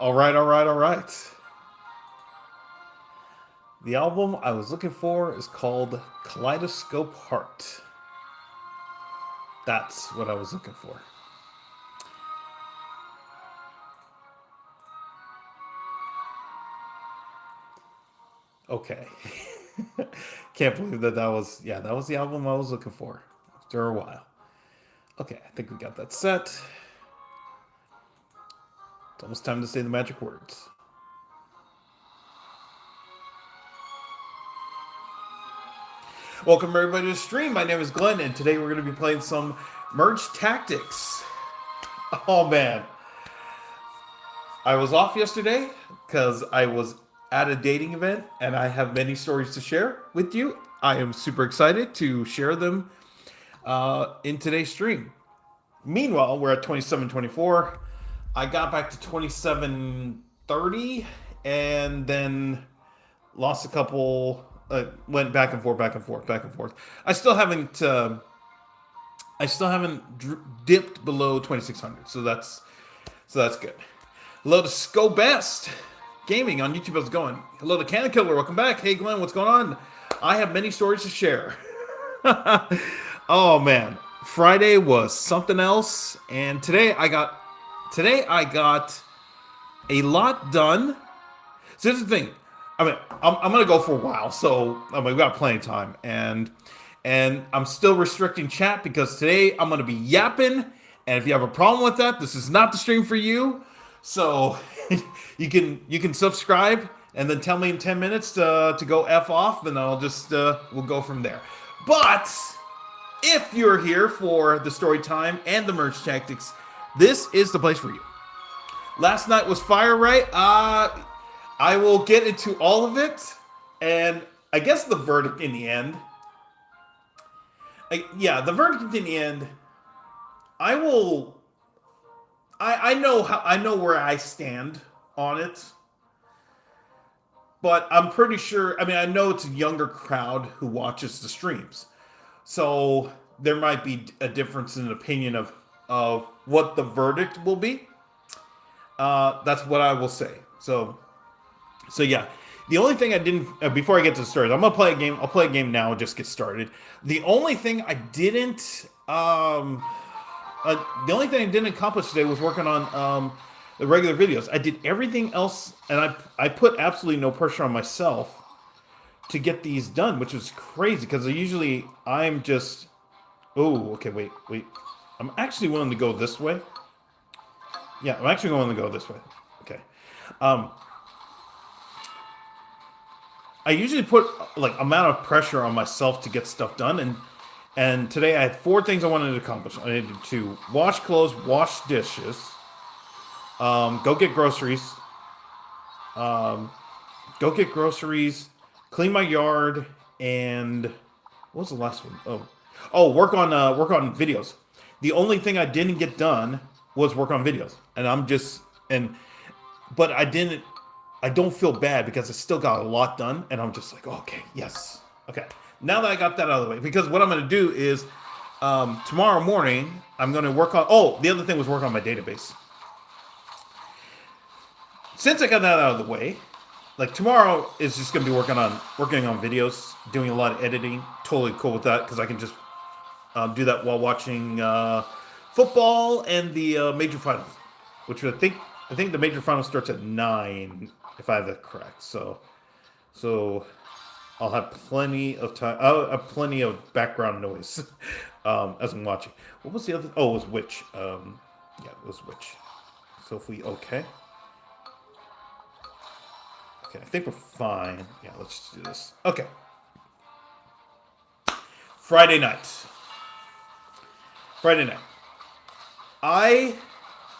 All right, all right, all right. The album I was looking for is called Kaleidoscope Heart. That's what I was looking for. Okay. Can't believe that that was the album I was looking for after a while. Okay, I think we got that set. It's almost time to say the magic words. Welcome everybody to the stream. My name is Glenn, and today we're going to be playing some Merge Tactics. Oh man, I was off yesterday because I was at a dating event, and I have many stories to share with you. I am super excited to share them in today's stream. Meanwhile, we're at 27:24. I got back to 27:30, and then lost a couple. Went back and forth, back and forth, back and forth. I still haven't. I still haven't dipped below 2600, so that's good. Hello to Sco Best Gaming on YouTube. How's it going? Hello to Cannon Killer. Welcome back. Hey Glenn, what's going on? I have many stories to share. Oh man, Friday was something else, and today I got a lot done. So here's the thing. I mean, I'm gonna go for a while, so we've got plenty of time, and I'm still restricting chat because today I'm gonna be yapping. And if you have a problem with that, this is not the stream for you. So you can subscribe and then tell me in 10 minutes to go f off, and I'll just we'll go from there. But if you're here for the story time and the merge tactics, this is the place for you. Last night was fire, right? I will get into all of it, and I guess the verdict in the end. The verdict in the end. I will. I know how I know where I stand on it, but I'm pretty sure. I mean, I know it's a younger crowd who watches the streams, so there might be a difference in opinion of what the verdict will be. That's what I will say. So yeah, the only thing I didn't before I get to the stories, I'm gonna play a game. I'll play a game now and just get started. The only thing I didn't, the only thing I didn't accomplish today was working on the regular videos. I did everything else, and I put absolutely no pressure on myself to get these done, which was crazy because I'm just, oh, okay, wait, I'm actually willing to go this way. Yeah, I'm actually willing to go this way. Okay. I usually put like amount of pressure on myself to get stuff done, and today I had 4 things I wanted to accomplish. I needed to wash clothes, wash dishes, go get groceries, clean my yard, and what was the last one? Work on videos. The only thing I didn't get done was work on videos, and but I don't feel bad because I still got a lot done, and I'm just like, oh, okay, yes, okay. Now that I got that out of the way, because what I'm going to do is tomorrow morning I'm going to work on. Oh, the other thing was work on my database. Since I got that out of the way, like tomorrow is just going to be working on videos, doing a lot of editing. Totally cool with that because I can just do that while watching football and the major finals, which I think the major final starts at 9, if I have that correct. So I'll have plenty of time. I'll have plenty of background noise as I'm watching. What was the other? Oh, it was Witch. Yeah, it was Witch. So if we okay, I think we're fine. Yeah, let's just do this. Okay. Friday night. I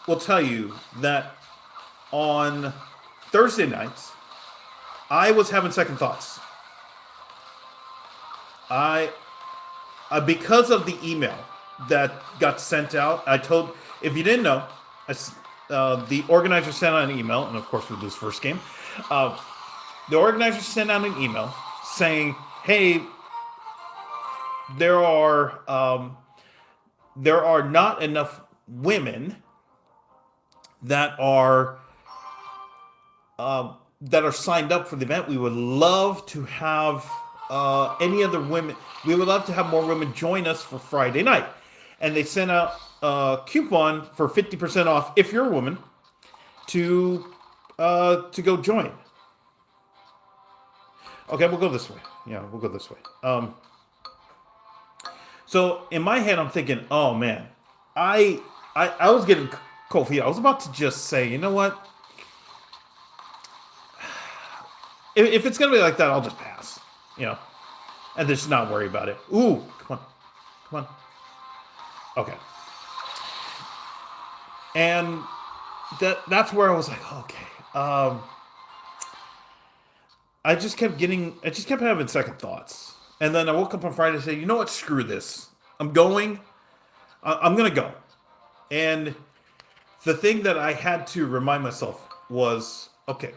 will tell you that on Thursday nights, I was having second thoughts. Because of the email that got sent out, if you didn't know, the organizer sent out an email, and of course with this first game, the organizer sent out an email saying, "Hey, there are not enough women that are that are signed up for the event. We would love to have any other women. We would love to have more women join us for Friday night. And they sent out a coupon for 50% off if you're a woman to go join. Okay, we'll go this way. Yeah, we'll go this way. So in my head, I'm thinking, oh man, I was getting cold feet. I was about to just say, you know what? If it's gonna be like that, I'll just pass. You know, and just not worry about it. Ooh, come on. Okay. And that's where I was like, okay. I just kept having second thoughts. And then I woke up on Friday and said, you know what, screw this. I'm going. I'm gonna go. And the thing that I had to remind myself was, okay,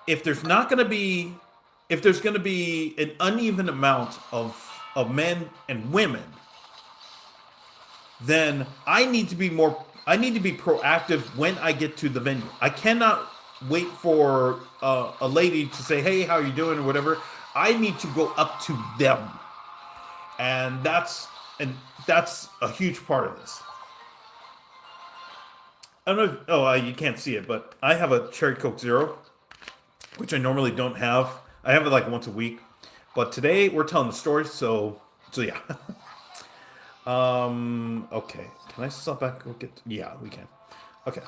if there's going to be an uneven amount of men and women, then I need to be proactive when I get to the venue. I cannot wait for a lady to say, "Hey, how are you doing?" or whatever. I need to go up to them, and that's a huge part of this. I don't know if, you can't see it, but I have a Cherry Coke Zero, which I normally don't have. I have it like once a week, but today we're telling the story, so yeah. Okay. Can I stop back? Yeah, we can. Okay.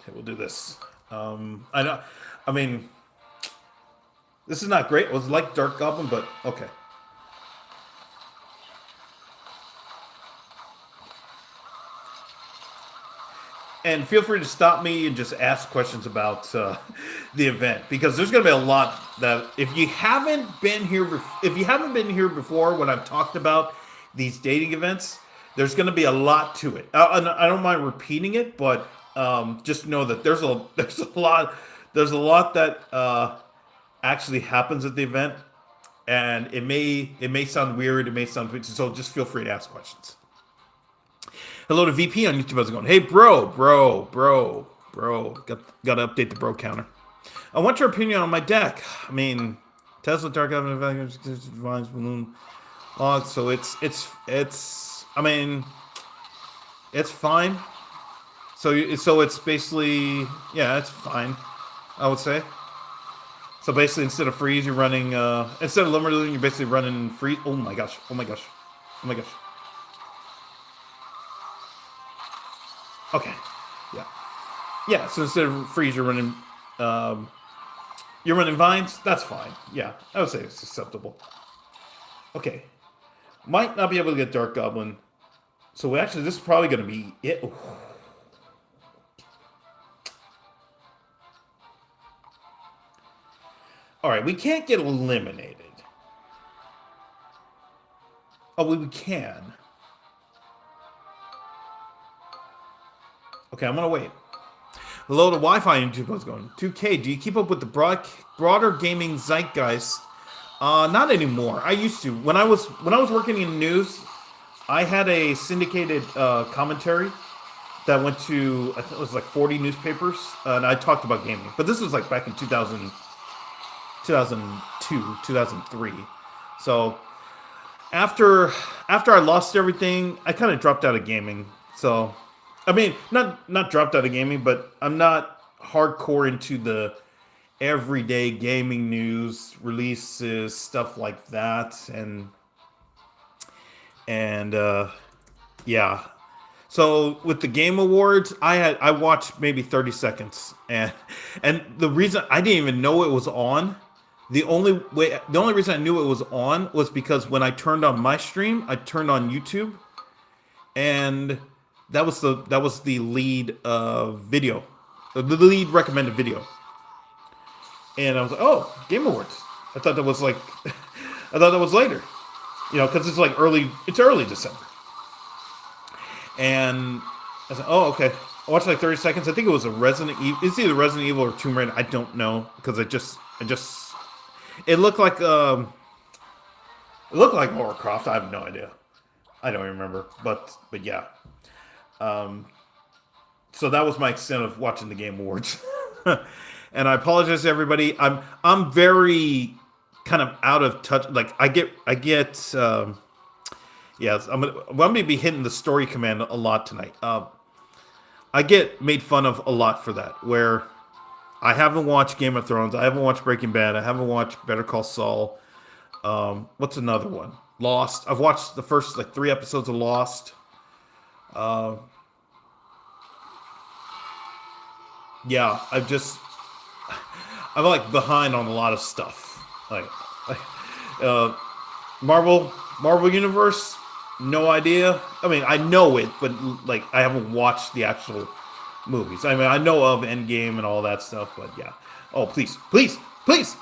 Okay, we'll do this. I know. I mean, this is not great. It was like Dark Goblin, but okay. And feel free to stop me and just ask questions about the event, because there's going to be a lot that if you haven't been here before when I've talked about these dating events, there's going to be a lot to it. I don't mind repeating it, but just know that there's a lot that actually happens at the event, and it may sound weird, it may sound weird, so just feel free to ask questions. Hello to VP on YouTube. How's it going? Hey, bro. Got to update the bro counter. I want your opinion on my deck. I mean, Tesla Dark Heaven Vines Balloon Log. So it's. I mean, it's fine. So it's basically, yeah, it's fine, I would say. So basically, instead of freeze, you're running instead of limit balloon, you're basically running freeze. Oh my gosh. Okay, yeah. So instead of freeze, you're running vines. That's fine. Yeah, I would say it's acceptable. Okay, might not be able to get Dark Goblin. So actually, this is probably going to be it. Ooh. All right, we can't get eliminated. Oh, we can. Okay, I'm gonna wait. Hello to Wi-Fi YouTube. How's it going? 2K. Do you keep up with the broader gaming zeitgeist? Not anymore. I used to. When I was working in news, I had a syndicated commentary that went to, I think it was like 40 newspapers, and I talked about gaming. But this was like back in 2002, 2003. So after I lost everything, I kind of dropped out of gaming. So. I mean, not dropped out of gaming, but I'm not hardcore into the everyday gaming news, releases, stuff like that, and yeah. So with the Game Awards, I watched maybe 30 seconds, and the reason I didn't even know it was on. The only reason I knew it was on was because when I turned on my stream, I turned on YouTube, and that was the lead video, the lead recommended video, and I was like, "Oh, Game Awards." I thought that was like, I thought that was later, because it's like early December, and I said, "Oh, okay." I watched like 30 seconds. I think it was a Resident Evil. It's either Resident Evil or Tomb Raider. I don't know, because it looked like Lara Croft. I have no idea. I don't remember, but yeah. so that was my extent of watching the Game Awards. And I apologize to everybody. I'm very kind of out of touch. Like I get yes, I'm gonna be hitting the story command a lot tonight. I get made fun of a lot for that. Where I haven't watched Game of Thrones, I haven't watched Breaking Bad, I haven't watched Better Call Saul. What's another one? Lost. I've watched the first like 3 episodes of Lost. Uh, yeah, I'm like behind on a lot of stuff. Like uh, Marvel Universe, no idea. I mean, I know it, but like I haven't watched the actual movies. I mean, I know of Endgame and all that stuff, but yeah. Oh, please, please, please.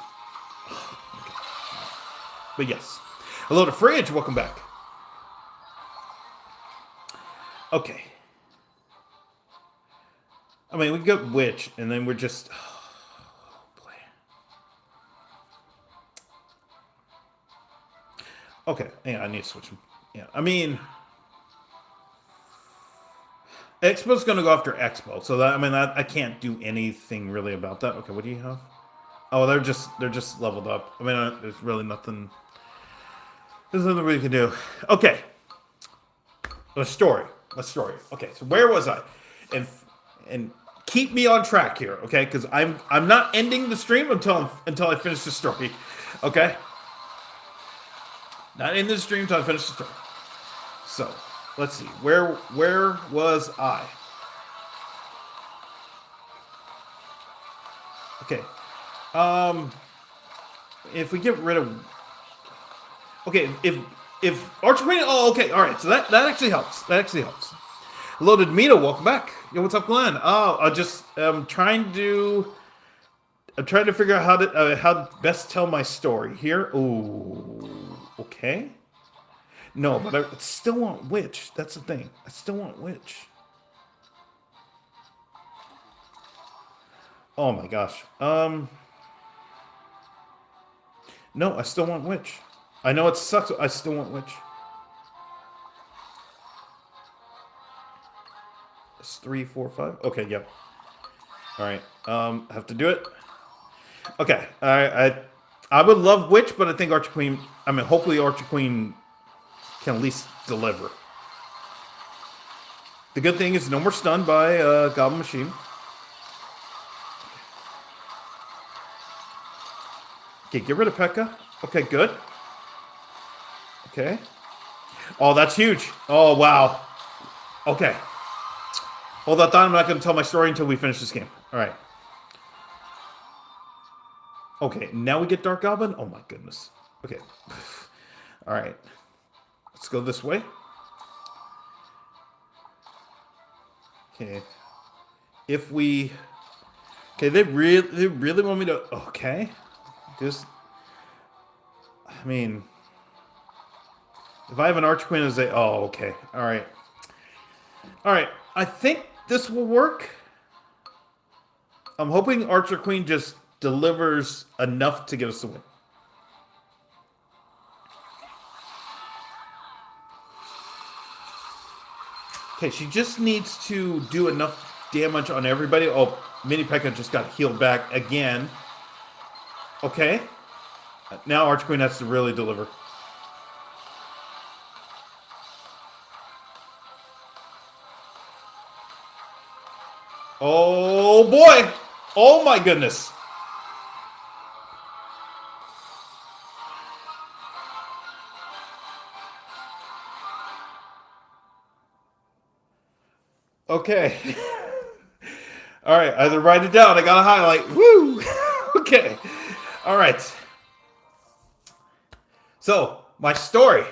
But yes. Hello to Fridge. Welcome back. Okay. I mean, we got Witch, and then we're just. Oh, boy. Okay. Yeah, I need to switch them. Yeah. I mean. Expo's going to go after Expo, so that I can't do anything really about that. Okay, what do you have? Oh, they're just leveled up. I mean, there's really nothing. There's nothing we can do. Okay, the story. The story. Okay, so where was I? And keep me on track here, okay? Because I'm not ending the stream until I finish the story. Okay, not ending the stream until I finish the story. So. Let's see. Where was I? Okay. If we get rid of. Okay. If Archer Queen. Oh, okay. All right. So that actually helps. That actually helps. Loaded Mito, welcome back. Yo, what's up, Glenn? Oh, I'm trying to figure out how to best tell my story here. Ooh. Okay. No, but I still want Witch. That's the thing. I still want Witch. Oh my gosh. No, I still want Witch. I know it sucks. I still want Witch. It's 3, 4, 5. Okay, yep. All right. I have to do it. Okay. I would love Witch, but I think Archer Queen. I mean, hopefully Archer Queen can at least deliver. The good thing is no more stun by Goblin Machine. Okay, get rid of P.E.K.K.A. Okay, good. Okay. Oh, that's huge. Oh, wow. Okay. Hold that thought. I'm not going to tell my story until we finish this game. All right. Okay, now we get Dark Goblin. Oh, my goodness. Okay. All right. Let's go this way. Okay. If we... Okay, they really want me to... Okay. Just... I mean... If I have an Archer Queen as a... Oh, okay. Alright. Alright. I think this will work. I'm hoping Archer Queen just delivers enough to get us the win. Okay, she just needs to do enough damage on everybody. Oh, Mini P.E.K.K.A. just got healed back again. Okay. Now Archer Queen has to really deliver. Oh, boy. Oh, my goodness. Okay. All right. Either write it down. I got to highlight. Woo. Okay. All right. So my story.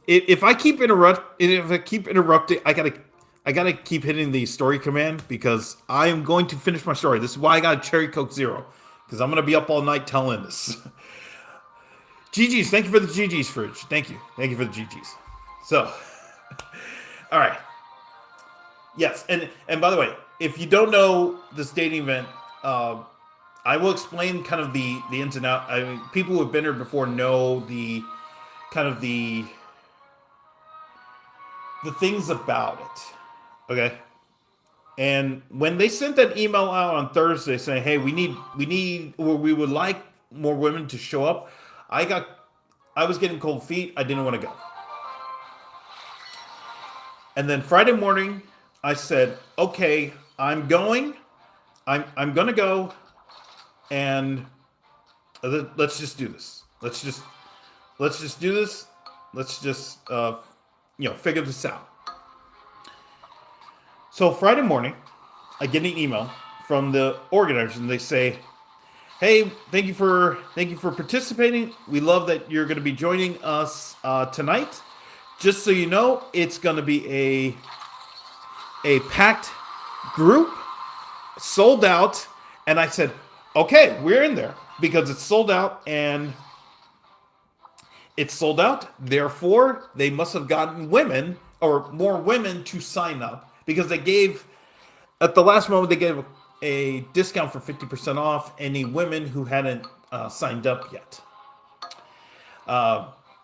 If I keep interrupting, I gotta keep hitting the story command because I am going to finish my story. This is why I got a Cherry Coke Zero because I'm gonna be up all night telling this. GGs. Thank you for the GGs, Fridge. Thank you for the GGs. So, all right. Yes, and by the way, if you don't know this dating event, I will explain kind of the ins and outs. I mean, people who have been here before know the kind of the things about it. Okay, And when they sent that email out on Thursday saying, "Hey, we need, or we would like more women to show up," I was getting cold feet. I didn't want to go. And then Friday morning, I said, "Okay, I'm going. I'm gonna go, and let's just do this. Let's just do this. Let's just figure this out." So Friday morning, I get an email from the organizers, and they say, "Hey, thank you for participating. We love that you're going to be joining us tonight. Just so you know, it's going to be a packed group, sold out." And I said, "Okay, we're in there because it's sold out, and it's sold out. Therefore, they must have gotten women or more women to sign up because they gave at the last moment they gave a discount for 50% off any women who hadn't signed up yet."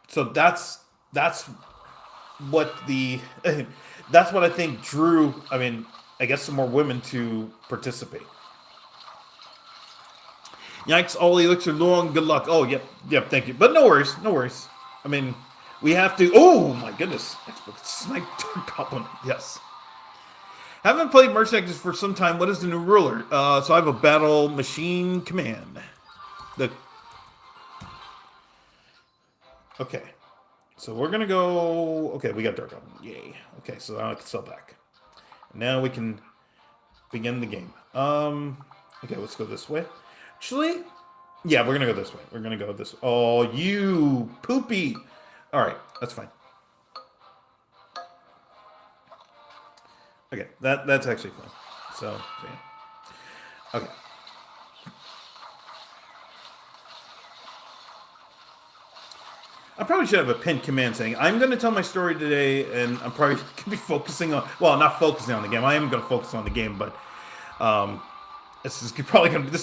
So that's what the that's what I think drew. I mean, I guess some more women to participate. Yikes! All elixir long. Good luck. Oh, yep. Thank you. But no worries, no worries. I mean, we have to. Oh my goodness! Snipe Dark Goblin. Yes. Haven't played Merch Actors for some time. What is the new ruler? So I have a battle machine command. Okay. So we're gonna go. Okay, we got Dark Goblin. Yay. Okay, so now I can sell back. Now we can begin the game. Okay, let's go this way. Actually, yeah, we're gonna go this way. We're gonna go this way. Oh, you poopy. All right, that's fine. Okay, that's actually fine. So, yeah. Okay. I probably should have a pinned command saying, "I'm going to tell my story today," and I'm probably going to be focusing on, well, not focusing on the game. I am going to focus on the game, but this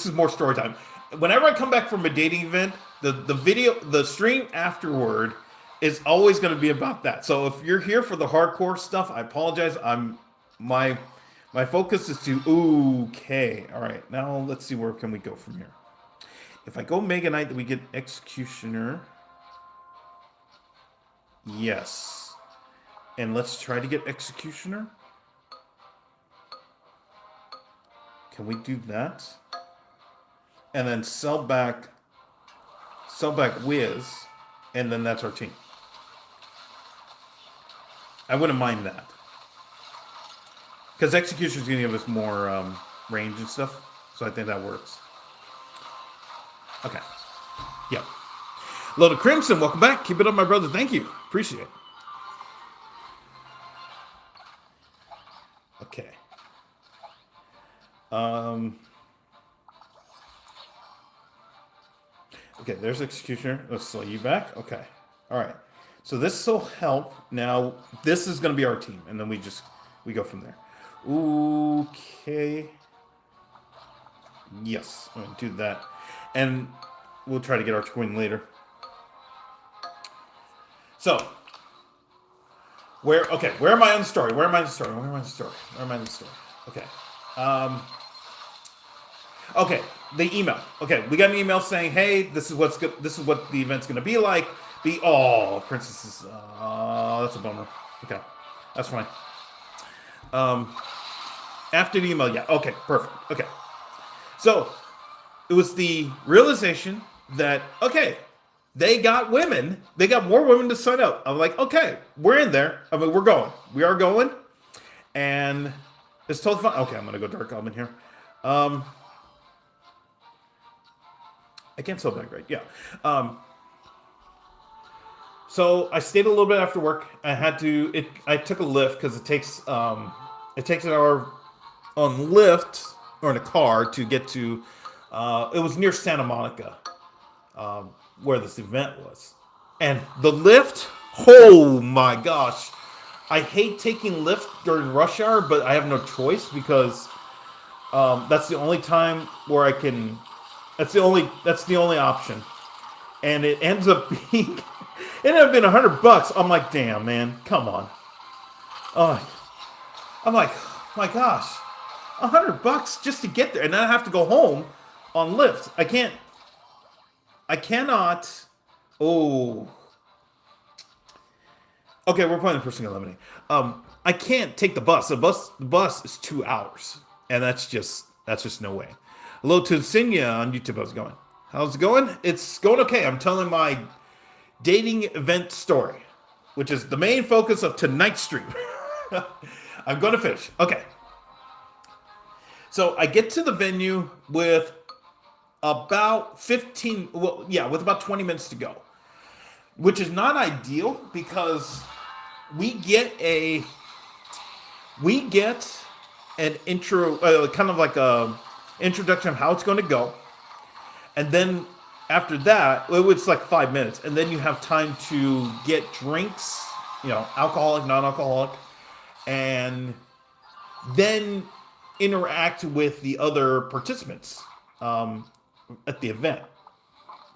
is more story time. Whenever I come back from a dating event, the stream afterward is always going to be about that. So if you're here for the hardcore stuff, I apologize. My focus is to, okay, all right, now let's see where can we go from here. If I go Mega Knight, we get Executioner. Yes. And let's try to get Executioner. Can we do that? And then sell back Wiz, and then that's our team. I wouldn't mind that. Because Executioner is going to give us more range and stuff. So I think that works. Okay. Yep. Loaded Crimson, welcome back. Keep it up, my brother. Thank you. Appreciate it. Okay. Okay, there's Executioner. Let's slow you back. Okay. All right. So this will help. Now, this is going to be our team. And then we go from there. Okay. Yes, I'm going to do that. And we'll try to get Arch Queen later. So, where am I on the story? Okay. Okay, the email. Okay, we got an email saying, "Hey, this is what the event's going to be like." Princesses. That's a bummer. Okay, that's fine. After the email, yeah. Okay, perfect. Okay. So, it was the realization that, okay, they got women. They got more women to sign up. I'm like, okay, we're in there. I mean, we're going. We are going. And it's totally fine. Okay, I'm going to go Dark Goblin here. I can't sell back right. Yeah. So I stayed a little bit after work. I took a lift because it takes an hour on Lyft or in a car to get to. It was near Santa Monica, where this event was, and the Lyft. Oh my gosh, I hate taking Lyft during rush hour, but I have no choice because that's the only time where I can. That's the only option, and it ends up being $100. I'm like, damn, man, come on. I'm like, my gosh. $100 just to get there, and then I have to go home on Lyft. I cannot. Oh, okay. We're playing the person eliminate. I can't take the bus. The bus is 2 hours, and that's just no way. Hello to Sinya on YouTube. How's it going? How's it going? It's going okay. I'm telling my dating event story, which is the main focus of tonight's stream. I'm going to finish. Okay. So I get to the venue with about 15, well, yeah, with about 20 minutes to go, which is not ideal because we get a, we get an intro, kind of like a introduction of how it's going to go. And then after that, it's like 5 minutes. And then you have time to get drinks, alcoholic, non-alcoholic, and then interact with the other participants at the event.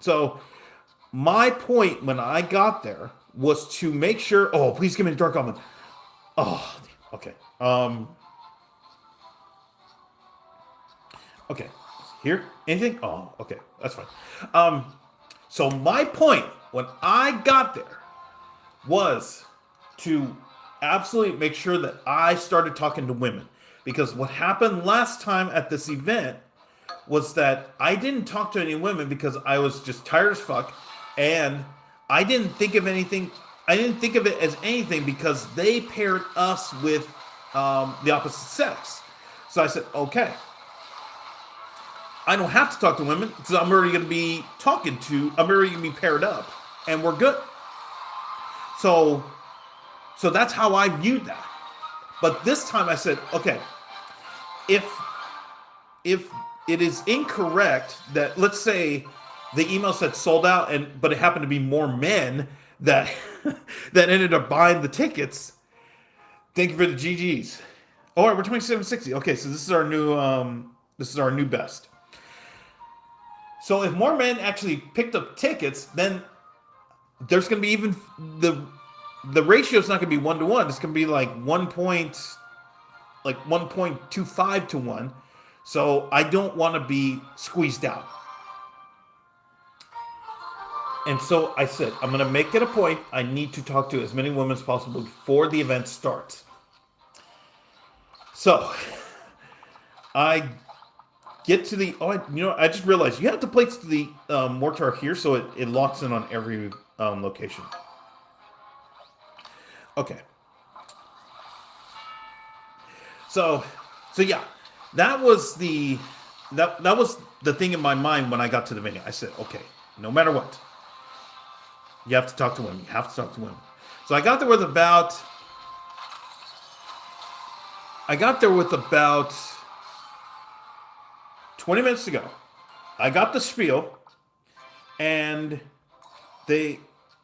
So my point when I got there was to make sure. Oh, please give me the dark almond. Oh, okay. Okay. Here? Anything? Oh, okay. That's fine. So my point when I got there was to absolutely make sure that I started talking to women. Because what happened last time at this event was that I didn't talk to any women because I was just tired as fuck. And I didn't think of anything. I didn't think of it as anything because they paired us with the opposite sex. So I said, okay. I don't have to talk to women because I'm already going to be I'm already going to be paired up and we're good. So that's how I viewed that. But this time I said, okay, if it is incorrect that, let's say the email said sold out, but it happened to be more men that that ended up buying the tickets. Thank you for the GGs. All right, we're 2760. Okay, so this is our new best. So if more men actually picked up tickets, then there's going to be even the ratio is not going to be 1-to-1. It's going to be like 1.25 to 1. So I don't want to be squeezed out. And so I said, I'm going to make it a point. I need to talk to as many women as possible before the event starts. So I get to the, I just realized you have to place the mortar here so it locks in on every location. Okay. So yeah, that was the thing in my mind when I got to the venue. I said, okay, no matter what, you have to talk to women. You have to talk to women. So I got there with about 20 minutes to go. I got the spiel, and we're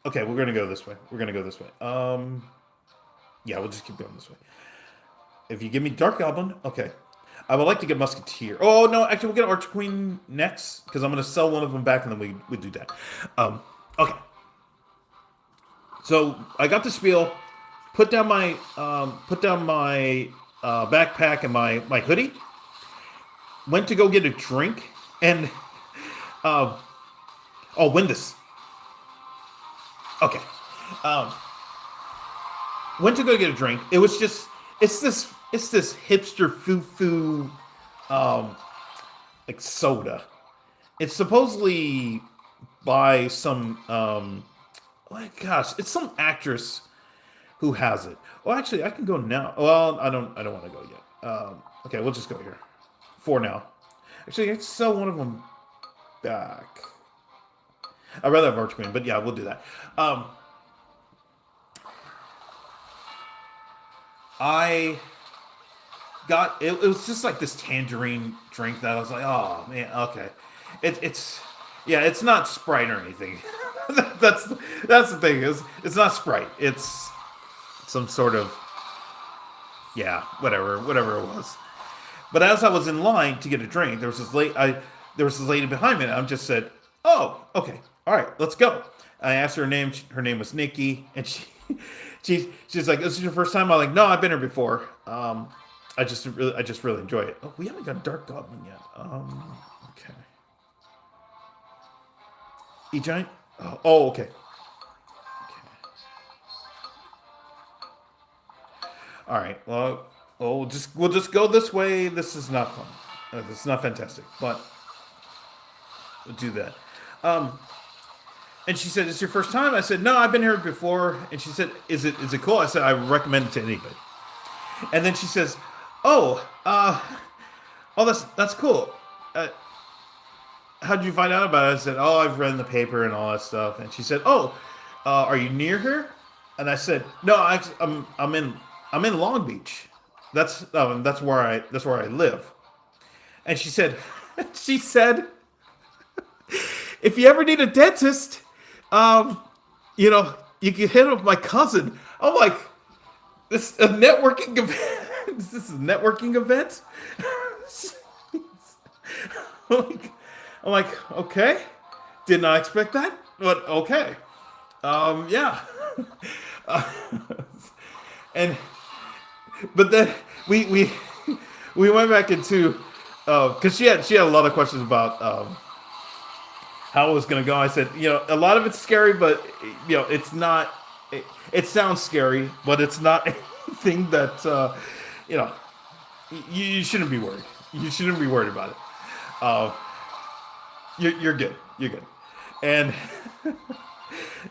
going to go this way. Yeah, we'll just keep going this way. If you give me Dark Goblin, okay. I would like to get Musketeer. Oh, no, actually, we'll get Archer Queen next, because I'm going to sell one of them back, and then we do that. Okay. So, I got the spiel, put down my backpack and my hoodie, went to go get a drink, and, win this. Okay. Went to go get a drink. It was just, it's this hipster foo-foo, like soda. It's supposedly by some, oh my gosh, it's some actress who has it. Well, actually, I can go now. Well, I don't want to go yet. Okay, we'll just go here. For now. Actually, I can sell one of them back. I'd rather have Arch Queen, but yeah, we'll do that. I got it was just like this tangerine drink that I was like, oh man, okay. It's not Sprite or anything. that's the thing, it's not Sprite. It's some sort of whatever it was. But as I was in line to get a drink, there was this lady behind me, and I just said, oh, okay, all right, let's go. I asked her name. Her name was Nikki, and she's like, this is your first time? I'm like, no, I've been here before. I just really enjoy it. Oh, we haven't got Dark Goblin yet. Okay. E-Giant? Okay. Okay. All right. Well, we'll just go this way. This is not fun. This is not fantastic, but we'll do that. Um, and she said, "It's your first time?" I said, "No, I've been here before." And she said, "Is it cool?" I said, "I recommend it to anybody." And then she says, "Oh, that's cool. Uh, how did you find out about it?" I said, "Oh, I've read in the paper and all that stuff." And she said, "Oh, are you near here?" And I said, "No, I'm in Long Beach. That's where I live." And she said, she said, "If you ever need a dentist, um, you can hit up my cousin." I'm like, "This is a networking event? Is this a networking event?" I'm like, okay. Did not expect that, but okay. Yeah. Uh, and but then we we went back into because she had a lot of questions about how it was going to go. I said, a lot of it's scary, but it's not. It sounds scary, but it's not anything that you know you shouldn't be worried. You shouldn't be worried about it. Uh, you're good. You're good. And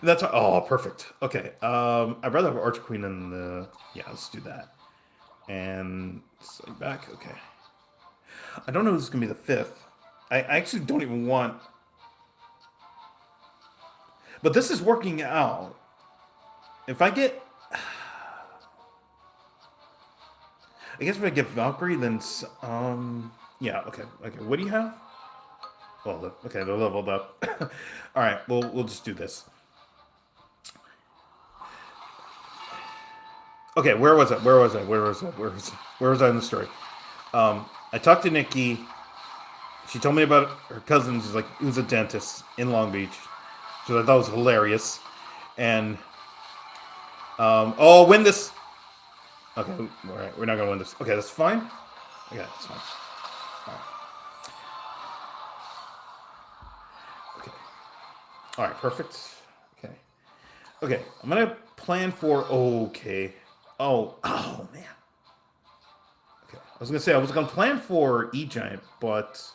that's perfect. Okay. I'd rather have Archer Queen in the. Yeah, let's do that. And slide back. Okay. I don't know who's gonna be the fifth. I actually don't even want. But this is working out. If I get. I guess if I get Valkyrie, then yeah. Okay. Okay. What do you have? Well, okay, they're leveled up. All right, we'll just do this. Okay, where was I? Where was I in the story? I talked to Nikki. She told me about her cousin who's a dentist in Long Beach, which I thought was hilarious. And win this. Okay, all right, we're not gonna win this. Okay, that's fine. Okay, that's fine. All right. All right, perfect. Okay. Okay, I'm going to plan for... Okay. Oh, man. Okay, I was going to say, I was going to plan for E-Giant, but...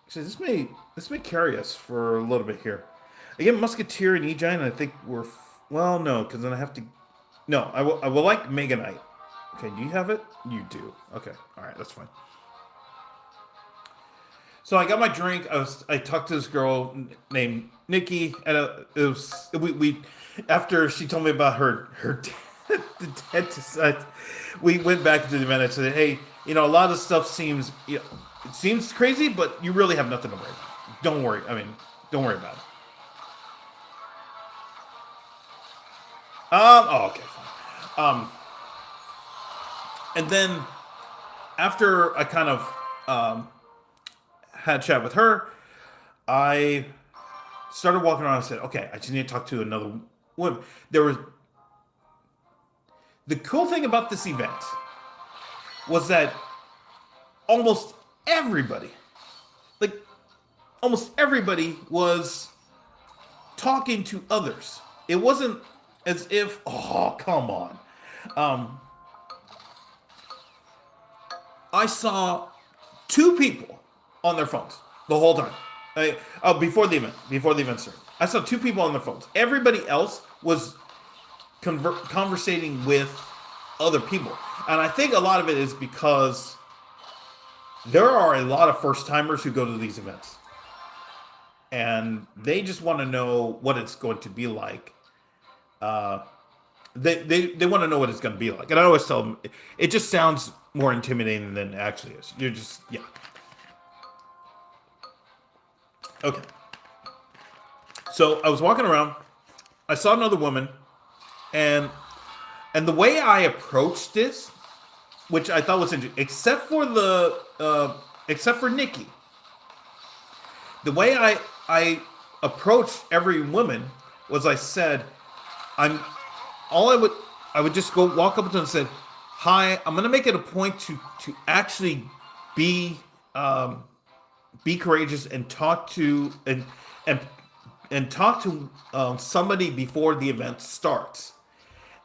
Actually, this may carry us for a little bit here. I get Musketeer and E-Giant, and I think we're... Well, no, because then I have to... No, I will like Mega Knight. Okay, do you have it? You do. Okay, all right, that's fine. So I got my drink. I talked to this girl named Nikki, and it was we after she told me about her the dentist. We went back to the event. I said, "Hey, a lot of stuff seems it seems crazy, but you really have nothing to worry about. Don't worry. I mean, don't worry about it." Okay, fine. And then after I kind of had a chat with her, I started walking around and said, "Okay, I just need to talk to another woman." The cool thing about this event was that almost everybody, was talking to others. It wasn't as if, oh, come on. I saw two people on their phones the whole time. Before the event started, I saw two people on their phones. Everybody else was conversating with other people, and I think a lot of it is because there are a lot of first timers who go to these events, and they just want to know what it's going to be like. They want to know what it's going to be like, and I always tell them it just sounds more intimidating than it actually is. You're just Okay. So I was walking around. I saw another woman, and the way I approached this, which I thought was interesting, except for Nikki, the way I approached every woman was I said, I would just go walk up to them and said, hi, I'm gonna make it a point to actually be be courageous and talk to and and talk to somebody before the event starts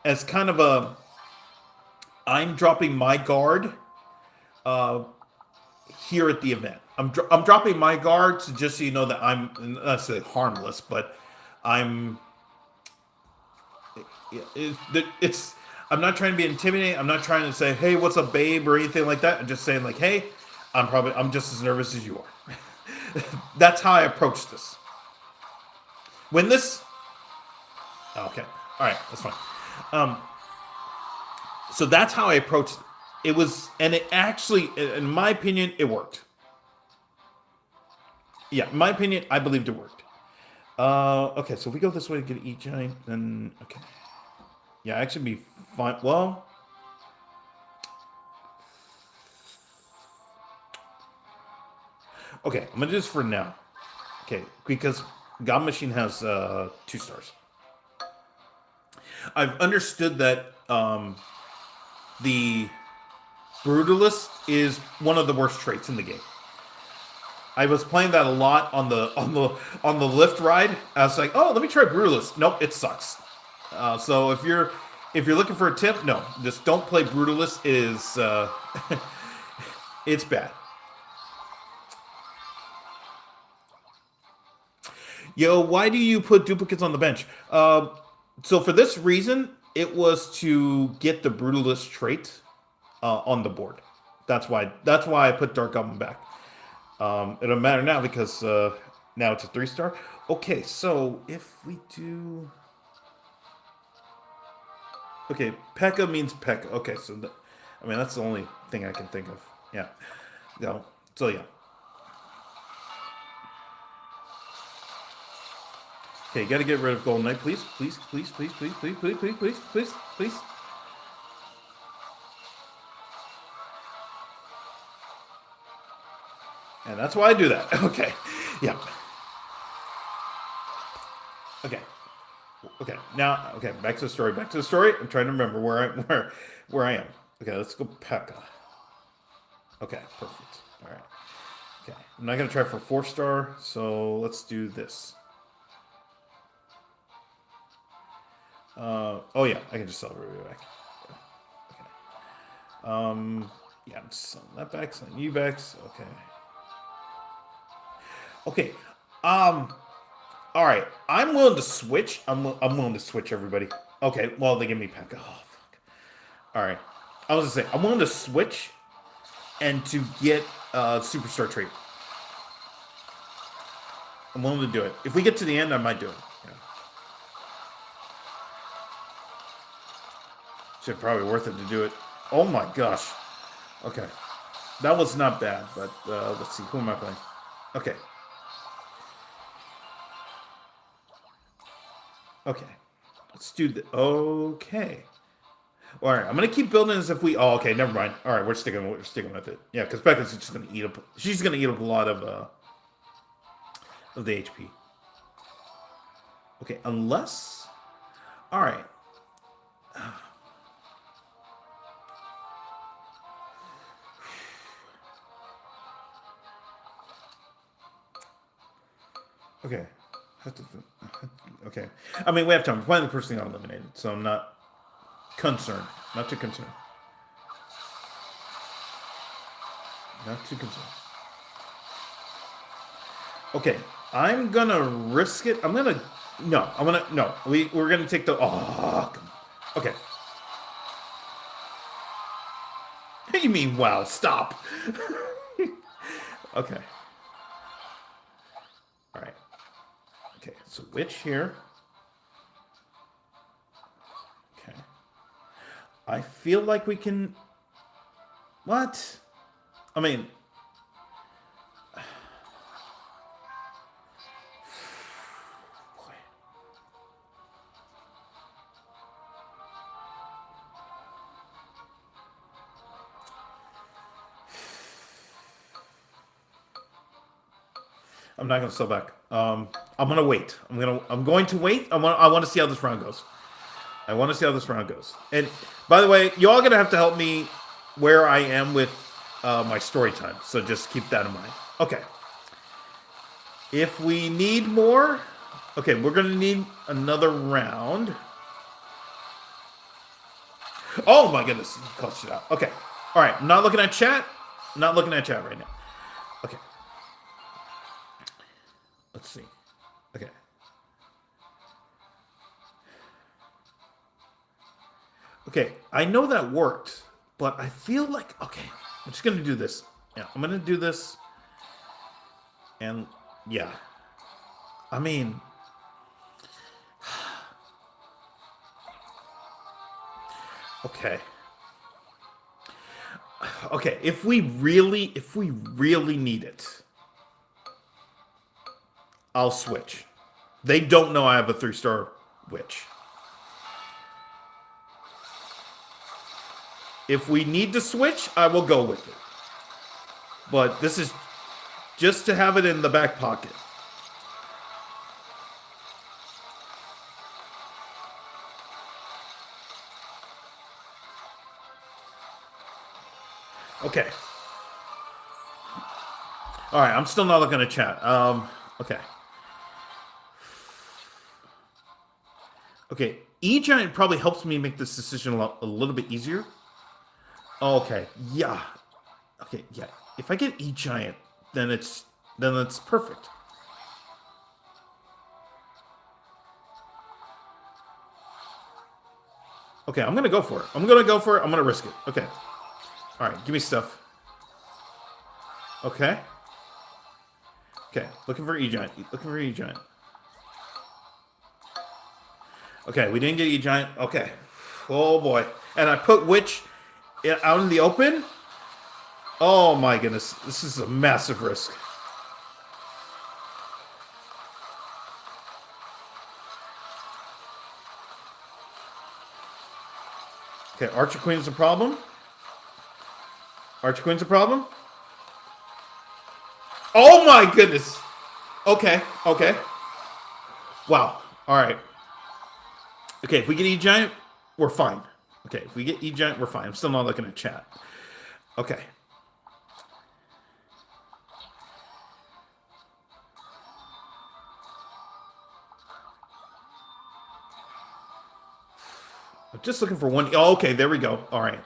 as kind of a I'm dropping my guard uh, here at the event. I'm dropping my guard to just so you know that I'm not say harmless, but I'm it's I'm not trying to be intimidating. I'm not trying to say, "Hey, what's up, babe?" or anything like that. I'm just saying, like, "Hey, I'm just as nervous as you are." That's how I approach this. When this, oh, okay, all right, that's fine. Um, so that's how I approached it. It was, and it actually, in my opinion, it worked. Yeah, in my opinion, I believed it worked. Okay, so if we go this way to get each giant, then okay, yeah, actually be fine. Well, okay, I'm gonna do this for now. Okay, because God Machine has 2 stars. I've understood that the Brutalist is one of the worst traits in the game. I was playing that a lot on the lift ride. I was like, oh, let me try Brutalist. Nope, it sucks. So if you're looking for a tip, no, just don't play Brutalist. It is it's bad. Yo, why do you put duplicates on the bench? So for this reason, it was to get the Brutalist trait on the board. That's why. That's why I put Dark Goblin back. It don't matter now because now it's a 3-star. Okay, so if we do, okay, P.E.K.K.A means P.E.K.K.A. Okay, so I mean that's the only thing I can think of. Yeah, no. So yeah. Okay, you got to get rid of Golden Knight, please, please, please, please, please, please, please, please, please, please, please. And that's why I do that. Okay, yeah. Okay, okay. Now, okay, back to the story. Back to the story. I'm trying to remember where I am. Okay, let's go P.E.K.K.A. Okay, perfect. All right. Okay, I'm not gonna try for 4-star, so let's do this. Oh yeah, I can just sell it back. Okay. Yeah, I'm selling that back, selling you back. Okay. Okay. Um. All right. I'm willing to switch. I'm willing to switch everybody. Okay. Well, they give me P.E.K.K.A. Oh fuck. All right. I was gonna say I'm willing to switch and to get superstar trait. I'm willing to do it. If we get to the end, I might do it. Yeah. Should probably worth it to do it. Oh my gosh. Okay. That was not bad, but let's see. Who am I playing? Okay. Okay. Let's do the. Okay. All right. I'm gonna keep building as if we. Oh, okay. Never mind. All right. We're sticking with it. Yeah, because Becca's just gonna eat up. She's gonna eat up a lot of the HP. Okay. Unless. All right. Okay. Okay. I mean, we have time. We're playing the person got eliminated, so I'm not concerned. Not too concerned. Not too concerned. Okay. I'm gonna risk it. I'm gonna. No. I'm gonna. No. We're gonna take the. Oh. Okay. You mean wow? Stop. Okay. All right. Okay. So witch here. Okay. I feel like we can. What? I mean. I'm not gonna sell back. I'm gonna wait. I'm going to wait. I want to see how this round goes. I want to see how this round goes. And by the way, you all gonna have to help me where I am with my story time. So just keep that in mind. Okay. If we need more, okay, we're gonna need another round. Oh my goodness, you clutched it out. Okay. All right, I'm not looking at chat. Not looking at chat right now. Okay. Let's see. Okay. Okay, I know that worked, but I feel like, okay, I'm just going to do this. Yeah, I'm going to do this. And, yeah. I mean, okay. Okay, if we really need it, I'll switch. They don't know I have a 3-star witch. If we need to switch, I will go with it. But this is just to have it in the back pocket. Okay. All right, I'm still not looking at chat. Okay. Okay, E-Giant probably helps me make this decision a little bit easier. Okay, yeah. Okay, yeah. If I get E-Giant, then it's perfect. Okay, I'm gonna go for it. I'm gonna risk it. Okay. Alright, give me stuff. Okay. Okay, looking for E-Giant. Okay, we didn't get E-Giant. Okay. Oh boy. And I put Witch out in the open? Oh my goodness. This is a massive risk. Okay, Archer Queen's a problem. Oh my goodness. Okay. Wow. Alright. Okay, if we get E-Giant, we're fine. Okay, if we get E-Giant, we're fine. I'm still not looking at chat. Okay. I'm just looking for one. Oh, okay, there we go. All right.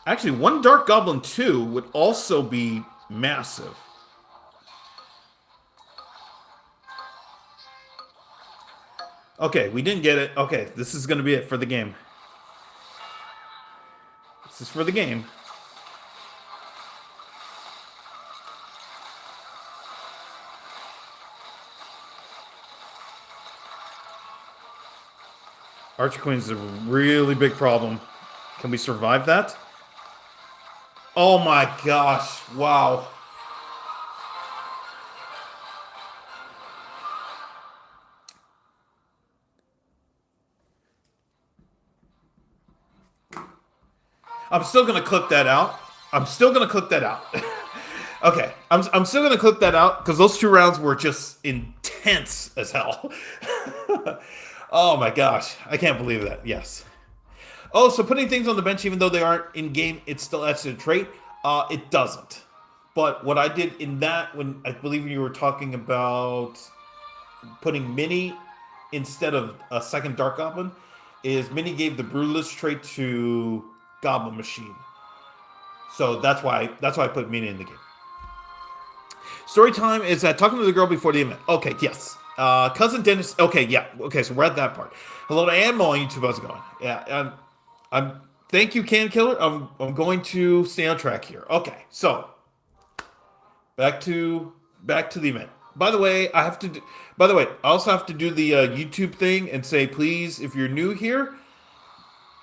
Actually, one Dark Goblin 2 would also be massive. Okay, we didn't get it. Okay, this is going to be it for the game. This is for the game. Archer Queen is a really big problem. Can we survive that? Oh my gosh. Wow. I'm still going to clip that out. Okay, I'm still going to clip that out because those 2 rounds were just intense as hell. Oh my gosh, I can't believe that. Yes. Oh, so putting things on the bench even though they aren't in game, it still adds to the trait? It doesn't. But what I did in that, when I believe you were talking about putting Mini instead of a second Dark Goblin, is Mini gave the Brutalist trait to Goblin Machine. So that's why I put Mini in the game. Story time is talking to the girl before the event. Okay, yes. Cousin Dennis. Okay, yeah. Okay, so we're at that part. Hello to Animal on YouTube. How's it going? Yeah, I'm. Thank you, Can Killer. I'm going to stay on track here. Okay, so back to the event. By the way, I also have to do the YouTube thing and say, please, if you're new here,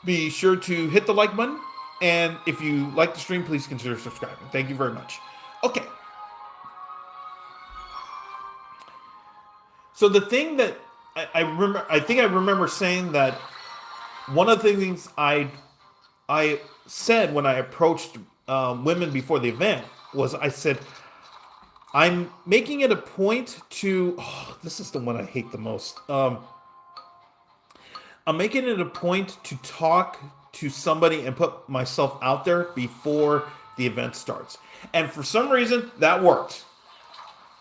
be sure to hit the like button, and if you like the stream, please consider subscribing. Thank you very much. Okay. So the thing that I remember saying that one of the things I said when I approached women before the event was I said I'm making it a point to. Oh, this is the one I hate the most. I'm making it a point to talk to somebody and put myself out there before the event starts. And for some reason, that worked.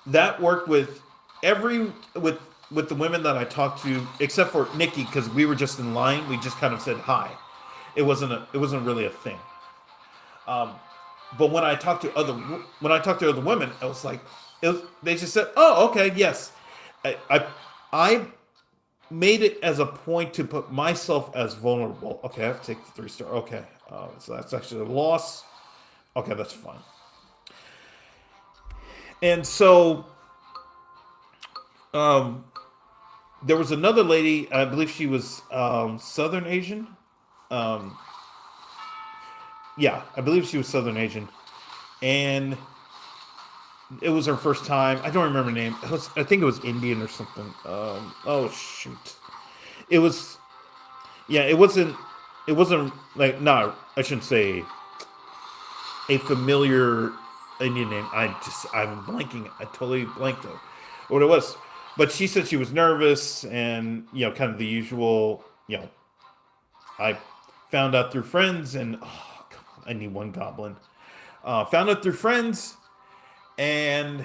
That worked with every with the women that I talked to, except for Nikki, because we were just in line. We just kind of said hi. It wasn't really a thing. But when I talked to other women, I was like, they just said, "Oh, okay, yes." I made it as a point to put myself as vulnerable. Okay, I have to take the 3 star. Okay, so that's actually a loss. Okay, that's fine. And so um, there was another lady. I believe she was Southern Asian. Um, yeah, I believe she was Southern Asian, and it was her first time. I don't remember her name. I think it was Indian or something. Oh shoot! It was. Yeah, it wasn't. It wasn't like no. I shouldn't say a familiar Indian name. I'm blanking. I totally blanked on what it was. But she said she was nervous and kind of the usual. I found out through friends and oh, come on, I need one goblin. Found out through friends and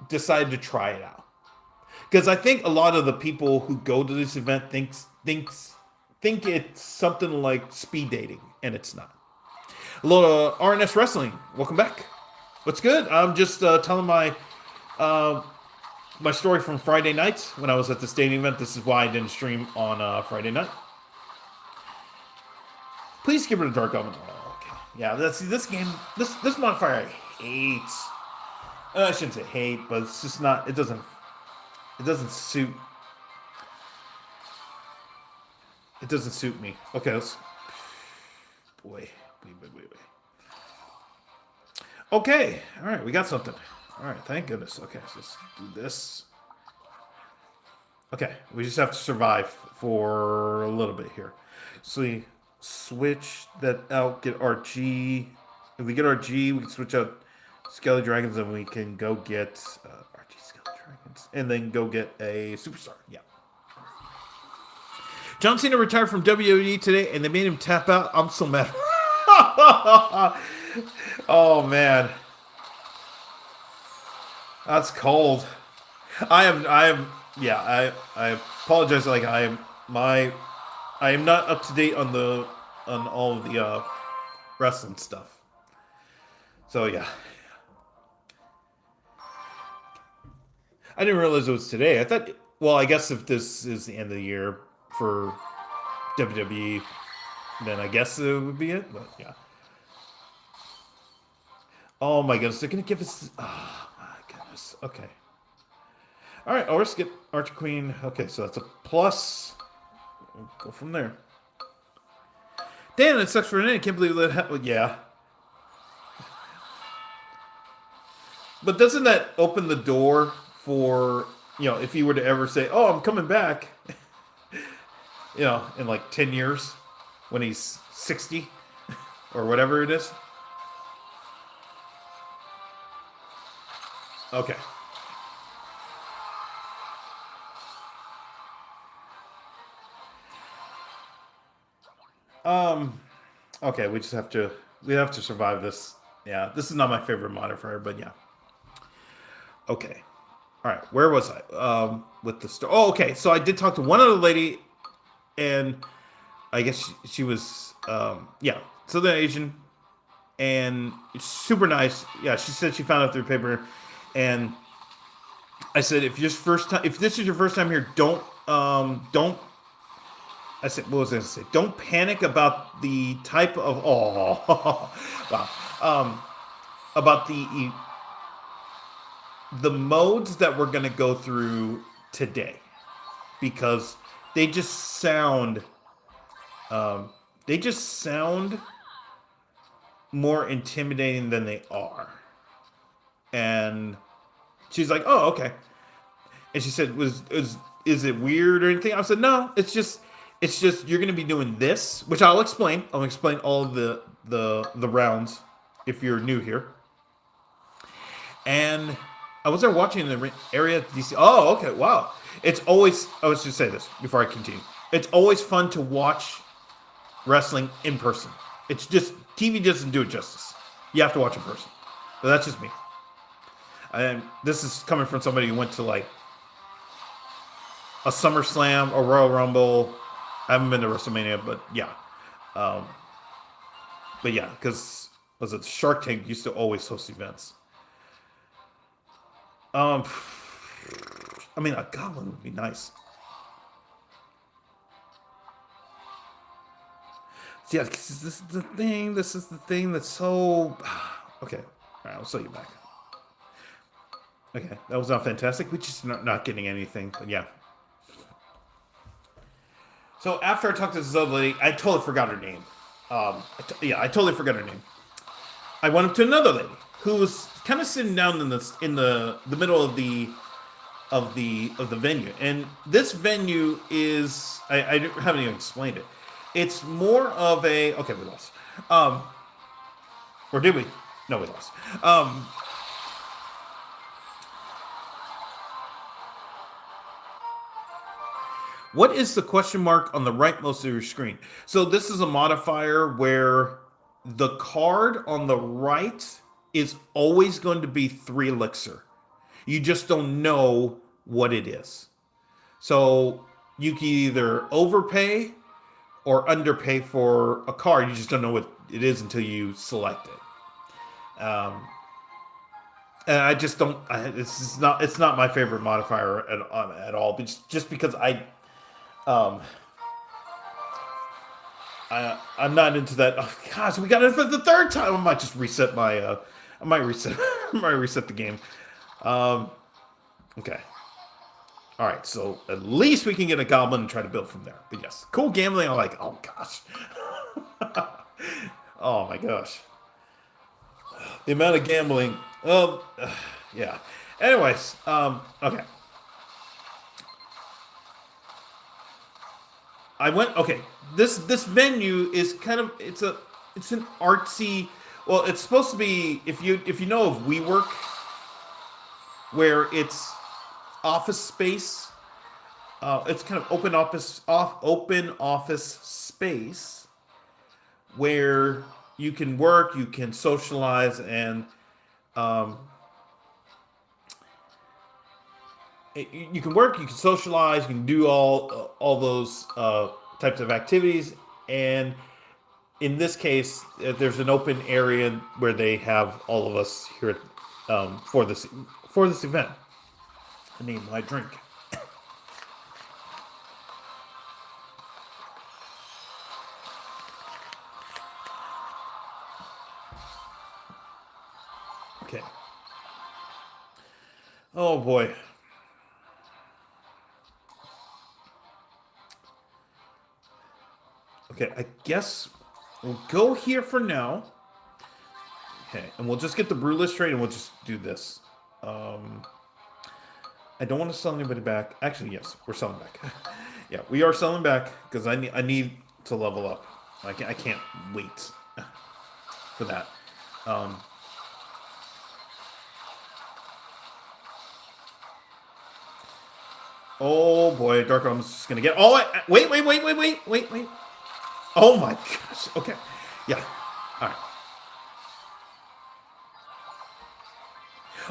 decided to try it out because I think a lot of the people who go to this event think it's something like speed dating, and it's not. Hello, RNS Wrestling. Welcome back. What's good? I'm just telling uh, my story from Friday night when I was at the stadium event. This is why I didn't stream on Friday night. Please give it a dark omen. Oh, okay. Yeah, this game. This modifier I hate. I shouldn't say hate, but it's just not. It doesn't. It doesn't suit. It doesn't suit me. Okay, let's. Boy, wait. Okay, all right, we got something. All right, thank goodness. Okay, so let's do this. Okay, we just have to survive for a little bit here. So we switch that out, get RG. If we get RG, we can switch out Skelly Dragons and we can go get RG Skelly Dragons. And then go get a Superstar. Yeah. John Cena retired from WWE today and they made him tap out. I'm so mad. Oh, man. That's cold. I apologize. Like I am not up to date on all of the wrestling stuff. So yeah, I didn't realize it was today. I thought, well, I guess if this is the end of the year for WWE, then I guess it would be it. But yeah. Oh my goodness, they're gonna give us. Oh my goodness. Okay. All right. Oh, let's get Archer Queen. Okay, so that's a plus. We'll go from there. Damn, it sucks for an end. I can't believe that. Well, yeah. But doesn't that open the door for, if you were to ever say, "Oh, I'm coming back," in like 10 years when he's 60 or whatever it is? Okay. Okay, we have to survive this. Yeah, this is not my favorite modifier, but yeah. Okay. All right, where was I? With the story. Oh, okay. So I did talk to one other lady, and I guess she was, Southern Asian, and super nice. Yeah, she said she found out through paper, and I said, if this is your first time here, don't. I said, what was I going to say? Don't panic about the type of wow, about the modes that we're going to go through today, because they just sound more intimidating than they are. And she's like, "Oh, okay." And she said, is it weird or anything?" I said, "No, it's just you're going to be doing this, which I'll explain. I'll explain all of the rounds if you're new here. And I was there watching in the area at DC. Oh, okay, wow. It's always, I was just say this before I continue. It's always fun to watch wrestling in person. It's just, TV doesn't do it justice. You have to watch in person. But that's just me. And this is coming from somebody who went to like a SummerSlam, a Royal Rumble. I haven't been to WrestleMania, but yeah. Um, but yeah, because was it Shark Tank used to always host events. Um, I mean, a goblin would be nice. Yeah, this is the thing. This is the thing that's so. Okay, all right, I'll show you back. Okay, that was not fantastic. We're just not getting anything, but yeah. So after I talked to this other lady, I totally forgot her name. Yeah, I totally forgot her name. I went up to another lady who was kind of sitting down in the middle of the venue, and this venue is I haven't even explained it. It's more of a okay. We lost, or did we? No, we lost. What is the question mark on the rightmost of your screen? So this is a modifier where the card on the right is always going to be 3 elixir. You just don't know what it is. So you can either overpay or underpay for a card. You just don't know what it is until you select it. And I just don't. It's not my favorite modifier at all. But just because um, I'm not into that. Oh, gosh, we got it for the third time. I might just reset my. I might reset. I might reset the game. Um, okay. All right. So at least we can get a goblin and try to build from there. But yes, cool gambling. I like. Oh gosh. Oh my gosh. The amount of gambling. Yeah. Anyways. Okay. I went. Okay. This venue is kind of. It's an artsy. Well, it's supposed to be if you know of WeWork, where it's office space. It's kind of open office space where you can work, you can socialize, and um, you can work, you can socialize, you can do all those types of activities. And in this case, there's an open area where they have all of us here for this event. I need my drink. Okay. Oh boy. Okay, I guess we'll go here for now. Okay, and we'll just get the brew list straight and we'll just do this. Um, I don't want to sell anybody back. Actually, yes, we're selling back. Yeah, we are selling back because I need to level up. I can't wait for that. Um, oh boy, Dark Realm is just gonna get. Oh, wait. Oh my gosh. Okay, yeah. All right.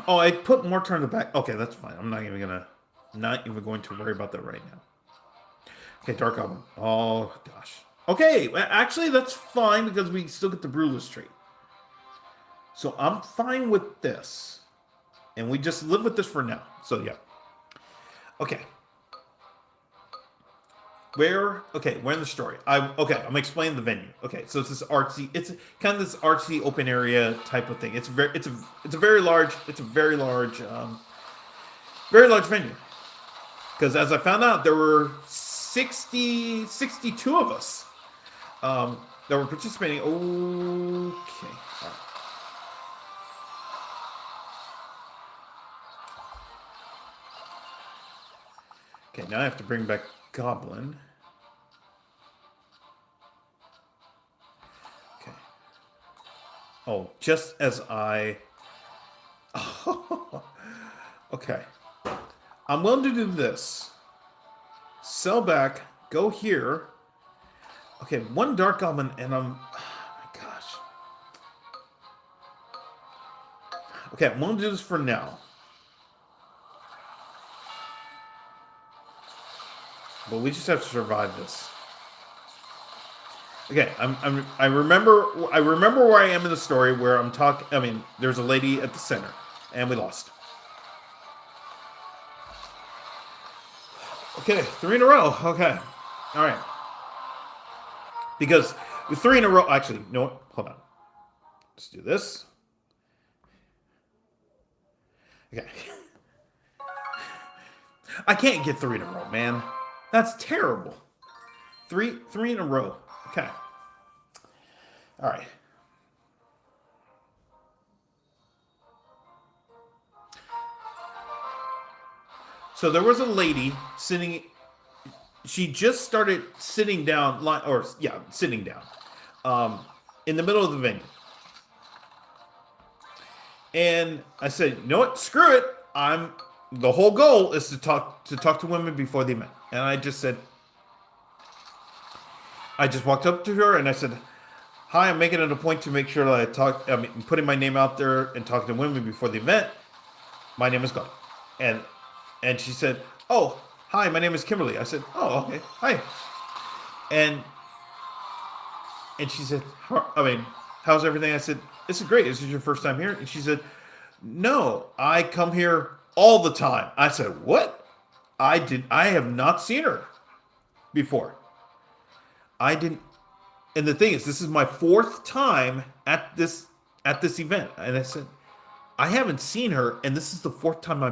Oh, I put more turn the back. Okay, that's fine. Not even going to worry about that right now. Okay, Dark Goblin. Oh gosh. Okay, actually that's fine because we still get the Brewless trait. So I'm fine with this, and we just live with this for now. So yeah. Okay. We're in the story. I'm explaining the venue. Okay, so it's kind of this artsy open area type of thing. It's a very large venue. Because as I found out, there were 62 of us that were participating. Okay. All right. Okay, now I have to bring back Goblin. Okay. Oh, just as I. Okay. I'm willing to do this. Sell back. Go here. Okay, one Dark Goblin, and I'm... Oh my gosh. Okay, I'm willing to do this for now. But we just have to survive this. Okay, I remember where I am in the story where I'm talking. I mean, there's a lady at the center, and we lost. Okay, 3 in a row. Okay, all right. Because with 3 in a row, actually, no, hold on. Let's do this. Okay. I can't get 3 in a row, man. That's terrible. Three in a row. Okay. All right. So there was a lady sitting. She just started sitting down, sitting down, in the middle of the venue. And I said, you know what? Screw it. The whole goal is to talk to women before the event. And I just walked up to her and I said, hi, I'm making it a point to make sure that I'm putting my name out there and talking to women before the event. My name is God. And she said, oh, hi, my name is Kimberly. I said, oh, okay, hi. And she said, how's everything? I said, this is great. This is your first time here? And she said, no, I come here all the time. I said, what? I have not seen her before. I didn't. And the thing is, this is my 4th time at this event. And I said, I haven't seen her. And this is the 4th time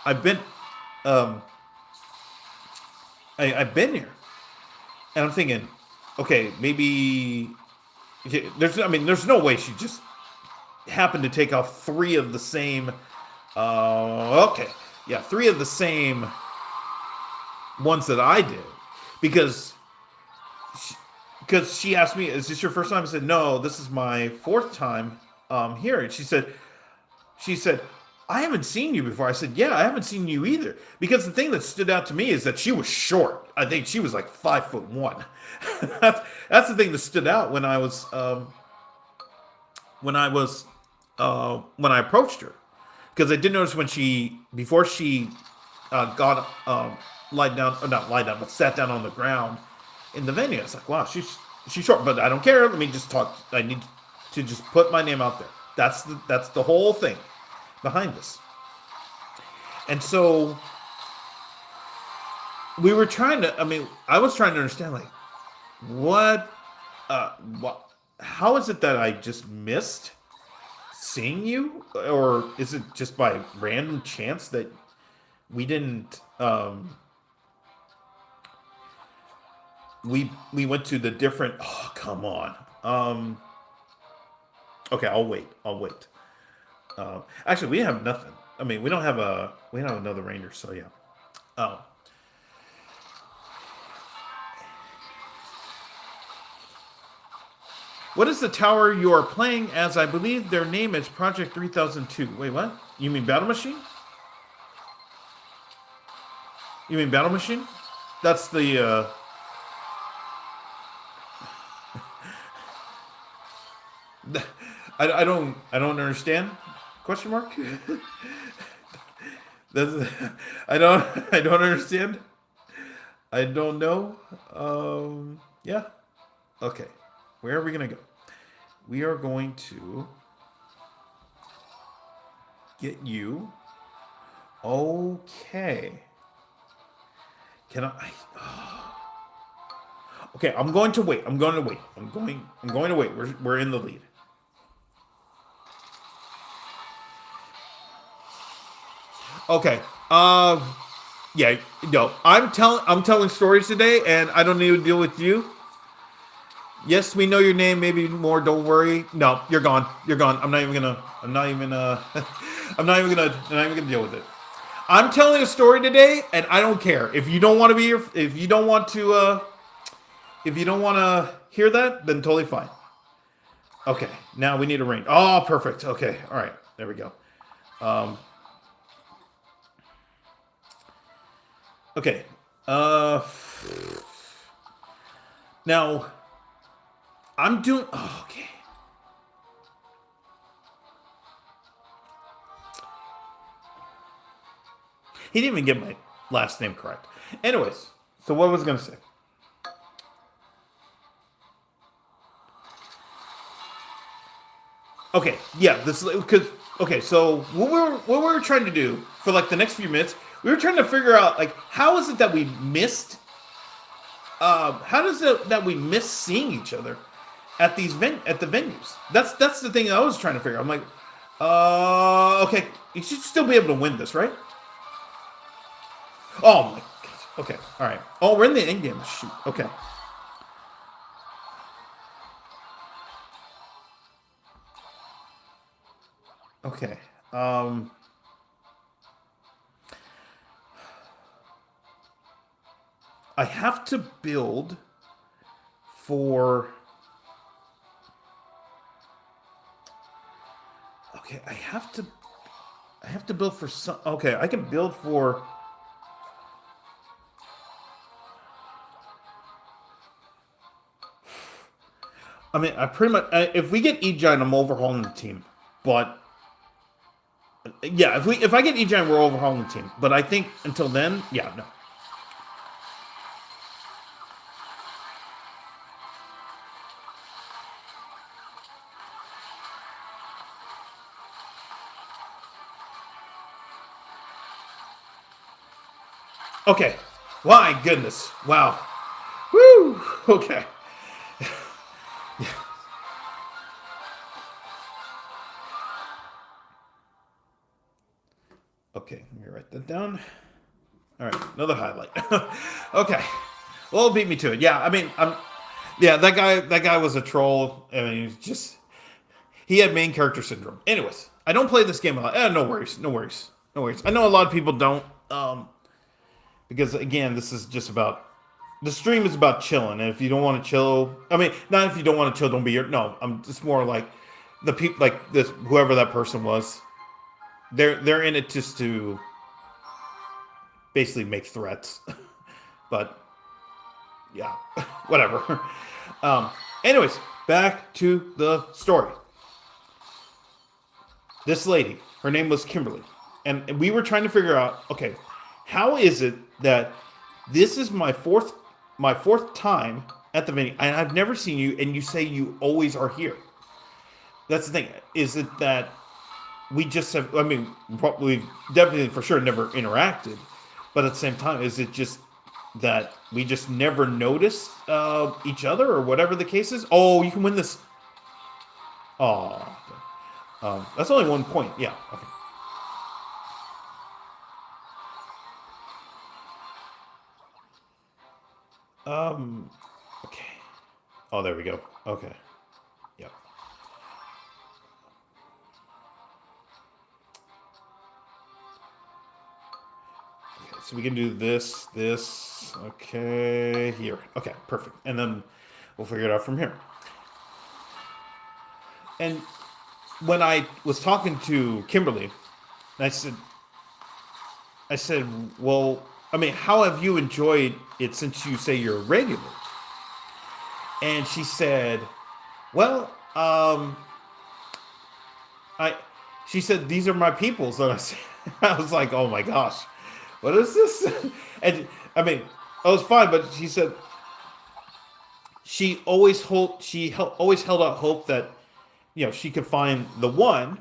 I've been, I've been here. And I'm thinking, okay, maybe there's no way she just happened to take off 3 of the same, 3 of the same ones that I did. Because she asked me, is this your first time? I said, no, this is my 4th time here. And she said, I haven't seen you before. I said, yeah, I haven't seen you either. Because the thing that stood out to me is that she was short. I think she was like 5'1". That's the thing that stood out when I approached her. Because I did notice before she got sat down on the ground in the venue. I was like, wow, she's short, but I don't care. Let me just talk. I need to just put my name out there. That's the whole thing behind this. And so we were trying to. I was trying to understand, like, what, how is it that I just missed seeing you, or is it just by random chance that we didn't? We went to the different. Oh, come on. Okay, I'll wait. Actually, we have nothing. We don't have another ranger. So yeah. What is the tower you are playing as? I believe their name is Project 3002. Wait, what? You mean Battle Machine? You mean Battle Machine? That's the. I don't understand. Question mark? I don't understand. I don't know. Yeah. Okay. Where are we gonna go? We are going to get you. Okay. Can I? Okay, I'm going to wait. I'm going to wait. We're in the lead. Okay. Yeah. No. I'm telling stories today, and I don't need to deal with you. Yes, we know your name. Maybe more. Don't worry. No, you're gone. You're gone. I'm not even gonna deal with it. I'm telling a story today, and I don't care if you don't want to be here. If you don't want to hear that, then totally fine. Okay. Now we need a rain. Oh, perfect. Okay. All right. There we go. Um, okay. Uh, Now I'm doing. Oh, okay. He didn't even get my last name correct. Anyways, so what was I gonna say? Okay, yeah, this because okay, so what we were trying to do for like the next few minutes, we were trying to figure out like how is it that we missed how does it that we miss seeing each other at at the venues? That's the thing I was trying to figure out. I'm like, okay, you should still be able to win this, right? Oh my god. Okay, all right. Oh, we're in the end game. Shoot. Okay. Okay. Um I have to build for okay, I have to build for some okay, I can build for I mean, I pretty much if we get E Giant, I'm overhauling the team. But yeah, if I get E Giant, we're overhauling the team. But I think until then, yeah, no. Okay. My goodness. Wow. Woo. Okay. Okay, let me write that down. All right, another highlight. Okay. Well, it beat me to it. Yeah, I mean, yeah, that guy was a troll. I mean, he had main character syndrome. Anyways, I don't play this game a lot. No worries, no worries, no worries. I know a lot of people don't, because again, this is just about the stream is about chilling. And if you don't want to chill, I mean, not if you don't want to chill, don't be here. No, I'm just more like the people like this, whoever that person was. They're in it just to basically make threats. But yeah, whatever. Um, Anyways, back to the story. This lady, her name was Kimberly, and we were trying to figure out, okay, how is it that this is my fourth time at the venue, and I've never seen you, and you say you always are here. That's the thing. Is it that we just have? I mean, we've definitely for sure never interacted, but at the same time, is it just that we just never notice each other or whatever the case is? Oh, you can win this. Oh, that's only 1 point. Yeah. Okay. Um. Okay. Oh, there we go. Okay. Yep. Okay. So we can do this. This. Okay. Here. Okay. Perfect. And then we'll figure it out from here. And when I was talking to Kimberly, I said, well, I mean, how have you enjoyed it since you say you're a regular? And she said, well, I, she said, these are my peoples. And I was like, oh my gosh, what is this? And I mean, I was fine, but she said always held out hope that, she could find the one,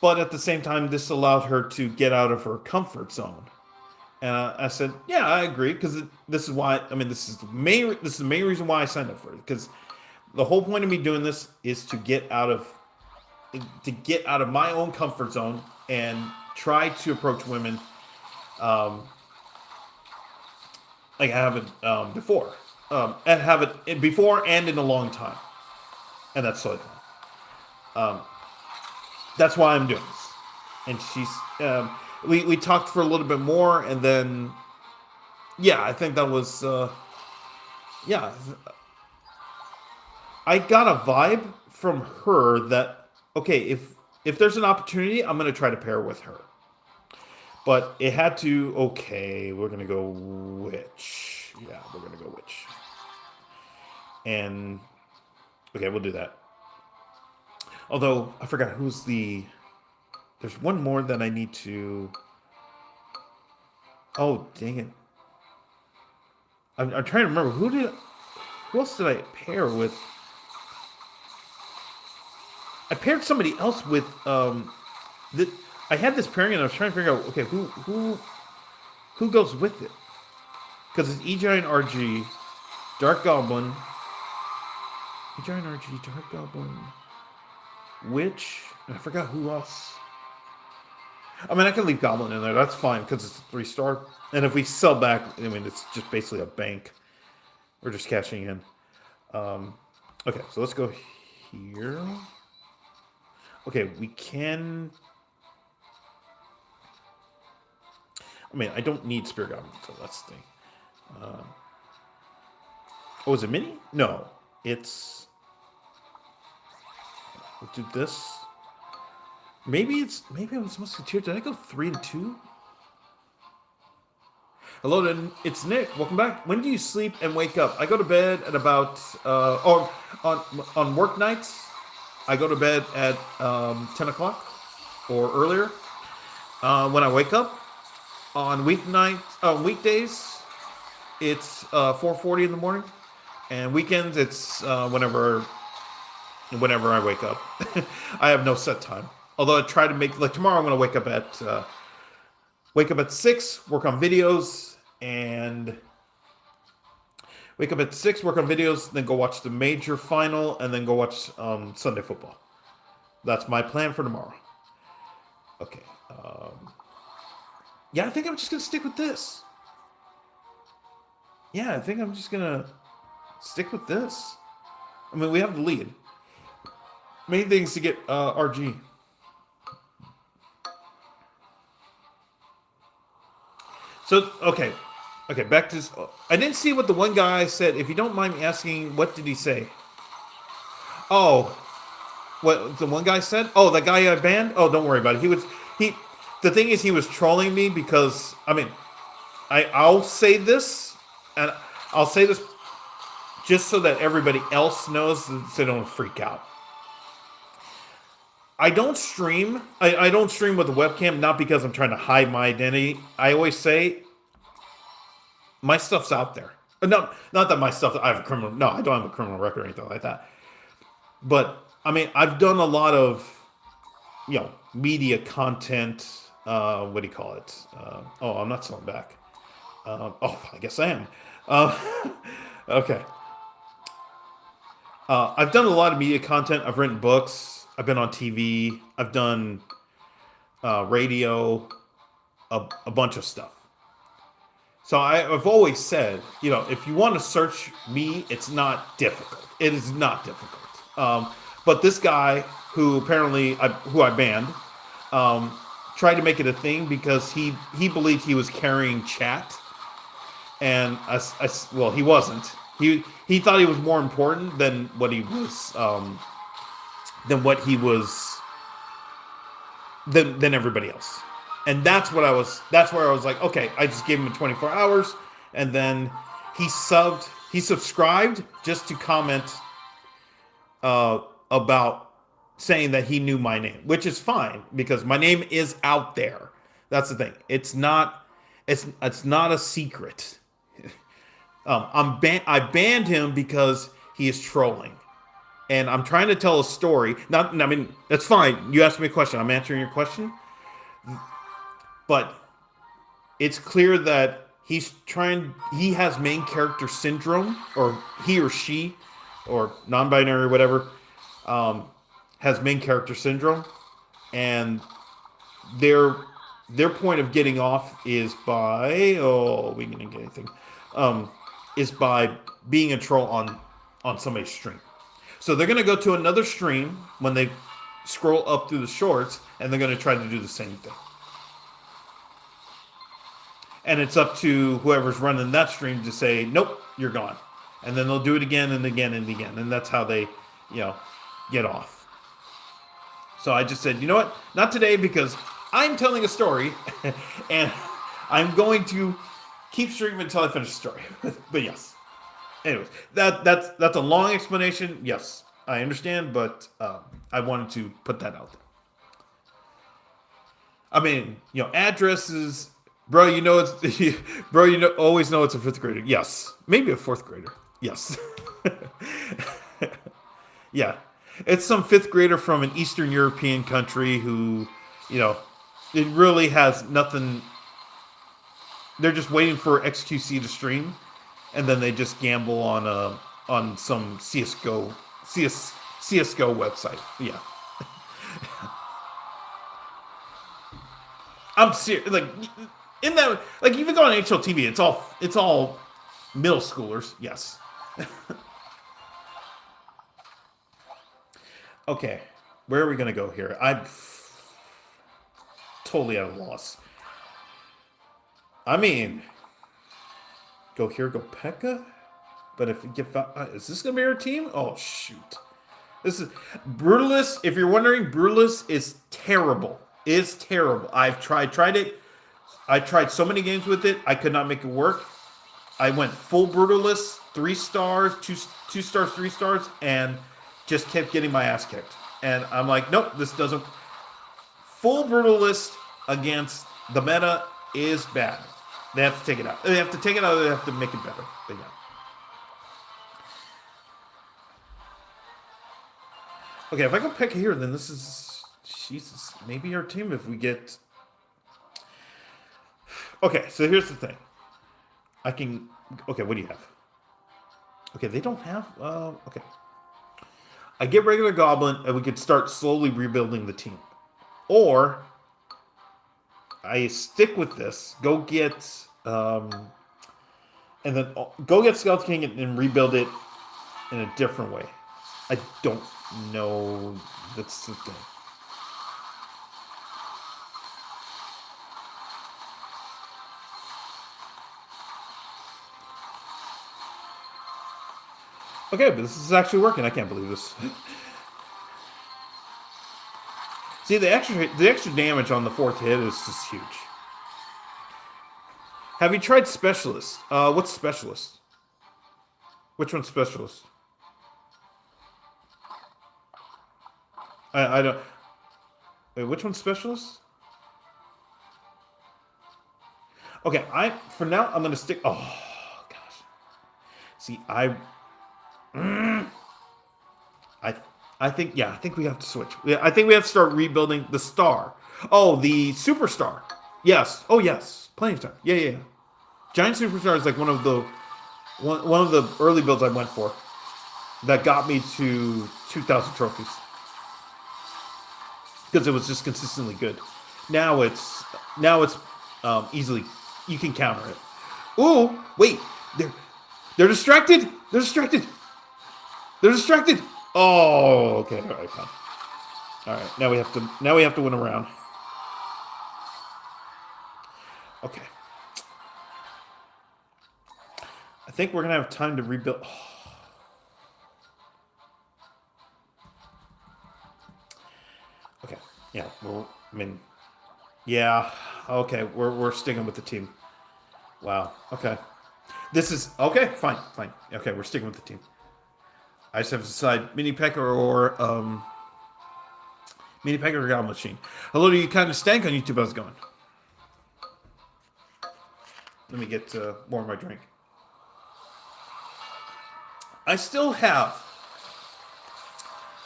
but at the same time, this allowed her to get out of her comfort zone. And I said, yeah, I agree because this is why. I mean, this is the main reason why I signed up for it because the whole point of me doing this is to get out of my own comfort zone and try to approach women like I haven't before, and have it before and in a long time, and that's totally fine. That's why I'm doing this. And we talked for a little bit more, and then yeah, I think that was yeah. I got a vibe from her that okay, if if there's an opportunity, I'm gonna try to pair with her. But it had to. Okay, we're gonna go witch. Yeah, we're gonna go witch. And okay, we'll do that. Although I forgot who's the. There's one more that I need to. Oh dang it! I'm trying to remember who else did I pair with? I paired somebody else with the, I had this pairing and I was trying to figure out okay who goes with it because it's E Giant RG, Dark Goblin, E Giant RG, Dark Goblin, Witch, and I forgot who else. I mean, I can leave Goblin in there. That's fine because it's a 3-star. And if we sell back, I mean, it's just basically a bank. We're just cashing in. Okay, so let's go here. Okay, we can. I mean, I don't need Spear Goblin, so that's the thing. Oh, is it mini? No, it's. We'll do this. Maybe I was Musketeer. Did I go 3 and 2? Hello, it's Nick. Welcome back. When do you sleep and wake up? I go to bed at about on work nights. I go to bed at 10 o'clock or earlier. When I wake up on weekdays, it's 4:40 in the morning, and weekends it's whenever I wake up. I have no set time. Although I try to make like tomorrow, I'm going to wake up at 6, work on videos, and wake up at 6, work on videos, then go watch the major final, and then go watch Sunday football. That's my plan for tomorrow. Okay. Yeah, I think I'm just going to stick with this. Yeah, I think I'm just going to stick with this. I mean, we have the lead. Main thing is to get RG. So, okay, back to this. I didn't see what the one guy said. If you don't mind me asking, what did he say? Oh, what the one guy said? Oh, that guy I banned? Oh, don't worry about it. The thing is, he was trolling me because, I mean, I'll say this, and I'll say this just so that everybody else knows so they don't freak out. I don't stream. I don't stream with a webcam, not because I'm trying to hide my identity. I always say my stuff's out there. No, not that my stuff. I have a criminal. No, I don't have a criminal record or anything like that. But I mean, I've done a lot of, media content. What do you call it? Oh, I'm not selling back. Oh, I guess I am. Okay. I've done a lot of media content. I've written books. I've been on TV. I've done radio, a bunch of stuff. So I've always said, if you want to search me, it's not difficult. It is not difficult. But this guy, who apparently who I banned, tried to make it a thing because he believed he was carrying chat, and well, he wasn't. He thought he was more important than what he was. Than everybody else. And that's where I was like, okay, I just gave him 24 hours, and then he subscribed just to comment about saying that he knew my name, which is fine because my name is out there. That's the thing. It's not a secret. I banned him because he is trolling. And I'm trying to tell a story. I mean, that's fine. You asked me a question. I'm answering your question. But it's clear that he has main character syndrome, or he or she, or non-binary or whatever, has main character syndrome. And their point of getting off is by, we didn't get anything, is by being a troll on somebody's stream. So they're going to go to another stream when they scroll up through the shorts, and they're going to try to do the same thing. And it's up to whoever's running that stream to say, nope, you're gone. And then they'll do it again and again and again. And that's how they, get off. So I just said, you know what? Not today because I'm telling a story, and I'm going to keep streaming until I finish the story. But yes. Anyways, that's a long explanation. Yes, I understand, but I wanted to put that out there. I mean, addresses, bro. It's bro. Always know it's a fifth grader. Yes, maybe a fourth grader. Yes, yeah. It's some fifth grader from an Eastern European country who, you know, it really has nothing. They're just waiting for XQC to stream, and then they just gamble on some CS:GO website. Yeah, I'm serious. Like in that, like even on HLTV, it's all middle schoolers. Yes. Okay, where are we gonna go here? I'm totally at a loss. I mean, go here, go Pekka. But if we get, is this gonna be our team? Oh shoot! This is Brutalist. If you're wondering, Brutalist is terrible. It's terrible. I've tried it. I tried so many games with it. I could not make it work. I went full Brutalist, 3 stars, two stars, 3 stars, and just kept getting my ass kicked. And I'm like, nope, this doesn't. Full Brutalist against the meta is bad. They have to take it out. They have to take it out. They have to make it better. But yeah. Okay, if I go pick here, then this is Jesus. Maybe our team if we get. Okay, so here's the thing. I can. Okay, what do you have? Okay, they don't have. Okay. I get regular Goblin, and we could start slowly rebuilding the team, or I stick with this. Go get. And then go get Skeleton King and rebuild it in a different way. I don't know. That's the thing. Okay, but this is actually working. I can't believe this. See, the extra damage on the 4th hit is just huge. Have you tried Specialist? What's Specialist? Which one's Specialist? I don't. Wait, which one's Specialist? Okay, for now I'm gonna stick. Oh gosh. See, I think I think we have to switch. Yeah, I think we have to start rebuilding the star. Oh, the superstar. Yes. Oh yes. Plenty of time. Yeah. Giant superstar is like one of the early builds I went for that got me to 2,000 trophies because it was just consistently good. Now it's easily you can counter it. Ooh, wait, they're distracted. They're distracted. They're distracted. Oh, okay. All right, fine. All right, now we have to win a round. Okay. I think we're gonna have time to rebuild. Oh. Okay. Yeah. Well, I mean, yeah. Okay. We're sticking with the team. Wow. Okay. This is okay. Fine. Okay, we're sticking with the team. I just have to decide mini pecker or Goblin Machine. Hello to you, kind of stank on YouTube. How's it going? Let me get more of my drink. I still have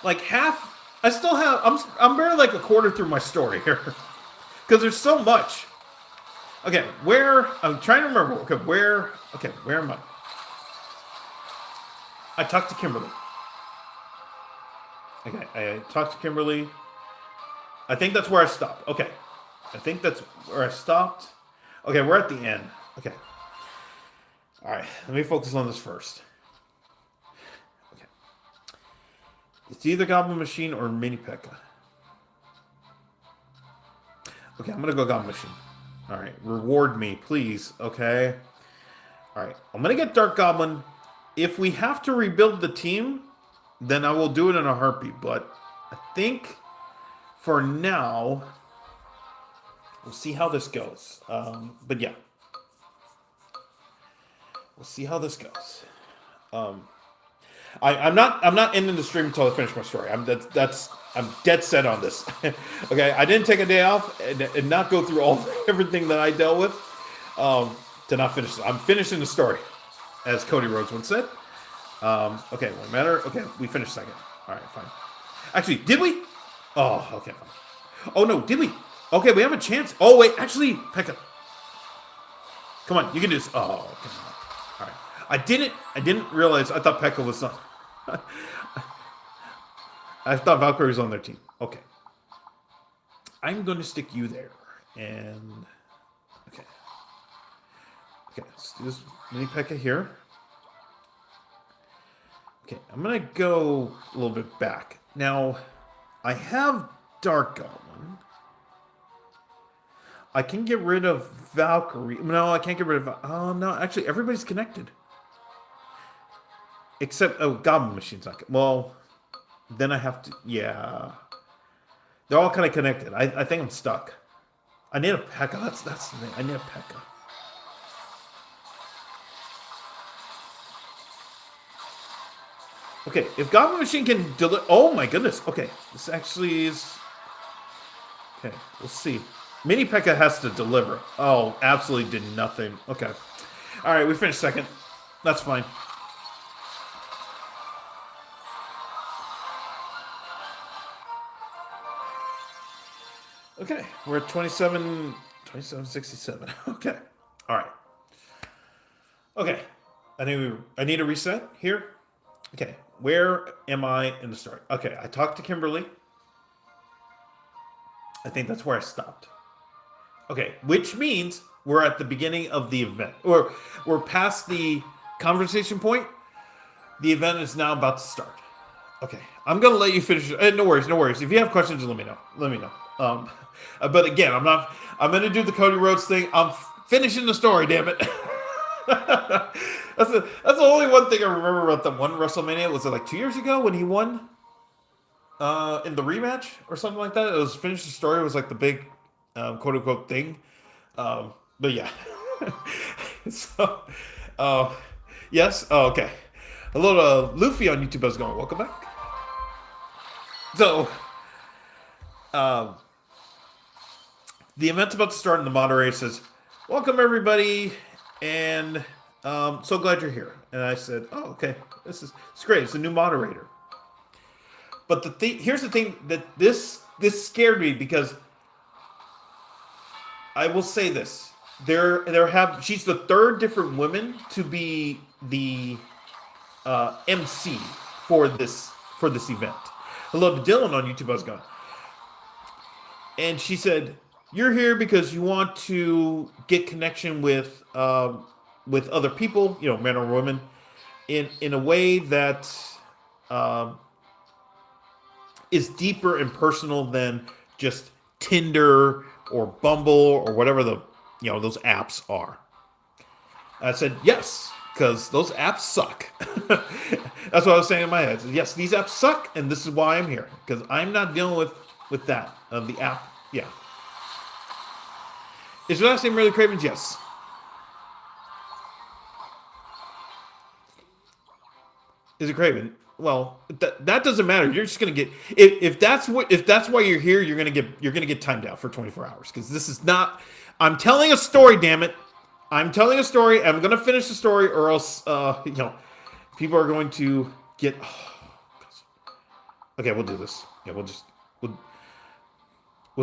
like half. I still have. I'm barely like a quarter through my story here because there's so much. Okay, where I'm trying to remember. Okay, where am I? I talked to Kimberly. Okay, I talked to Kimberly. I think that's where I stopped. Okay, I think that's where I stopped. Okay, we're at the end. Okay. All right, let me focus on this first. Okay. It's either Goblin Machine or Mini P.E.K.K.A. Okay, I'm going to go Goblin Machine. All right, reward me, please. Okay. All right, I'm going to get Dark Goblin. If we have to rebuild the team, then I will do it in a heartbeat. But I think for now, we'll see how this goes. But yeah, we'll see how this goes. I'm not ending the stream until I finish my story. I'm dead set on this. Okay, I didn't take a day off and not go through everything that I dealt with to not finish it. I'm finishing the story, as Cody Rhodes once said. Okay, one matter. Okay, we finished second. All right, fine. Actually, did we? Oh, okay, fine. Oh no, did we? Okay, we have a chance. Oh wait, actually, Pekka. Come on, you can do this. Oh, come on. All right. I didn't realize. I thought Pekka was on. I thought Valkyrie was on their team. Okay. I'm going to stick you there. And okay. Okay, let's do this mini Pekka here. Okay, I'm going to go a little bit back. Now, I have Dark Goblin. I can get rid of Valkyrie. No, I can't get rid of... Oh, no, actually, everybody's connected. Except, Goblin Machine's not... Well, then I have to... Yeah. They're all kind of connected. I think I'm stuck. I need a Pekka. That's the thing. I need a Pekka. Okay, if Goblin Machine can deliver... Oh, my goodness. Okay, this actually is... Okay, we'll see. Mini Pekka has to deliver. Oh, absolutely did nothing. Okay. All right, we finished second. That's fine. Okay, we're at 2767. Okay. All right. Okay. I need a reset here. Okay. Where am I in the story? Okay, I talked to Kimberly. I think that's where I stopped. Okay, which means we're at the beginning of the event. Or we're past the conversation point. The event is now about to start. Okay, I'm going to let you finish. No worries. If you have questions, let me know. But again, I'm going to do the Cody Rhodes thing. I'm finishing the story, damn it. That's the only one thing I remember about the one WrestleMania. Was it like 2 years ago when he won in the rematch or something like that? It was finish the story. It was like the big quote unquote thing. But yeah. So, yes. Oh, okay. Hello to Luffy on YouTube. How's it going? Welcome back. So, the event's about to start, and the moderator says, "Welcome everybody, and so glad you're here." And I said, "Oh, okay, it's great. It's a new moderator." But here's the thing that this scared me, because I will say this: she's the third different woman to be the MC for this event. Hello to Dylan on YouTube. How's it going? And she said, "You're here because you want to get connection with other people, men or women, in a way that is deeper and personal than just Tinder or Bumble or whatever those apps are." I said, "Yes, because those apps suck." That's what I was saying in my head. Yes, these apps suck, and this is why I'm here, because I'm not dealing with that the app. Yeah. Is your last name really Cravens? Yes. Is it Craven? Well, that doesn't matter. You're just gonna get if that's why you're here. You're gonna get timed out for 24 hours, because this is not. I'm telling a story. Damn it! I'm telling a story. I'm gonna finish the story, or else people are going to get. Okay, we'll do this. Yeah, we'll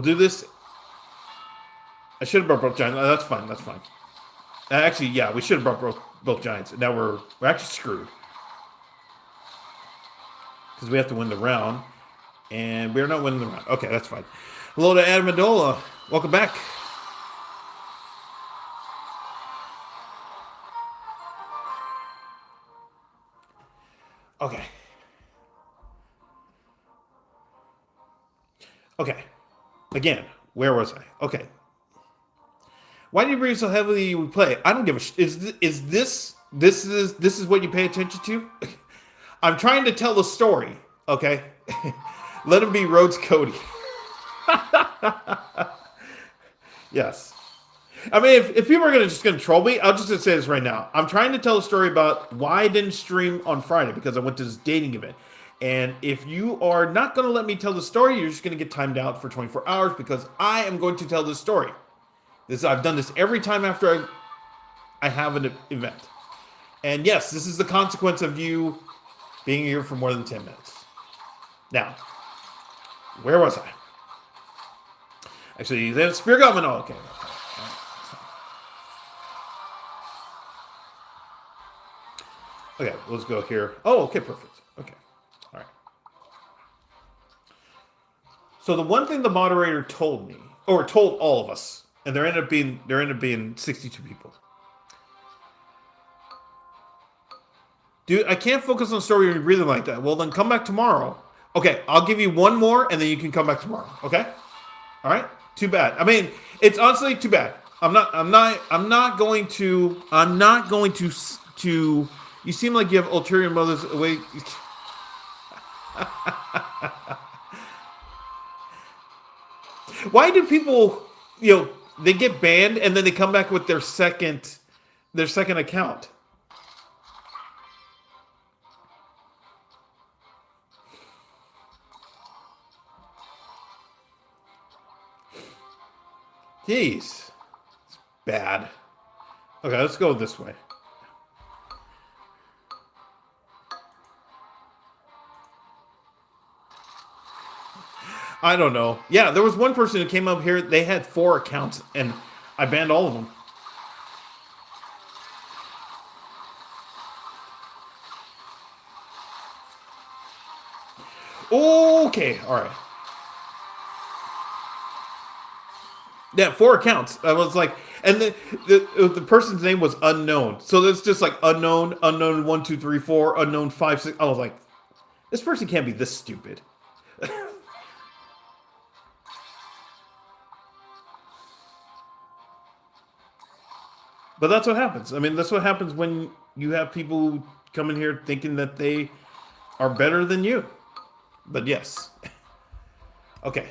do this. I should have brought both giants. That's fine. Actually, yeah, we should have brought both giants. Now we're actually screwed, because we have to win the round, and we're not winning the round. Okay, that's fine. Hello to Adam Adola. Welcome back. Okay. Again, where was I? Okay. Why do you bring so heavily we play? I don't give a shit. Is this what you pay attention to? I'm trying to tell a story, okay? Let him be Rhodes Cody. Yes. I mean, if people are just gonna troll me, I'll just say this right now. I'm trying to tell a story about why I didn't stream on Friday because I went to this dating event. And if you are not gonna let me tell the story, you're just gonna get timed out for 24 hours because I am going to tell this story. I've done this every time after I have an event. And yes, this is the consequence of you being here for more than 10 minutes. Now, where was I? Actually, the Spear Goblin. Oh, okay. Okay, let's go here. Oh, okay, perfect. Okay, all right. So the one thing the moderator told me, or told all of us, and there ended up being 62 people. Dude, I can't focus on a story when you're breathing like that. Well, then come back tomorrow. Okay, I'll give you one more, and then you can come back tomorrow. Okay? All right. Too bad. I mean, it's honestly too bad. I'm not going to. You seem like you have ulterior motives. Away. Why do people, they get banned and then they come back with their second account? Jeez. It's bad. Okay, let's go this way. I don't know. Yeah, there was one person who came up here. They had 4 accounts, and I banned all of them. Okay, all right. Yeah, 4 accounts. I was like, and the person's name was unknown. So it's just like unknown 1 2 3 4, unknown 5 6. I was like, this person can't be this stupid. But that's what happens. I mean, that's what happens when you have people come in here thinking that they are better than you. But yes. Okay.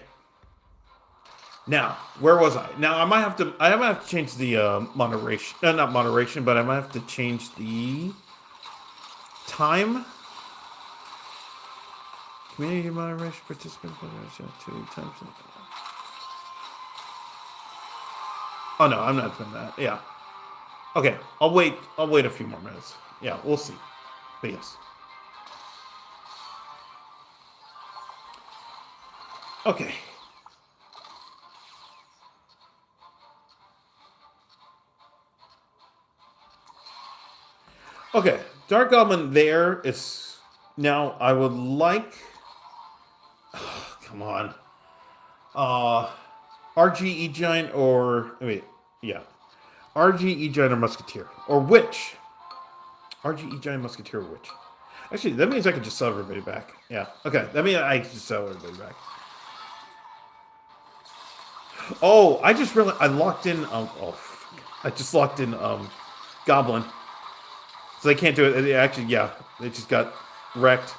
Now, where was I? Now I might have to change the moderation. Not moderation, but I might have to change the time. Community moderation participant moderation 2 times. Oh no, I'm not doing that. Yeah. Okay, I'll wait a few more minutes. Yeah, we'll see. But yes. Okay. Okay, Dark Goblin there is now. I would like. Oh, come on. RGE Giant or wait, yeah, RGE Giant or Musketeer or Witch. RGE Giant Musketeer or Witch. Actually, that means I can just sell everybody back. Yeah. Okay, that means I can just sell everybody back. Oh, I just realized I locked in. I just locked in Goblin. So they can't do it. Actually, yeah, they just got wrecked.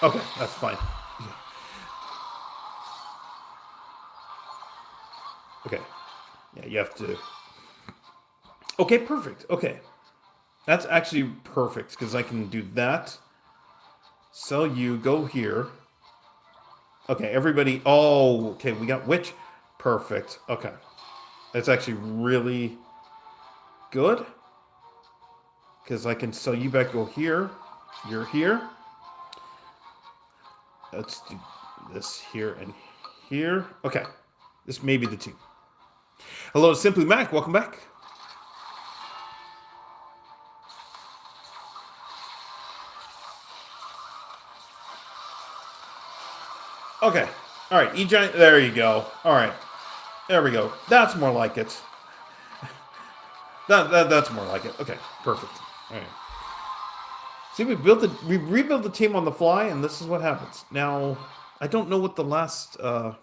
Okay, that's fine. Okay. Yeah, you have to. Okay, perfect. Okay. That's actually perfect because I can do that. So you go here. Okay, everybody. Oh, okay, we got Witch. Perfect. Okay. That's actually really good. Because I can sell you back, go here. You're here. Let's do this here and here. Okay. This may be the team. Hello, Simply Mac. Welcome back. Okay. All right. E-Giant. There you go. All right. There we go. That's more like it. That's more like it. Okay. Perfect. All right. See, we rebuilt the team on the fly, and this is what happens. Now, I don't know what the last. I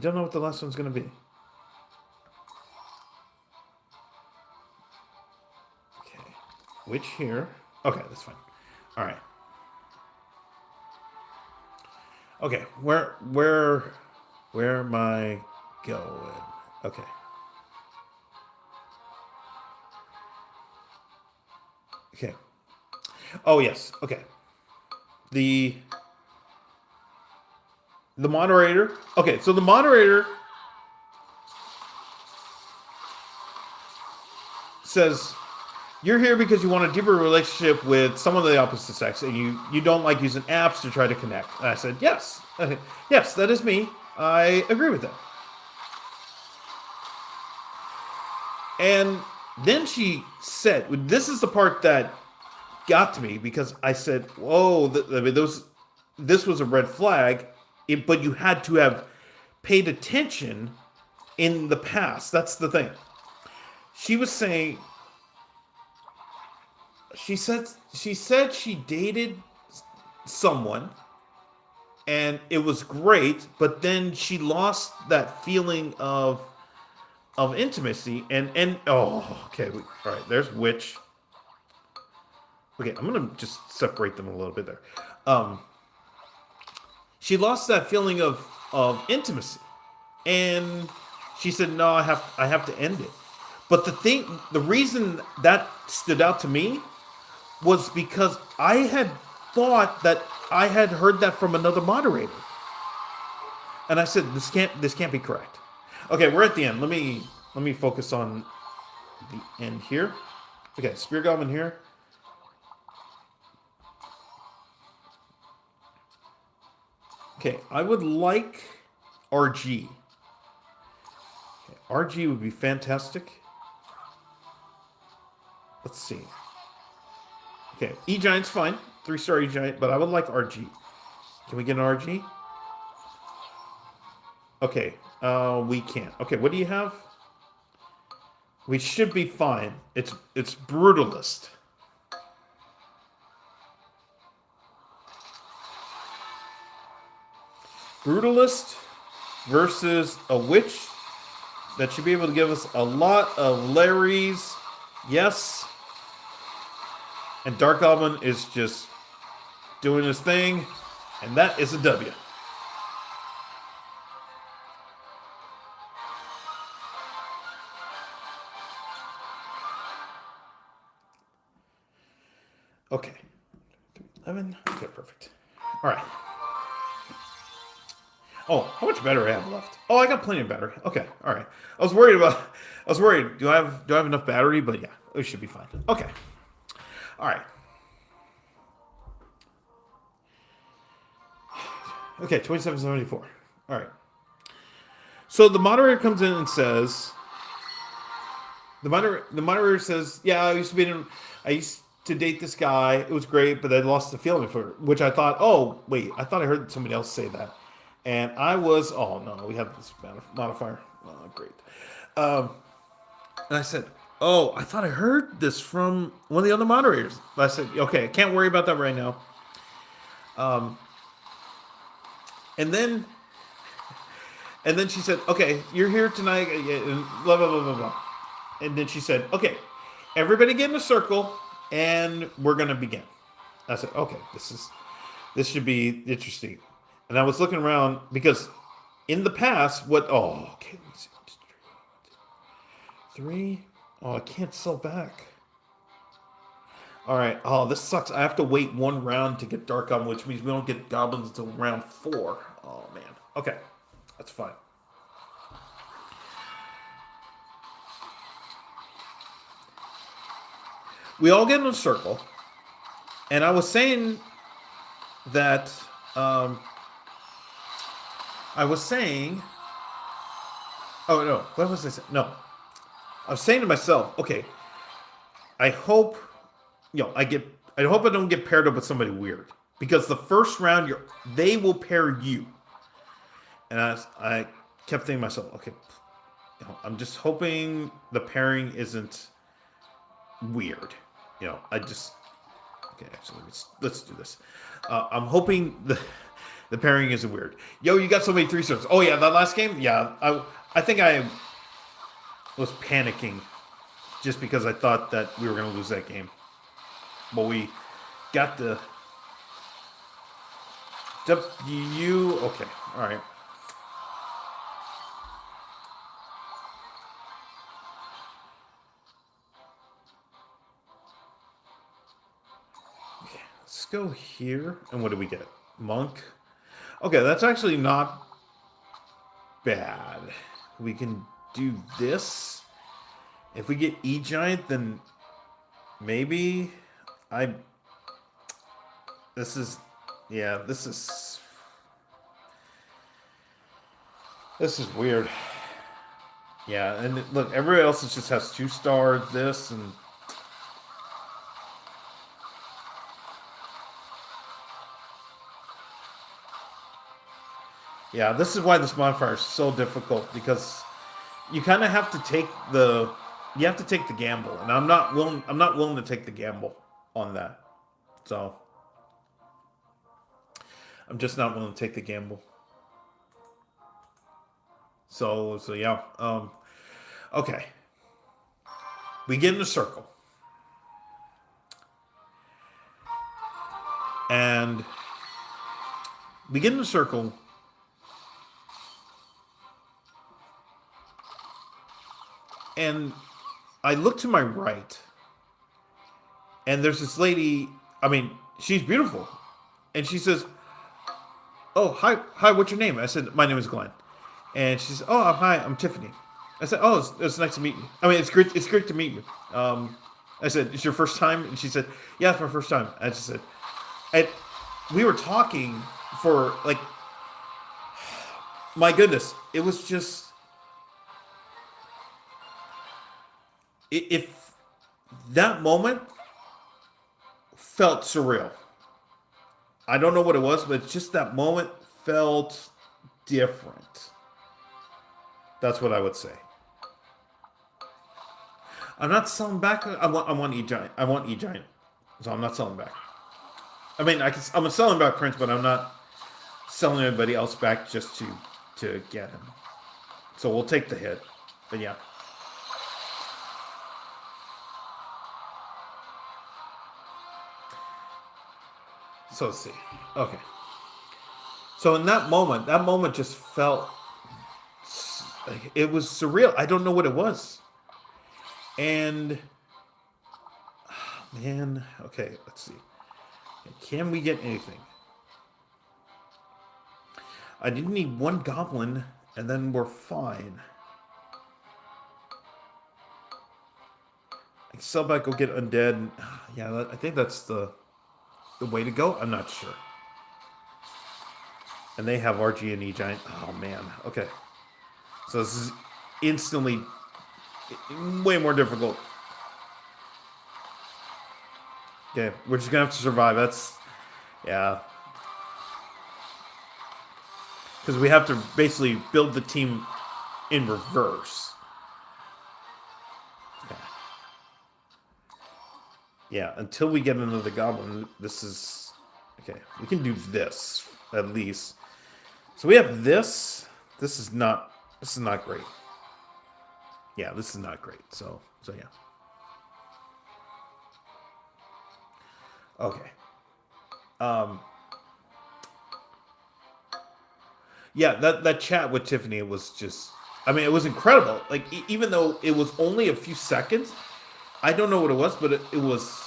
don't know what the last one's going to be. Okay. witch here. Okay, that's fine. All right. Okay, where am I going? Okay. Okay. Oh yes. Okay. The the moderator. Okay, so the moderator says you're here because you want a deeper relationship with someone of the opposite sex, and you don't like using apps to try to connect. And I said yes, yes, that is me. I agree with that. And then she said, "This is the part that got to me because I said, whoa, I mean, this was a red flag, but you had to have paid attention in the past. That's the thing. She was saying, she said she dated someone and it was great, but then she lost that feeling of intimacy and oh, okay, all right, there's witch. Okay, I'm gonna just separate them a little bit there. Um, she lost that feeling of intimacy, and she said, "No, I have to end it." But the reason that stood out to me was because I had thought that I had heard that from another moderator, and I said, "This can't be correct." Okay, we're at the end. Let me focus on the end here. Okay, Spear Goblin here. Okay, I would like RG. Okay, RG would be fantastic. Let's see. Okay, E Giant's fine. 3-star E Giant, but I would like RG. Can we get an RG? Okay, we can't. Okay, what do you have? We should be fine. It's Brutalist. Brutalist versus a witch that should be able to give us a lot of Larrys. Yes. And Dark Goblin is just doing his thing. And that is a W. Okay. 11. Okay, perfect. All right. Oh, how much battery I have left? Oh, I got plenty of battery. Okay, all right. I was worried. Do I have enough battery? But yeah, it should be fine. Okay. All right. Okay, 2774. All right. So the moderator comes in and says, the moderator says, "Yeah, I used to date this guy. It was great, but I lost the feeling for it." Which I thought, oh wait, I thought I heard somebody else say that, and I was, oh no, we have this modifier. Oh, great. And I said, oh, I thought I heard this from one of the other moderators. But I said, okay, I can't worry about that right now. And then she said, okay, you're here tonight, and blah, blah, blah, blah, blah. And then she said, okay, everybody get in a circle, and we're going to begin. I said, okay, this should be interesting. And I was looking around, because in the past, okay, let me see. 3. Oh, I can't sell back. All right. Oh, this sucks. I have to wait one round to get Dark Goblin, which means we don't get Goblins until round 4. Oh, man. Okay. That's fine. We all get in a circle. And I was saying that... Oh, no. What was I saying? No. I was saying to myself, okay, I hope I hope I don't get paired up with somebody weird, because the first round they will pair you. And I kept thinking to myself, okay, I'm just hoping the pairing isn't weird. Okay, actually, let's do this. I'm hoping the pairing isn't weird. Yo, you got so many 3-stars. Oh yeah, that last game, yeah, I think I was panicking just because I thought that we were going to lose that game. But we got the W. Okay, all right. Okay, let's go here. And what do we get? Monk. Okay, that's actually not bad. We can do this. If we get E-Giant, then maybe I... This is... Yeah, this is... This is weird. Yeah, and look, everybody else just has 2 stars, this, and... Yeah, this is why this modifier is so difficult, because you kind of have to take the... You have to take the gamble, and I'm not willing to take the gamble on that. So... I'm just not willing to take the gamble. So yeah. Okay. We get in a circle. And we get in a circle. And I look to my right. And there's this lady, I mean, she's beautiful. And she says, "Oh, hi, what's your name?" I said, "My name is Glenn." And she said, "Oh, hi, I'm Tiffany." I said, "Oh, it's nice to meet you. I mean, it's great to meet you." I said, "It's your first time?" And she said, "Yeah, it's my first time." I just said, we were talking for, like, my goodness, it was just, if that moment felt surreal. I don't know what it was, but just that moment felt different. That's what I would say. I'm not selling back. I want E-Giant. I want E-Giant. So I'm not selling back. I mean, I'm selling back Prince, but I'm not selling anybody else back just to get him. So we'll take the hit. But yeah. So let's see. Okay. So in that moment just felt... It was surreal. I don't know what it was. And... Oh, man. Okay, let's see. Can we get anything? I didn't need 1 goblin, and then we're fine. I can sell back, go get undead. Yeah, I think that's the way to go. I'm not sure. And they have RG and E-Giant. Oh, man. Okay. So this is instantly way more difficult. Okay, we're just going to have to survive. That's... Yeah. Because we have to basically build the team in reverse. Okay. Yeah, until we get another goblin, this is... Okay, we can do this, at least. So we have this. This is not great. Yeah, this is not great. So yeah. Okay. Yeah, that chat with Tiffany was just... I mean, it was incredible. Like, even though it was only a few seconds, I don't know what it was, but it was...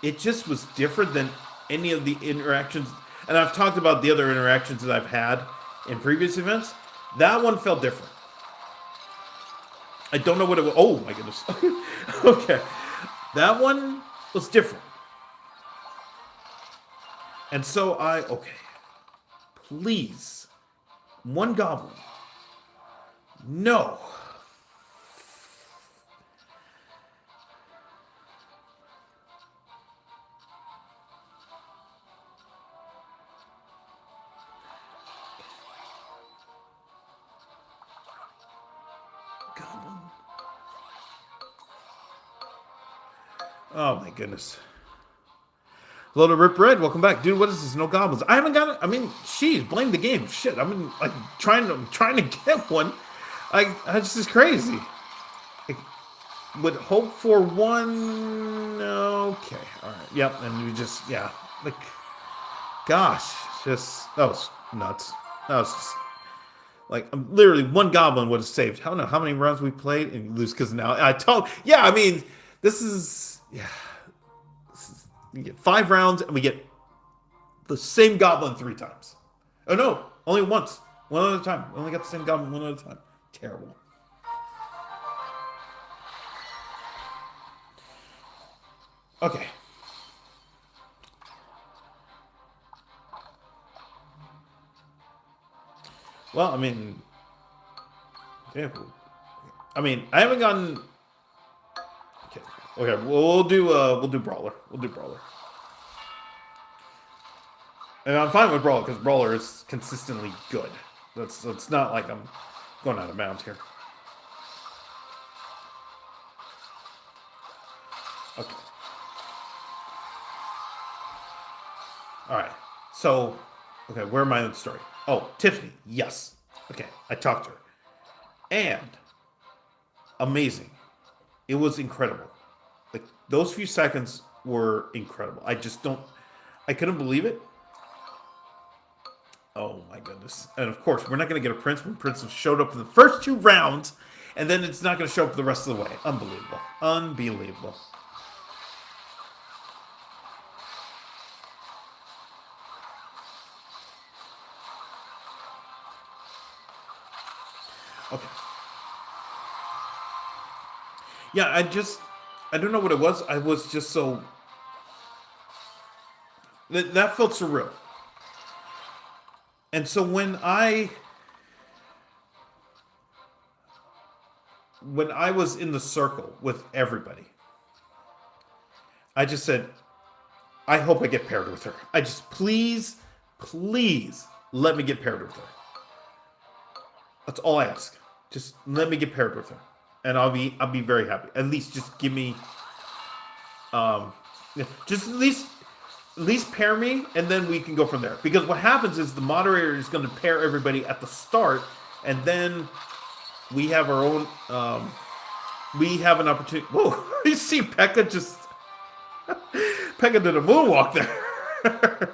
It just was different than any of the interactions. And I've talked about the other interactions that I've had in previous events. That one felt different. I don't know what it was. Oh, my goodness. Okay. That one was different. And so okay. Please. 1 goblin. No. Goblin. Oh my goodness. Hello to Rip Red, welcome back. Dude, what is this? No goblins. I haven't got it. I mean, jeez, blame the game. Shit, I've been like trying to get one. I just is crazy. would hope for one. Okay, all right, yep, and we just like, gosh, just that was nuts. That was just like literally one goblin would have saved. I don't know how many rounds we played and lose because now I told. Yeah, I mean this is we get 5 rounds and we get the same goblin 3 times. Oh no, only once. One at a time. We only got the same goblin one at a time. Terrible. Okay. Well, I mean, yeah. I mean, I haven't gotten. Okay. Okay. We'll do brawler. We'll do brawler. And I'm fine with brawler because brawler is consistently good. That's not like I'm going out of bounds here. Okay. All right. So, okay, where am I in the story? Oh, Tiffany. Yes. Okay, I talked to her. And amazing. It was incredible. Like those few seconds were incredible. I just don't I couldn't believe it. Oh my goodness. And of course, we're not going to get a prince when Prince showed up in the first 2 rounds and then it's not going to show up the rest of the way. Unbelievable. Unbelievable. Okay. Yeah, I don't know what it was. I was just so that felt surreal. And so when I was in the circle with everybody, I just said, I hope I get paired with her. I just please let me get paired with her. That's all I ask. Just let me get paired with her, and I'll be very happy. At least just give me, yeah, just at least pair me, and then we can go from there. Because what happens is the moderator is going to pair everybody at the start, and then we have our own. We have an opportunity. Whoa! You see, Pekka just Pekka did a moonwalk there.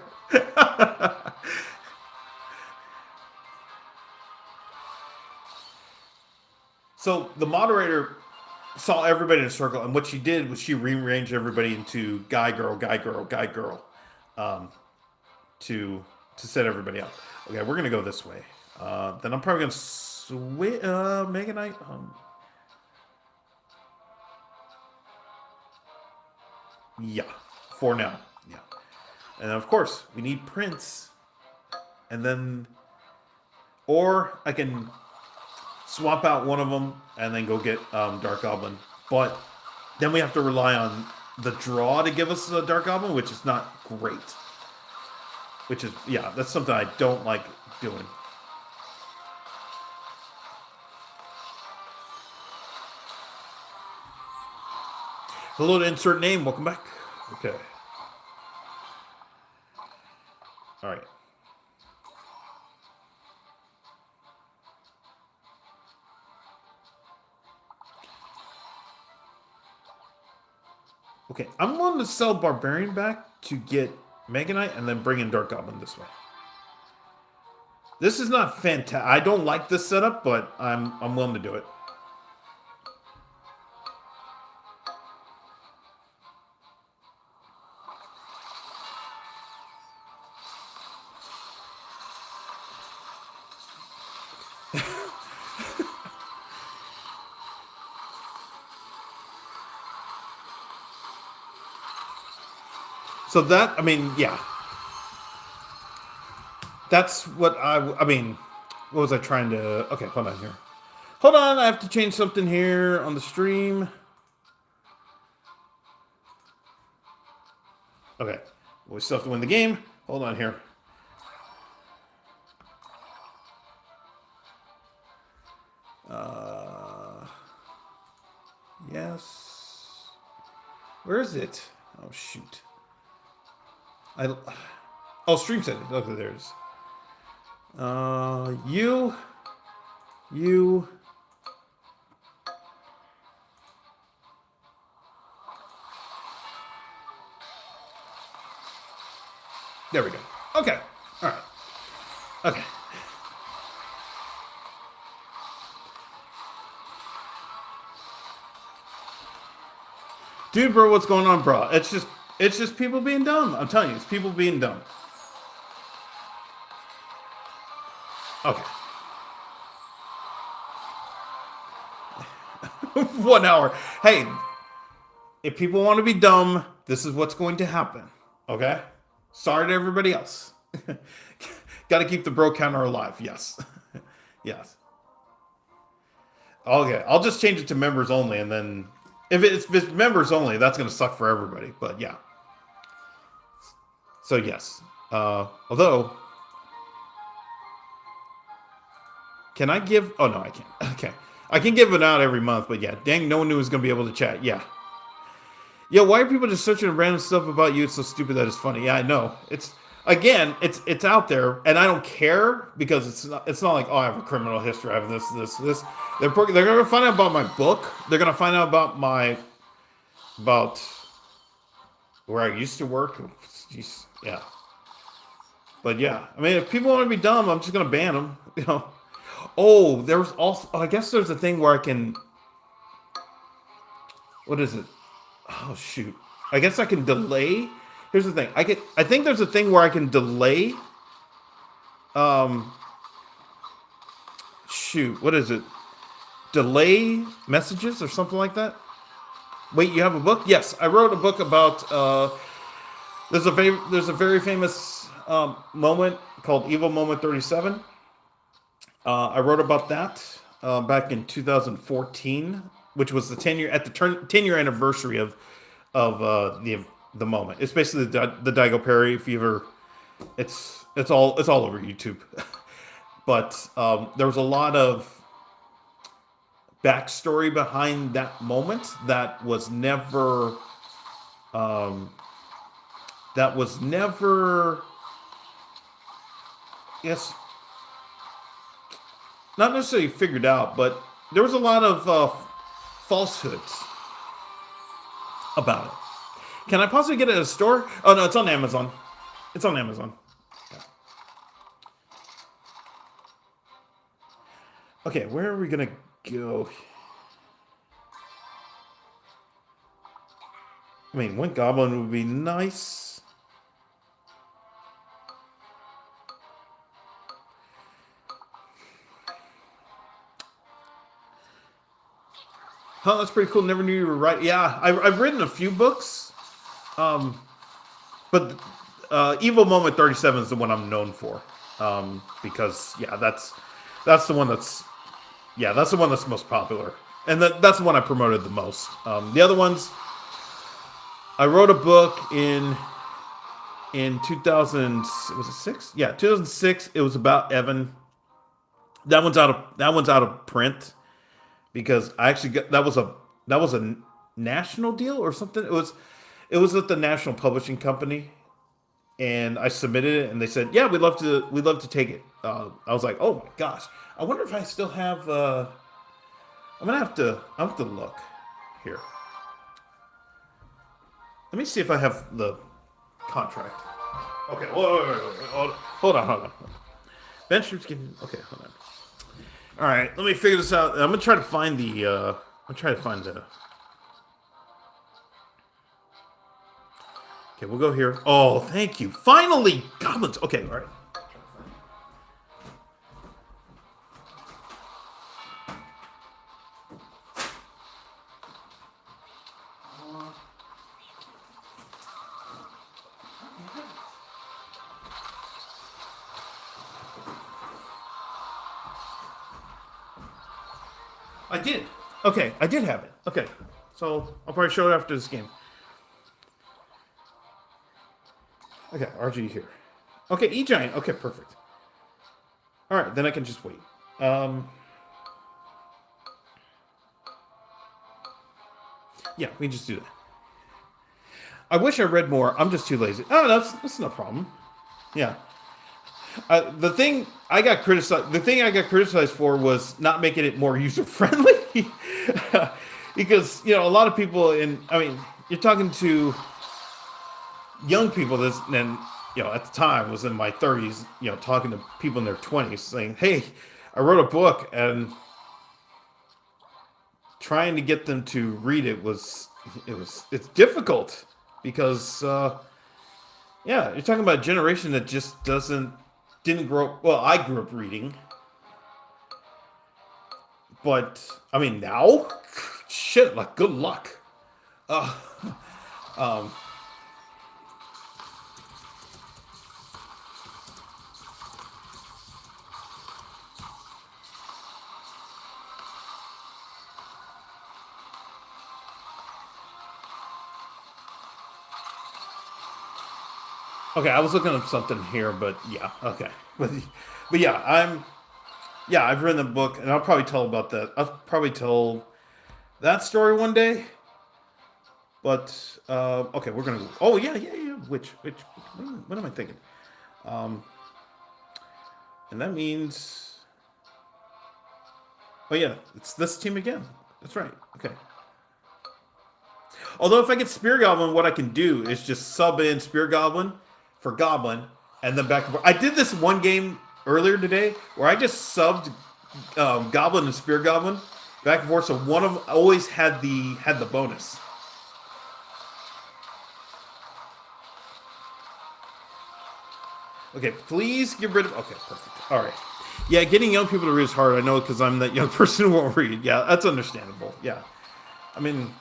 So the moderator saw everybody in a circle, and what she did was she rearranged everybody into guy, girl, guy, girl, guy, girl, um, to set everybody up. Okay, we're gonna go this way. Then I'm probably gonna switch. Mega Knight. Yeah, for now. Yeah, and of course we need Prince, and then, or I can swap out one of them and then go get Dark Goblin. But then we have to rely on the draw to give us the Dark Goblin, which is not great. Which is, yeah, that's something I don't like doing. Hello to insert name. Welcome back. Okay. All right. Okay, I'm willing to sell Barbarian back to get Mega Knight and then bring in Dark Goblin this way. This is not fantastic. I don't like this setup, but I'm willing to do it. So that, I mean, yeah. That's what I mean, what was I trying to, okay, hold on here. Hold on, I have to change something here on the stream. Okay, we still have to win the game. Hold on here. Yes. Where is it? Oh, shoot. Oh, stream settings. Okay, there's. You. There we go. Okay. All right. Okay. Dude, bro, what's going on, bro? It's just people being dumb. I'm telling you, it's people being dumb. Okay. 1 hour. Hey, if people want to be dumb, this is what's going to happen. Okay? Sorry to everybody else. Got to keep the bro counter alive. Yes. Yes. Okay. I'll just change it to members only, and then if it's members only, that's going to suck for everybody. But yeah. So yes. Although, can I give? Oh no, I can't. Okay. I can give it out every month, but yeah, dang, no one knew was gonna be able to chat. Yeah, yeah. Why are people just searching random stuff about you? It's so stupid that it's funny. Yeah, I know. It's out there, and I don't care because it's not like, oh, I have a criminal history. I have this. They're gonna find out about my book. They're gonna find out about where I used to work. Jeez, yeah. But yeah, I mean, if people want to be dumb, I'm just gonna ban them. You know. Oh, there was also. I guess there's a thing where I can. What is it? Oh shoot! I guess I can delay. Here's the thing. I think there's a thing where I can delay. Um. Shoot. What is it? Delay messages or something like that. Wait, you have a book? Yes, I wrote a book about. There's a very famous moment called Evil Moment 37. I wrote about that back in 2014, which was the 10-year anniversary of the moment. It's basically the Daigo Perry fever. It's all over YouTube, but there was a lot of backstory behind that moment that was never yes, not necessarily figured out, but there was a lot of falsehoods about it. Can I possibly get it at a store? Oh no, it's on Amazon. It's on Amazon. Okay, where are we gonna go? I mean, one goblin would be nice. Oh, that's pretty cool. Never knew you were right. Yeah, I've written a few books, but Evil Moment 37 is the one I'm known for, because yeah, that's the one that's most popular, and that's the one I promoted the most. The other ones, I wrote a book in 2000. Was it 6? Yeah, 2006. It was about Evan. That one's out of print. Because I actually got that was a national deal or something. It was at the National Publishing Company, and I submitted it, and they said, "Yeah, we'd love to take it." I was like, "Oh my gosh, I wonder if I still have." I'm have to look here. Let me see if I have the contract. Okay, wait, hold on. Ben Stroop's getting okay. Hold on. All right, let me figure this out. I'm gonna try to find the. Okay, we'll go here. Oh, thank you. Finally, goblins. Okay, all right. I did. Okay, I did have it. Okay, so I'll probably show it after this game. Okay, RG here. Okay, E-Giant. Okay, perfect. All right, then I can just wait. Yeah, we can just do that. I wish I read more. I'm just too lazy. Oh, that's no problem. Yeah. The thing I got criticized for was not making it more user friendly, because a lot of people you're talking to young people and at the time was in my 30s, talking to people in their 20s, saying, "Hey, I wrote a book," and trying to get them to read it's difficult because yeah, you're talking about a generation that just didn't grow up. Well, I grew up reading, but I mean now, shit, like good luck. Uh, um, okay, I was looking up something here, but yeah, okay, but yeah, I've written a book, and I'll probably tell about that. I'll probably tell that story one day. But okay, we're gonna. Oh yeah, yeah, yeah. Which? What am I thinking? Um, and that means. Oh yeah, it's this team again. That's right. Okay. Although if I get Spear Goblin, what I can do is just sub in Spear Goblin for Goblin, and then back and forth. I did this one game earlier today where I just subbed Goblin and Spear Goblin back and forth, so one of them always had the bonus. Okay, please get rid of. Okay, perfect. All right. Yeah, getting young people to read is hard. I know because I'm that young person who won't read. Yeah, that's understandable. Yeah, I mean,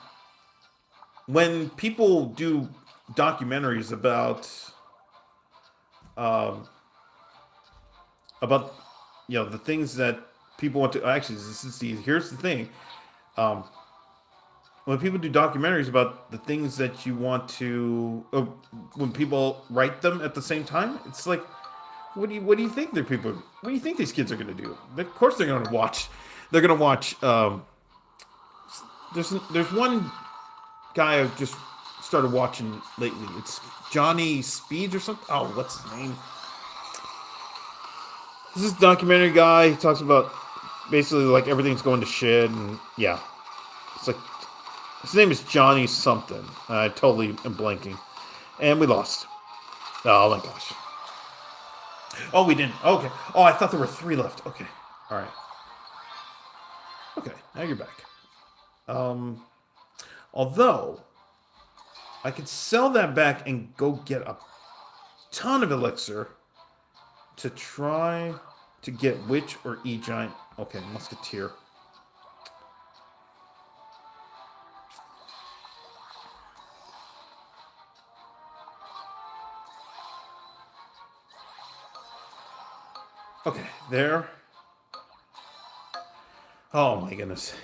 when people do documentaries um, about the things that people want to actually this is the here's the thing. Um, when people do documentaries about the things that you want to, when people write them at the same time, it's like, what do you think they're people? What do you think these kids are going to do? Of course, they're going to watch. They're going to watch. There's one guy I've just started watching lately. It's Johnny Speeds or something. Oh, what's his name? This is a documentary guy. He talks about basically like everything's going to shit, and yeah, it's like his name is Johnny something. I totally am blanking, and we lost. Oh my gosh. Oh, we didn't. Okay. Oh, I thought there were three left. Okay. All right. Okay. Now you're back. Um, although I could sell that back and go get a ton of elixir to try to get Witch or E Giant. Okay, Musketeer. Okay, there. Oh my goodness.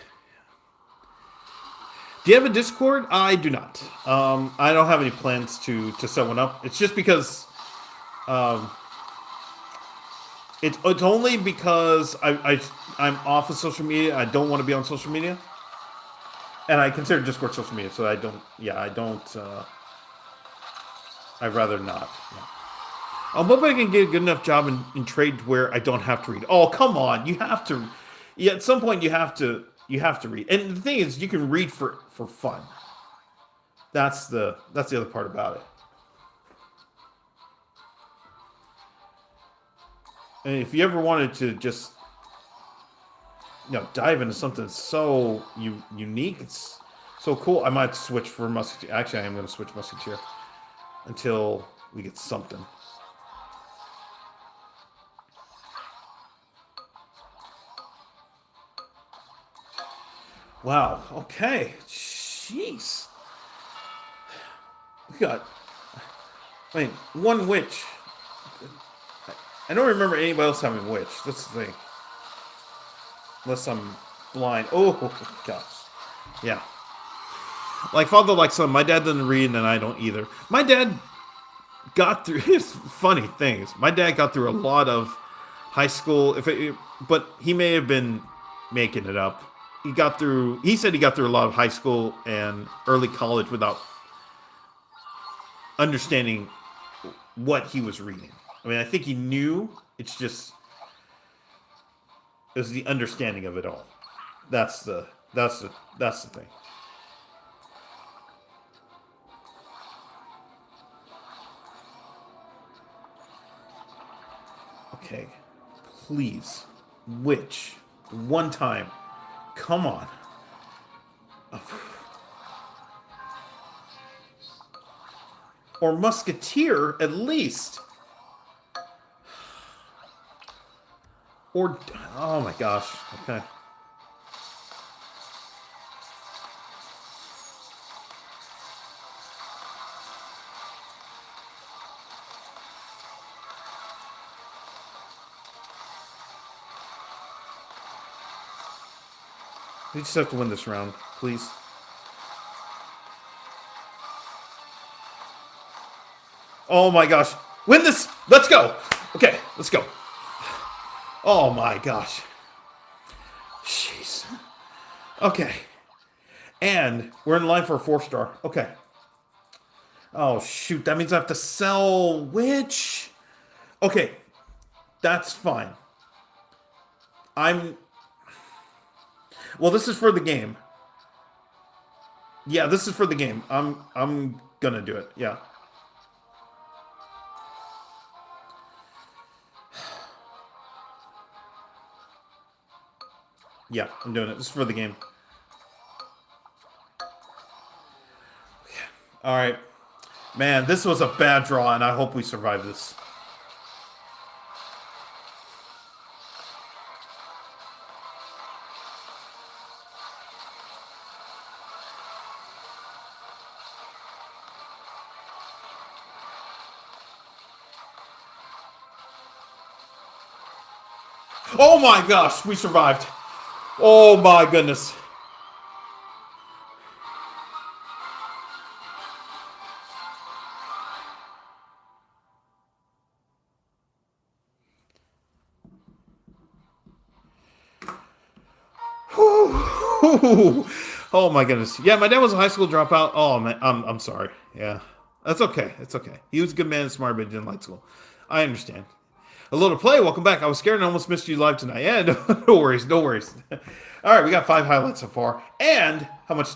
Do you have a Discord? I do not. I don't have any plans to set one up. It's just because um, it's only because I'm off of social media. I don't want to be on social media, and I consider Discord social media. So I don't. Yeah, I don't. I'd rather not. Yeah. I'm hoping I can get a good enough job in trade where I don't have to read. Oh, come on! You have to. Yeah, at some point you have to. You have to read. And the thing is, you can read for fun. That's the other part about it. And if you ever wanted to just dive into something so unique, it's so cool. I might switch for Musketeer. Actually, I am going to switch Musketeer until we get something. Wow. Okay. Jeez. We got. I mean, one witch. I don't remember anybody else having witch. That's the thing. Unless I'm blind. Oh gosh. Yeah. Like father, like son. My dad doesn't read, and I don't either. My dad got through. It's funny things. My dad got through a lot of high school. But he may have been making it up. He got through. He said he got through a lot of high school and early college without understanding what he was reading. I mean, I think he knew. It's just it was the understanding of it all. That's the thing. Okay. Please. Witch. One time. Come on. Or musketeer, at least. Or... Oh my gosh. Okay. We just have to win this round, please. Oh my gosh. Win this! Let's go! Okay, let's go. Oh my gosh. Jeez. Okay. And we're in line for a 4-star. Okay. Oh shoot, that means I have to sell which? Okay. That's fine. Well, this is for the game. Yeah, this is for the game. I'm gonna do it. Yeah. Yeah, I'm doing it. This is for the game. Okay. All right. Man, this was a bad draw, and I hope we survive this. Oh my gosh, we survived. Oh my goodness. Oh my goodness. Yeah, my dad was a high school dropout. Oh man, I'm sorry. Yeah. That's okay. It's okay. He was a good man and smart, but he didn't like school. I understand. Hello to play. Welcome back. I was scared and almost missed you live tonight. Yeah, no worries. No worries. All right, we got 5 highlights so far. And how much?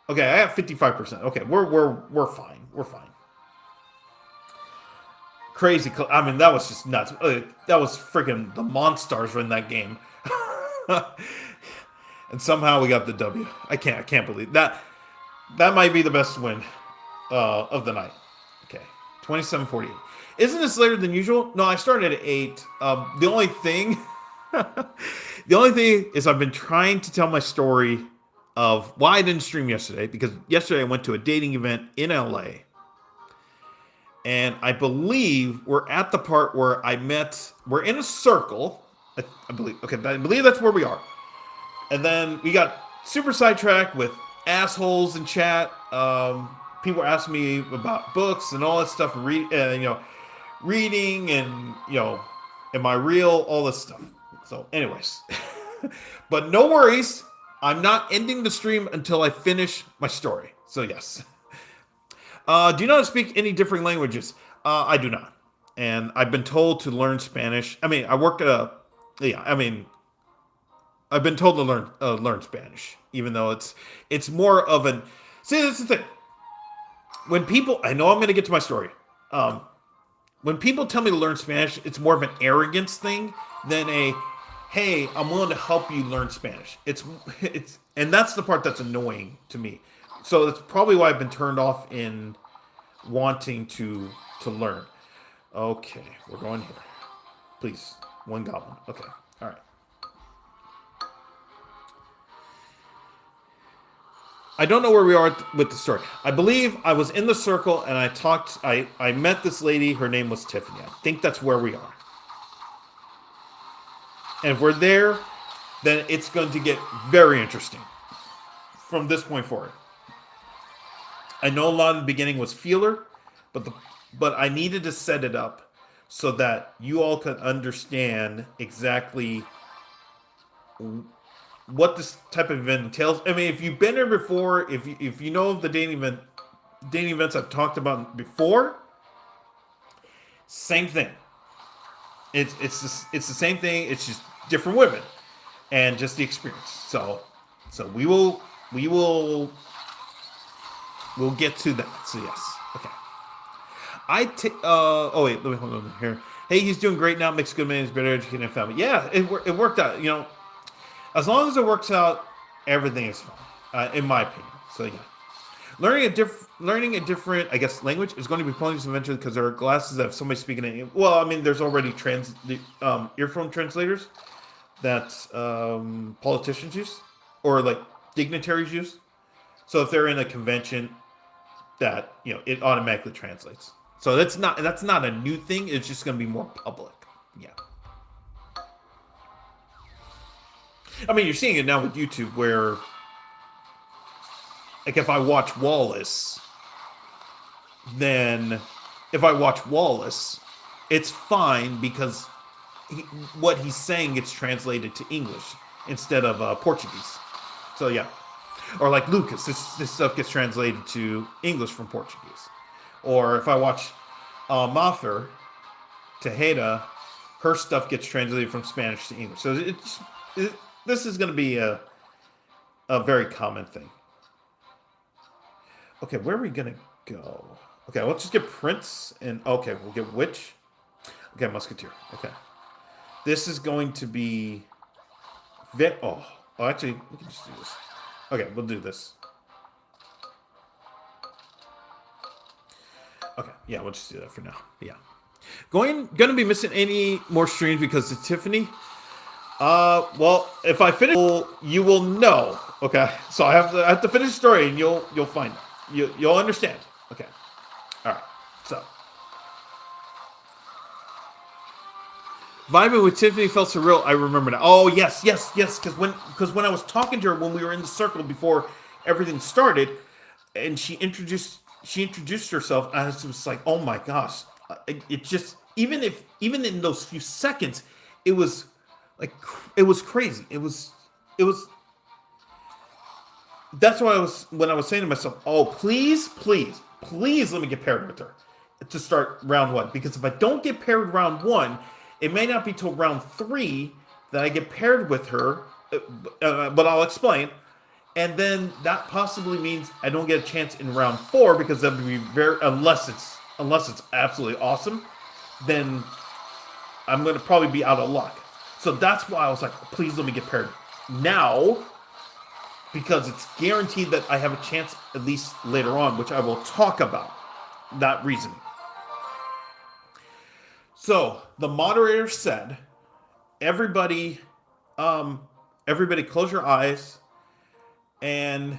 Okay, I have 55%. Okay, we're fine. We're fine. Crazy. I mean, that was just nuts. That was freaking the Monstars in that game. And somehow we got the W. I can't believe that. That might be the best win of the night. Okay, 27:48. Isn't this later than usual? No, I started at 8. The only thing, the only thing is I've been trying to tell my story of why I didn't stream yesterday, because yesterday I went to a dating event in LA. And I believe we're at the part where we're in a circle. I believe, okay, I believe that's where we are. And then we got super sidetracked with assholes in chat. People were asking me about books and all that stuff, reading and, am I real? All this stuff. So anyways, but no worries. I'm not ending the stream until I finish my story. So yes. Do you not speak any different languages? I do not. And I've been told to learn Spanish. I mean, I work at I've been told to learn Spanish, even though it's more of an... See, that's the thing. When people... I know I'm going to get to my story. When people tell me to learn Spanish, it's more of an arrogance thing than a, hey, I'm willing to help you learn Spanish. And that's the part that's annoying to me. So that's probably why I've been turned off in wanting to learn. Okay, we're going here. Please, 1 goblin. Okay, all right. I don't know where we are with the story. I believe I was in the circle and I met this lady. Her name was Tiffany. I think that's where we are. And if we're there, then it's going to get very interesting from this point forward. I know a lot of the beginning was feeler, but I needed to set it up so that you all could understand exactly what this type of event entails. I mean, if you've been there before, if you know of the dating events I've talked about before, same thing. It's the same thing. It's just different women and just the experience. So we'll get to that. So yes, okay. Oh wait, let me hold on here. Hey, he's doing great now. Makes good man. He's better educated and family. Yeah, it worked out. As long as it works out, everything is fine, in my opinion. So yeah, learning a different, I guess, language is going to be pointless eventually because there are classes that have somebody speaking in. Well, I mean, there's already earphone translators that politicians use or like dignitaries use. So if they're in a convention, that it automatically translates. So that's not a new thing. It's just going to be more public. Yeah. I mean, you're seeing it now with YouTube where, like, if I watch Wallace, then if I watch Wallace, it's fine because what he's saying gets translated to English instead of Portuguese. So yeah. Or like Lucas, this stuff gets translated to English from Portuguese. Or if I watch Mather, Tejeda, her stuff gets translated from Spanish to English. So this is going to be a very common thing. Okay, where are we going to go? Okay, let's just get Prince and okay, we'll get Witch. Okay, Musketeer. Okay, this is going to be actually we can just do this. Okay, we'll do this. Okay, yeah, we'll just do that for now. Yeah. Gonna be missing any more streams because of Tiffany. Well, if I finish, you will know. Okay, so I have to finish the story, and you'll find it. You'll understand. Okay, all right. So, vibing with Tiffany felt surreal. I remember now. Oh yes. Because when I was talking to her when we were in the circle before everything started, and she introduced herself, and I was just like, oh my gosh, it just even in those few seconds, it was crazy. It was. That's why when I was saying to myself, oh please let me get paired with her to start round one, because if I don't get paired round one, it may not be till round 3 that I get paired with her, but I'll explain. And then that possibly means I don't get a chance in round 4, because that would be unless it's absolutely awesome, then I'm going to probably be out of luck. So that's why I was like, please let me get paired now, because it's guaranteed that I have a chance at least later on, which I will talk about that reasoning. So the moderator said, everybody close your eyes and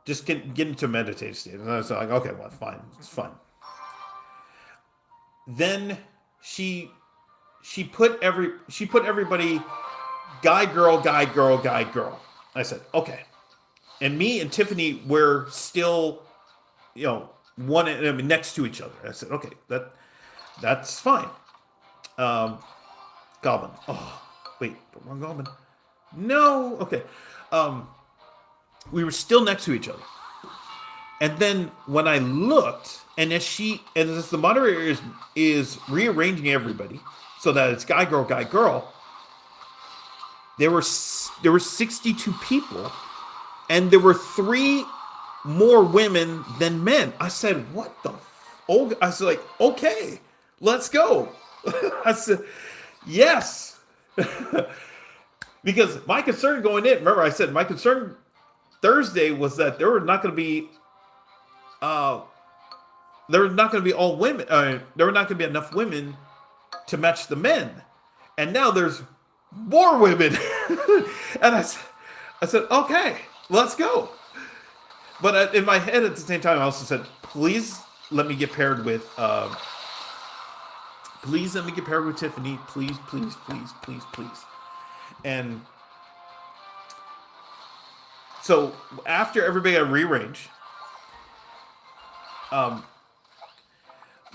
just get into a meditative state. And I was like, okay, well, fine. It's fine. Then she put everybody guy, girl. I said, okay. And me and Tiffany were still, next to each other. I said, okay, that's fine. Goblin. Oh, wait, wrong goblin. No, okay. We were still next to each other. And then when I looked, and as the moderator is rearranging everybody so that it's guy, girl, there were 62 people, and there were 3 more women than men. I said, what the? I was like, okay, let's go. I said, yes. Because my concern going in, remember I said my concern Thursday was that there were not going to be all women. There were not going to be enough women to match the men. And now there's more women. And I said, okay, let's go. But in my head at the same time, I also said, please let me get paired with Tiffany. Please. And so after everybody got rearranged,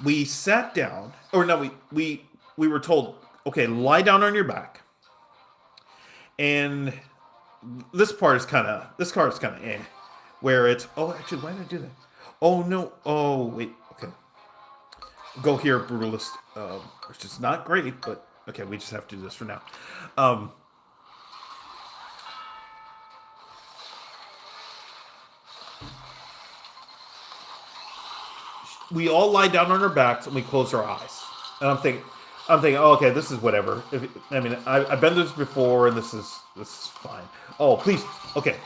we sat down, or no, we were told, okay, lie down on your back. And this part is kind of where it's, oh, actually, why did I do that? Oh, no. Oh, wait. Okay. Go here, Brutalist. Which is not great, but okay, we just have to do this for now. We all lie down on our backs and we close our eyes. And I'm thinking, I'm thinking, oh, okay, this is whatever. I mean, I've been through this before, and this is fine. Oh, please, okay.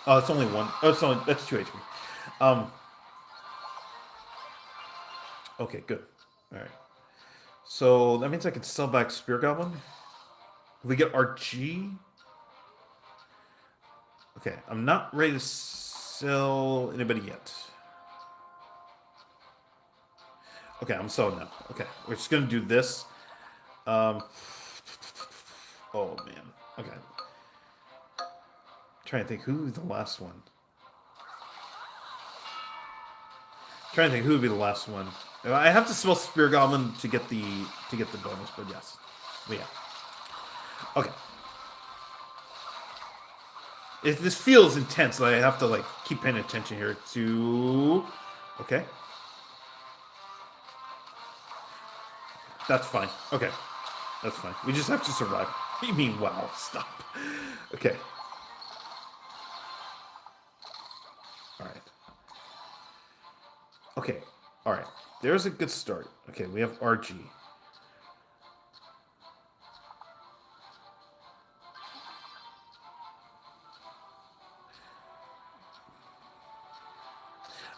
Oh, it's only one. Oh, that's 2 HP. Um, okay, good. All right. So that means I can sell back Spear Goblin. We get RG. Okay, I'm not ready to sell anybody yet. Okay, I'm selling now. Okay, we're just gonna do this. Um, oh man. Okay. Trying to think who the last one. Trying to think who would be the last one. I have to spell Spear Goblin to get the bonus, but yes. But yeah. Okay. This feels intense, so I have to like keep paying attention here to. Okay. That's fine. Okay. That's fine. We just have to survive. You mean, wow, stop. Okay. Alright. Okay. Alright. There's a good start. Okay, we have RG.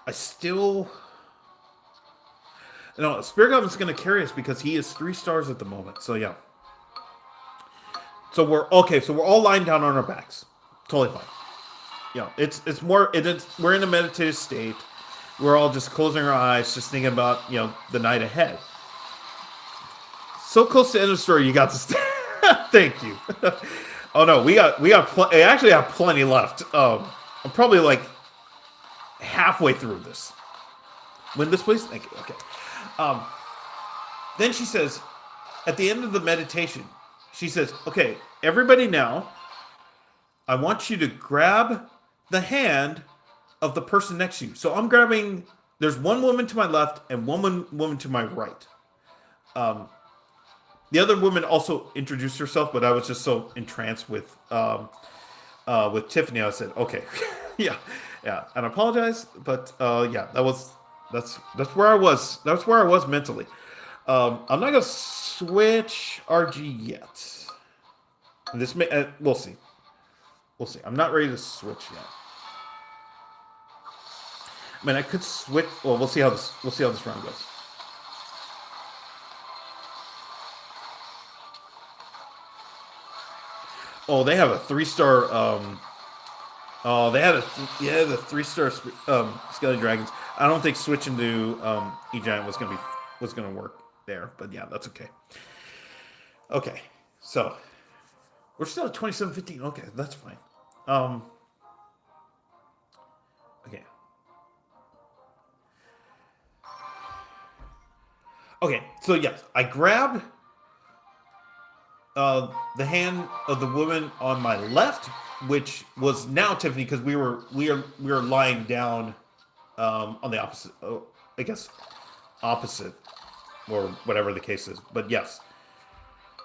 I still... No, Spirit Goblin's going to carry us because he is 3 stars at the moment. So, yeah. So, we're... Okay, so we're all lying down on our backs. Totally fine. Yeah, it's more... we're in a meditative state. We're all just closing our eyes, just thinking about, the night ahead. So close to the end of the story, you got this. Thank you. Oh, no, I actually have plenty left. I'm probably, like, halfway through this. Win this, please? Thank you. Okay. Then she says, at the end of the meditation, she says, okay, everybody now, I want you to grab the hand of the person next to you. So I'm grabbing, there's one woman to my left and one woman to my right. The other woman also introduced herself, but I was just so entranced with Tiffany, I said, okay, yeah, and I apologize, but yeah, that's where I was. That's where I was mentally. I'm not gonna switch RG yet. This may we'll see. We'll see. I'm not ready to switch yet. I mean, I could switch. Well, we'll see how this round goes. Oh, they have a 3-star. Oh, they had the 3-star Skelly Dragons. I don't think switching to E-Giant was gonna work there, but yeah, that's okay. Okay, so we're still at 27-15. Okay, that's fine. Okay. Okay, so yes, I grab the hand of the woman on my left, which was now Tiffany, because we were lying down on the opposite. I guess opposite, or whatever the case is. But yes,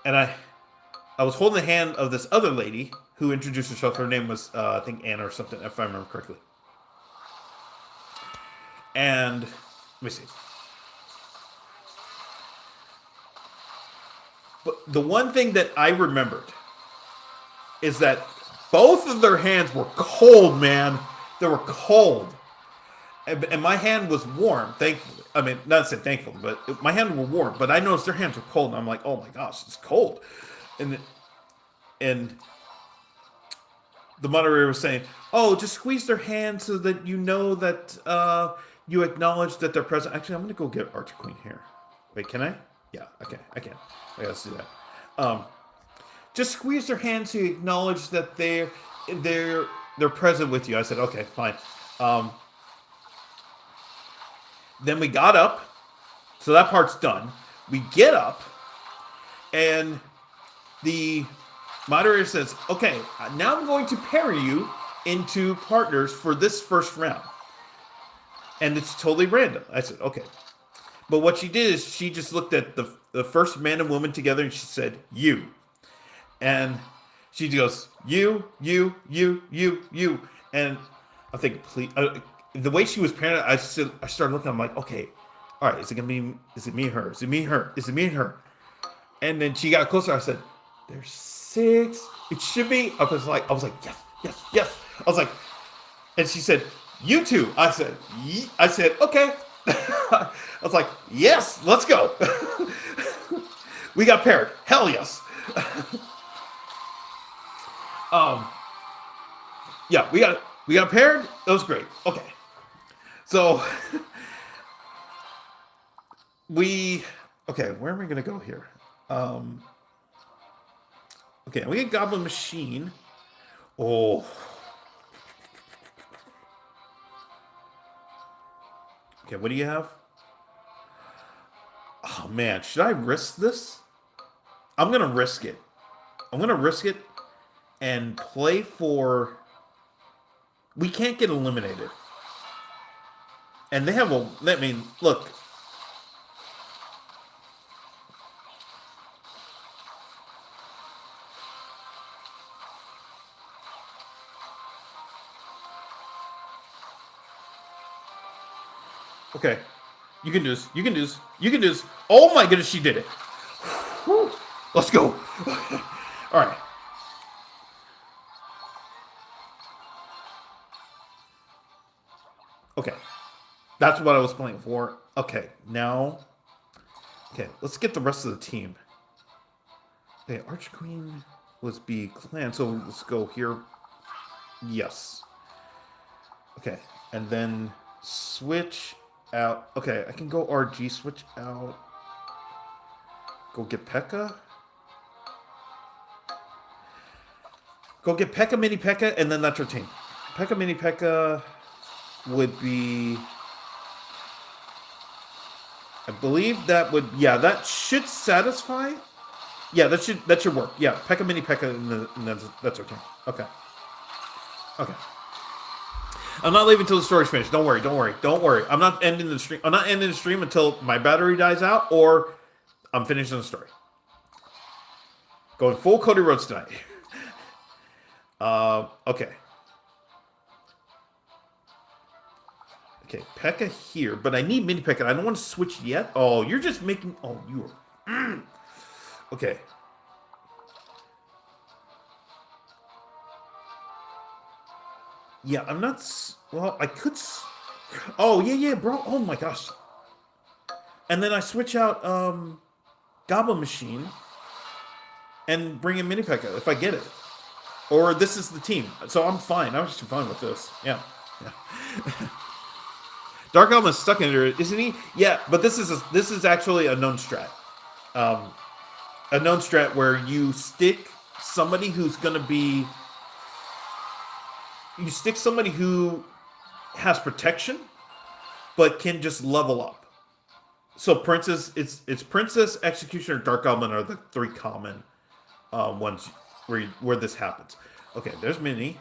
and I was holding the hand of this other lady who introduced herself. Her name was I think Anna or something, if I remember correctly. And let me see. But the one thing that I remembered is that both of their hands were cold, man. They were cold. And my hand was warm, thankfully. I mean, not to say thankfully, but my hands were warm. But I noticed their hands were cold, and I'm like, oh my gosh, it's cold. And the moderator was saying, oh, just squeeze their hand so that you know that you acknowledge that they're present. Actually, I'm going to go get Archer Queen here. Wait, can I? Yeah, okay, I can. I gotta see that. Just squeeze their hand to acknowledge that they're present with you. I said, okay, fine. Then we got up, so that part's done. We get up, and the moderator says, okay, now I'm going to pair you into partners for this first round. And it's totally random. I said, okay. But what she did is she just looked at the first man and woman together, and she said, you. And she goes, you. And I think, please, the way she was pairing it, I started looking, I'm like, okay, All right, is it gonna be? Is it me and her? Is it me and her? Is it me and her? And then she got closer. I said, "There's 6. It should be." I was like, yes, yes, yes. I was like, and she said, "You two." I said, I said, okay. I was like, yes, let's go. We got paired. Hell yes. um, yeah, we got paired. That was great. Okay, so we okay. Where am I gonna go here? Um, okay, we get Goblin Machine. Oh, okay. What do you have? Oh man, should I risk this? I'm gonna risk it. I'm gonna risk it and play for. We can't get eliminated, and they have a. I mean, look. Okay, you can do this. You can do this. You can do this. Oh my goodness, she did it. Whew. Let's go. All right. Okay, that's what I was playing for. Okay, now. Okay, let's get the rest of the team. Okay, Arch Queen was B clan, so let's go here. Yes. Okay, and then switch out. Okay, I can go RG, switch out. Go get P.E.K.K.A. Go get P.E.K.K.A, Mini P.E.K.K.A, and then that's our team. P.E.K.K.A, Mini P.E.K.K.A would be. I believe that would. Yeah, that should satisfy. Yeah, that should work. Yeah, P.E.K.K.A, Mini P.E.K.K.A, and that's our team. Okay. Okay. I'm not leaving until the story's finished. Don't worry. Don't worry. Don't worry. I'm not ending the stream. I'm not ending the stream until my battery dies out or I'm finishing the story. Going full Cody Rhodes tonight. Okay. Okay, P.E.K.K.A here, but I need Mini P.E.K.K.A. I don't want to switch yet. Oh, you're just making. Oh, you are. Okay. Yeah, I'm not. Well, I could. Oh, yeah, bro. Oh my gosh. And then I switch out Goblin Machine and bring in Mini P.E.K.K.A if I get it. Or this is the team. So I'm fine. I'm just fine with this. Yeah. Dark Goblin's stuck in there, isn't he? Yeah, but this is actually a known strat. A known strat where you stick somebody who's gonna be. You stick somebody who has protection, but can just level up. So Princess, it's Princess, Executioner, Dark Goblin are the 3 common ones where this happens. Okay, there's Minnie.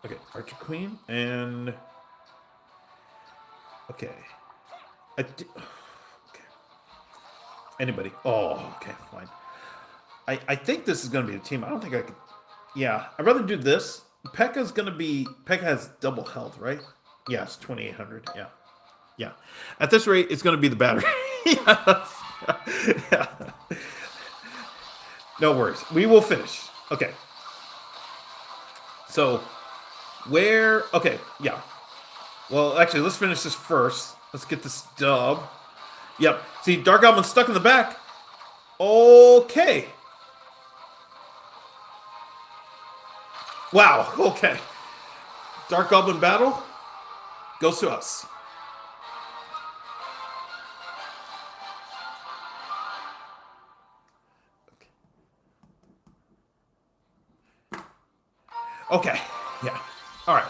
Okay, Archer Queen and okay, okay. Anybody? Oh, okay, fine. I think this is gonna be a team. I don't think I could. Yeah, I'd rather do this. P.E.K.K.A's gonna be. P.E.K.K.A has double health, right? Yeah, it's 2,800. Yeah, yeah. At this rate, it's gonna be the battery. Yeah. No worries. We will finish. Okay. So, where... Okay, yeah. Well, actually, let's finish this first. Let's get this dub. Yep. See, Dark Goblin's stuck in the back. Okay. Wow. Okay. Dark Goblin battle goes to us. Okay. Yeah. All right.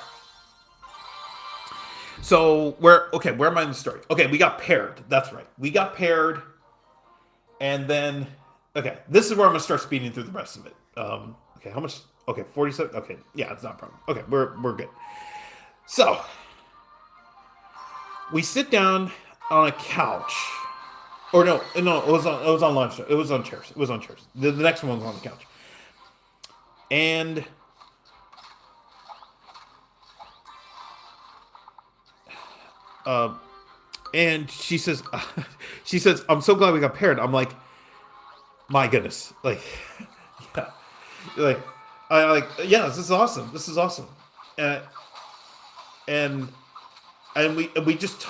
So where am I in the story? Okay, we got paired. That's right. We got paired, and then okay, this is where I'm gonna start speeding through the rest of it. Okay, how much? Okay, 47. Okay, yeah, it's not a problem. Okay, we're good. So we sit down on a couch, or no, it was on lunch. It was on chairs. It was on chairs. The next one was on the couch, and And she says, she says, I'm so glad we got paired. I'm like, my goodness, like, yeah, like, I like, yeah, this is awesome. This is awesome. And and we just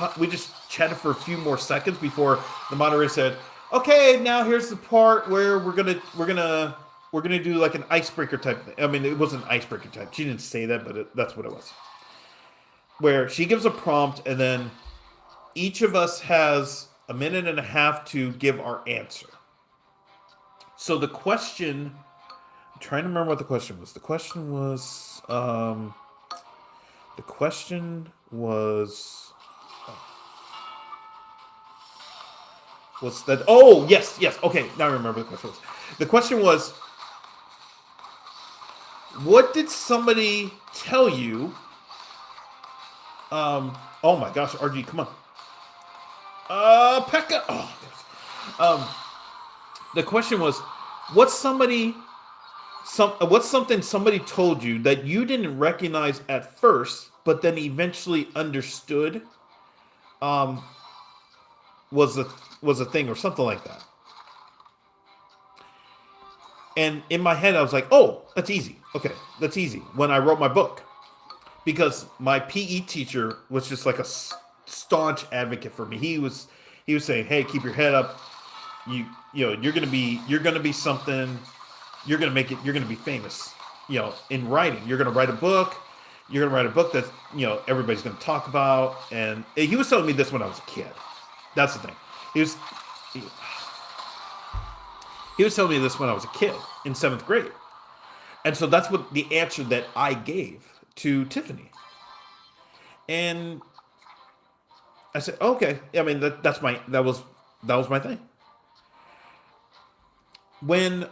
chatted for a few more seconds before the moderator said, "Okay, now here's the part where we're gonna do like an icebreaker type thing." I mean, it wasn't an icebreaker type. She didn't say that, but that's what it was. Where she gives a prompt, and then each of us has a minute and a half to give our answer. So the question, I'm trying to remember what the question was. The question was, what's that? Oh, yes, yes. Okay, now I remember the question was. The question was, what did somebody tell you? Oh my gosh, RG, come on. Pekka. Oh, um, the question was, what's what's something somebody told you that you didn't recognize at first, but then eventually understood, um, was a was a thing or something like that. And in my head, I was like, "Oh, that's easy. Okay, that's easy." When I wrote my book, because my PE teacher was just like a staunch advocate for me. He was saying, "Hey, keep your head up. You know you're gonna be something. You're gonna make it. You're gonna be famous. You know, in writing, you're gonna write a book. You're gonna write a book that everybody's gonna talk about." And he was telling me this when I was a kid. That's the thing. He was he, he was telling me this when I was a kid in seventh grade. And so that's what the answer that I gave to Tiffany. And I said, okay. I mean, that was my thing. When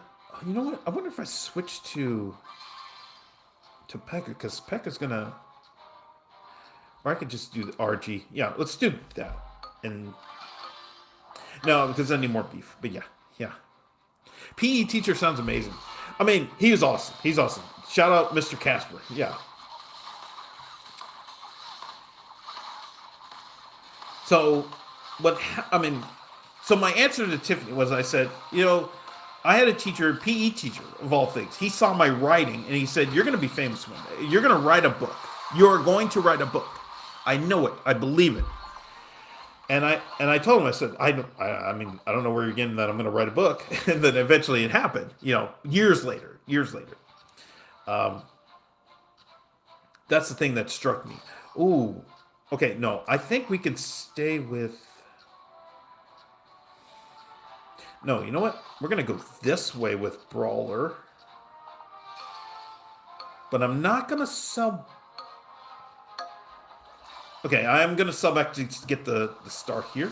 you know what, I wonder if I switch to Pekka, because Pekka's gonna, or I could just do the RG. Yeah, let's do that. And no, because I need more beef. But yeah, yeah. PE teacher sounds amazing. I mean, he was awesome. He's awesome. Shout out Mr. Casper. Yeah. So, I mean, so my answer to Tiffany was, I said, I had a teacher, PE teacher of all things. He saw my writing and he said, "You're going to be famous one day. You're going to write a book. You're going to write a book. I know it. I believe it." And I told him, I said, I mean, I don't know where you're getting that I'm going to write a book. And then eventually it happened, years later, years later. That's the thing that struck me. Ooh, okay, no, I think we can stay with. No, you know what? We're gonna go this way with Brawler, but I'm not gonna sub. Okay, I am gonna sub back to get the start here,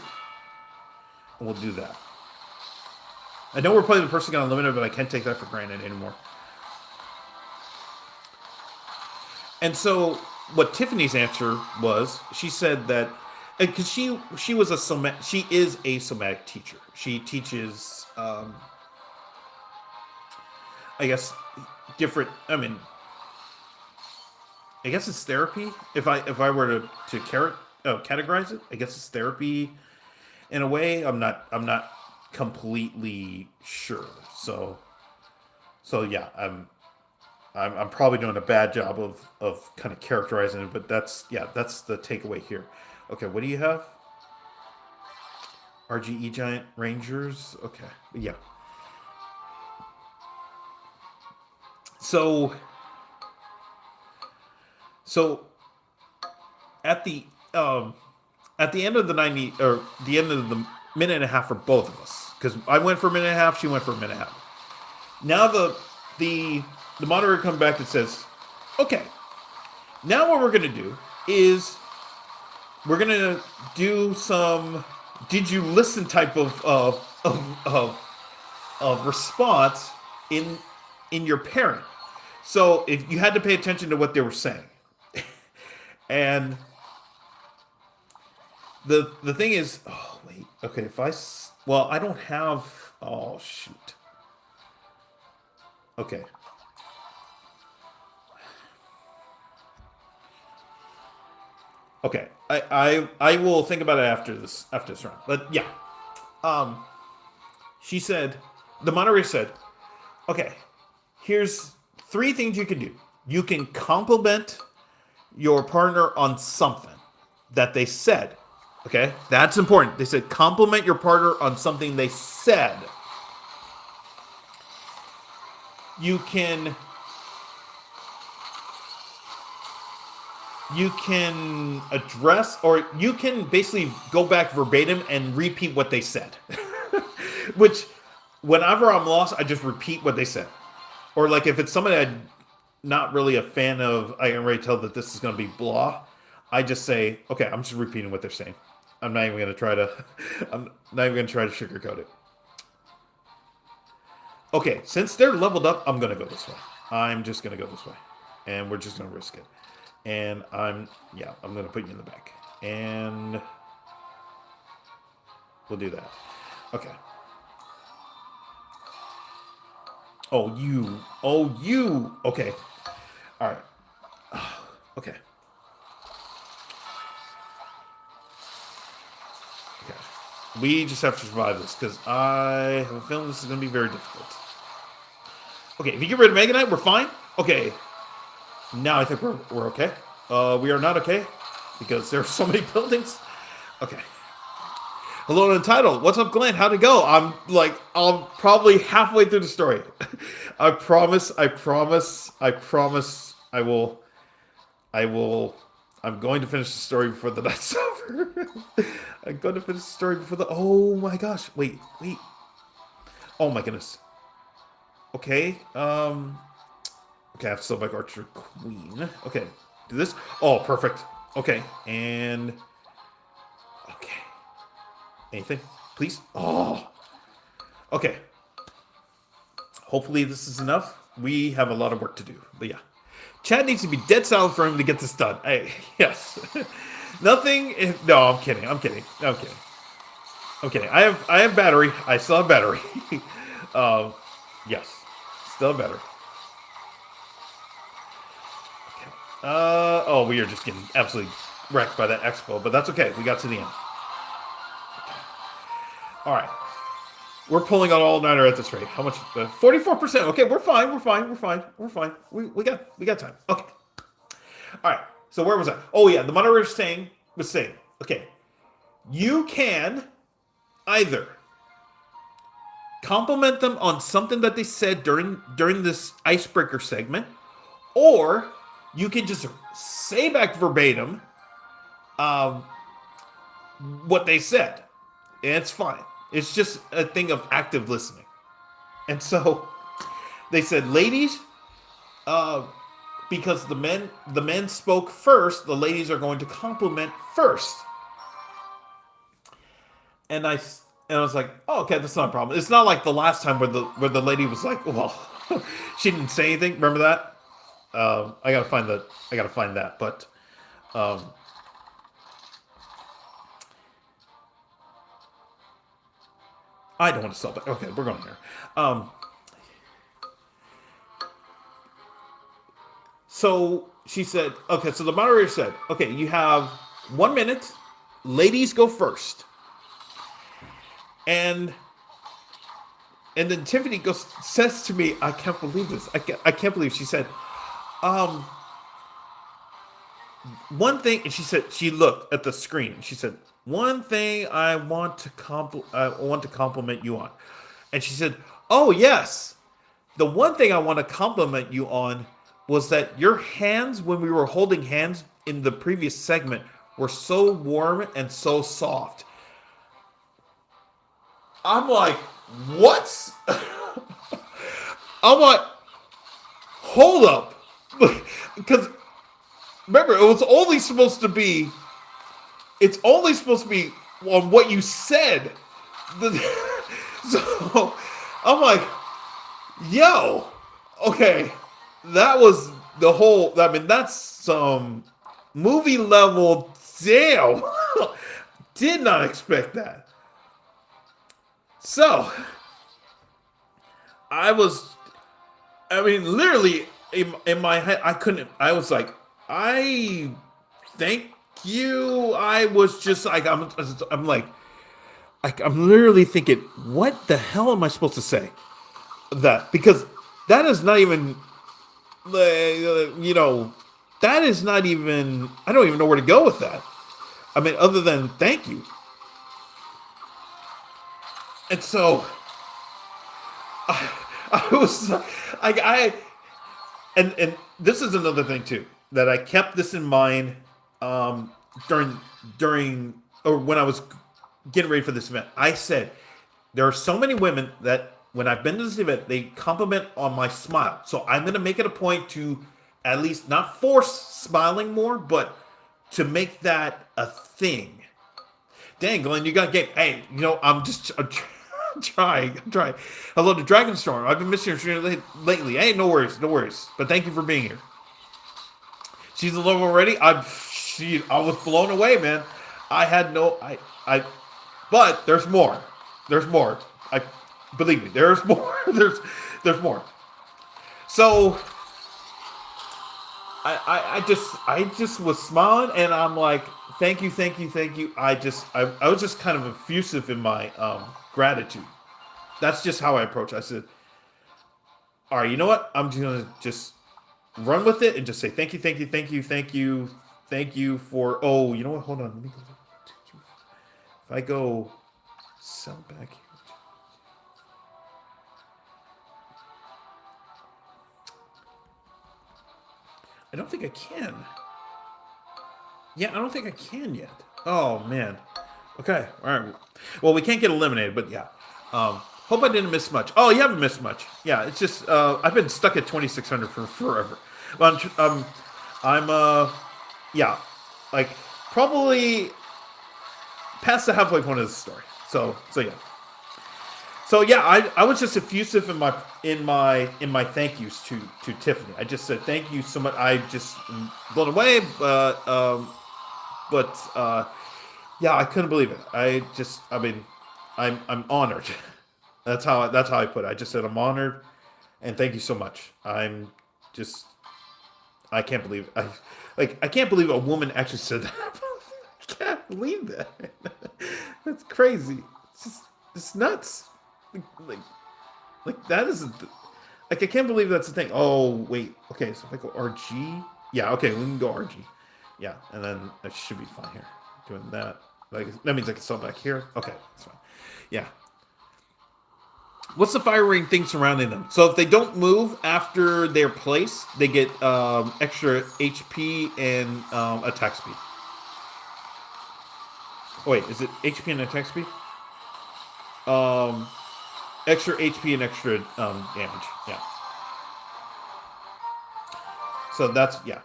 and we'll do that. I know we're playing the person got unlimited, but I can't take that for granted anymore. And so, what Tiffany's answer was, she said that because she was she is a somatic teacher. She teaches, I guess, different. I mean, I guess it's therapy. If I were to categorize it, I guess it's therapy in a way. I'm not completely sure. So yeah, I'm probably doing a bad job of kind of characterizing it, but that's the takeaway here. Okay, what do you have? RGE Giant Rangers. Okay, yeah. So at the um at the end of the 90, or the end of the minute and a half for both of us, because I went for a minute and a half, she went for a minute and a half. Now the moderator comes back and says, "Okay, now what we're gonna do is we're gonna do some did you listen type of response in your parent. So if you had to pay attention to what they were saying, and the thing is, oh wait, okay, well, I don't have, oh shoot, okay." Okay, I will think about it after this round. But yeah, um, she said, the moderator said, okay, here's three things you can do. You can compliment your partner on something that they said. Okay, that's important. They said compliment your partner on something they said. You can address, or you can basically go back verbatim and repeat what they said. Which, whenever I'm lost, I just repeat what they said. Or like if it's somebody I'm not really a fan of, I can already tell that this is going to be blah. I just say, okay, I'm just repeating what they're saying. I'm not even going to try to. I'm not even going to try to sugarcoat it. Okay, since they're leveled up, I'm going to go this way. I'm just going to go this way, and we're just going to risk it. And I'm going to put you in the back, and we'll do that. Okay. Oh, you. Okay. All right. Okay. Okay. We just have to survive this, because I have a feeling this is going to be very difficult. Okay, if you get rid of Mega Knight, we're fine. Okay. Now I think we're okay. We are not okay, because there are so many buildings. Okay. Hello, Untitled. What's up, Glenn? How'd it go? I'm probably halfway through the story. I promise. I will. I'm going to finish the story before the night's over. I'm going to finish the story before the. Oh my gosh! Wait. Oh my goodness. Okay. Okay, I have to select Archer Queen. Okay, do this. Oh, perfect. Okay, and okay. Anything, please? Oh. Okay. Hopefully this is enough. We have a lot of work to do, but yeah. Chat needs to be dead silent for him to get this done. Hey, yes. Nothing. No, I'm kidding. I have battery. I still have battery. Yes, still have battery. Okay. Oh, we are just getting absolutely wrecked by that expo, but that's okay. We got to the end. Okay. All right. We're pulling on all-nighter at this rate. How much? 44%. Okay, we're fine. We got time. Okay. All right. So where was I? Oh yeah, the moderator was saying, okay, you can either compliment them on something that they said during this icebreaker segment, or you can just say back verbatim what they said, and it's fine. It's just a thing of active listening. And so they said, ladies, because the men spoke first, the ladies are going to compliment first. And I was like, oh, okay, that's not a problem. It's not like the last time where the lady was like, well, she didn't say anything. Remember that? I gotta find that. But I don't want to stop it. Okay, we're going here. So she said, okay, so the moderator said, okay, you have 1 minute. Ladies go first. And then Tiffany says to me, I can't believe this. I can't believe she said, one thing, and she said, she looked at the screen. She said, one thing I want to compliment you on. And she said, oh yes, the one thing I want to compliment you on was that your hands, when we were holding hands in the previous segment, were so warm and so soft. I'm like, what? I'm like, hold up. Because remember, it's only supposed to be on what you said. So I'm like, yo, okay, that was the whole. I mean, that's some movie level. Damn, did not expect that. So literally in my head, I was like, I thank you. I was just like, I'm like, I'm literally thinking, what the hell am I supposed to say? That because that is not even, you know, that is not even. I don't even know where to go with that. I mean, other than thank you. And so I was like, and this is another thing too that I kept this in mind um, during during or when I was getting ready for this event. I said there are so many women that when I've been to this event, they compliment on my smile. So I'm going to make it a point to at least not force smiling more, but to make that a thing. Dang, Glenn, you got game. Hey, you know, I'm trying. I'm trying. Hello to Dragonstorm. I've been missing her lately. Hey, no worries, no worries. But thank you for being here. She's in love already. I was blown away, man. I had no, but there's more. There's more. I believe me. There's more. There's more. So I just was smiling, and I'm like, thank you, thank you, thank you. I was just kind of effusive in my gratitude. That's just how I approach it. I said, all right, you know what? I'm just gonna just run with it and just say thank you, thank you, thank you, thank you, thank you for. Oh, you know what? Hold on. Let me go. If I go sell back here. I don't think I can. Yeah, I don't think I can yet. Oh man. Okay. All right. Well, we can't get eliminated, but yeah. Hope I didn't miss much. Oh, you haven't missed much. Yeah, it's just I've been stuck at 2,600 for forever. Well, yeah, like probably past the halfway point of the story. So yeah. So yeah, I was just effusive in my thank yous to Tiffany. I just said thank you so much. I just blown away, but yeah, I couldn't believe it. I mean, I'm honored. That's how I put it. I just said I'm honored, and thank you so much. I can't believe it. I can't believe a woman actually said that. I can't believe that. That's crazy. It's nuts. Like, like that isn't like I can't believe that's the thing. Oh wait, okay. So if I go RG, yeah, okay, we can go RG, yeah, and then I should be fine here. Doing that, like that means I can sell back here. Okay, that's fine. Yeah. What's the fire ring thing surrounding them? So if they don't move after their place, they get extra HP and attack speed. Oh, wait, is it HP and attack speed? Extra HP and extra damage. Yeah. So that's yeah.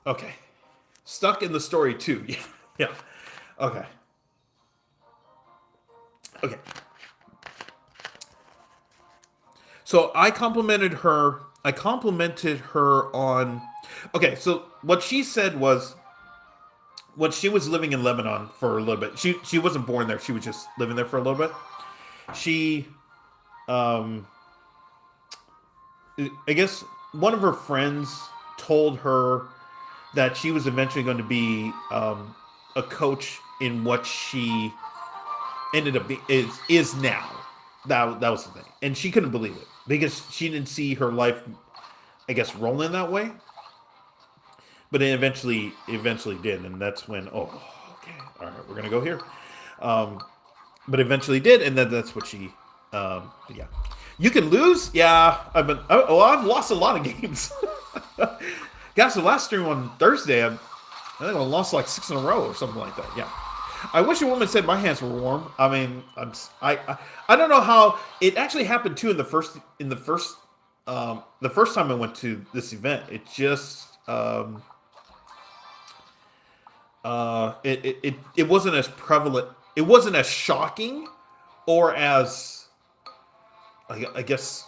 Okay. Stuck in the story too. Yeah. Yeah. Okay. Okay. So I complimented her. I complimented her on. Okay. So what she said was when she was living in Lebanon for a little bit. She wasn't born there. She was just living there for a little bit. She, I guess one of her friends told her that she was eventually going to be a coach in what she ended up being is now. That was the thing, and she couldn't believe it because she didn't see her life, I guess, rolling that way. But it eventually did, and that's when okay, all right, we're gonna go here. But eventually did, and then that's what she, yeah. You can lose, yeah. I've lost a lot of games. Guys, the last stream on Thursday, I think I lost like 6 in a row or something like that. Yeah. I wish a woman said my hands were warm. I mean, I don't know how it actually happened too the first time I went to this event. It just it wasn't as prevalent. It wasn't as shocking, or as I guess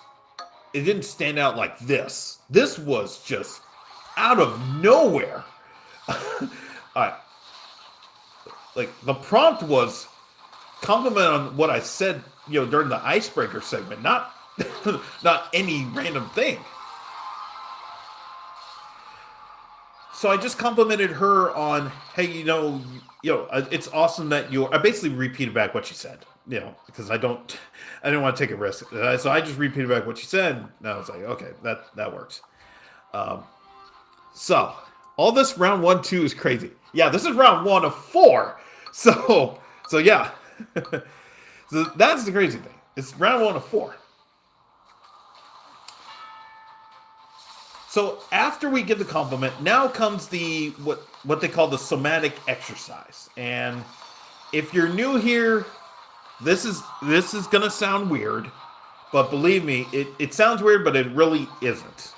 it didn't stand out like this. This was just out of nowhere. Like the prompt was compliment on what I said, during the icebreaker segment, not not any random thing. So I just complimented her on, hey, it's awesome that I basically repeated back what she said, because I didn't want to take a risk. So I just repeated back what she said. And I was like, okay, that works. Um, so all this round 1, 2 is crazy. Yeah, this is round 1 of 4. So yeah, so that's the crazy thing. It's round 1 of 4. So after we give the compliment, now comes the what they call the somatic exercise. And if you're new here, this is gonna sound weird, but believe me, it sounds weird, but it really isn't.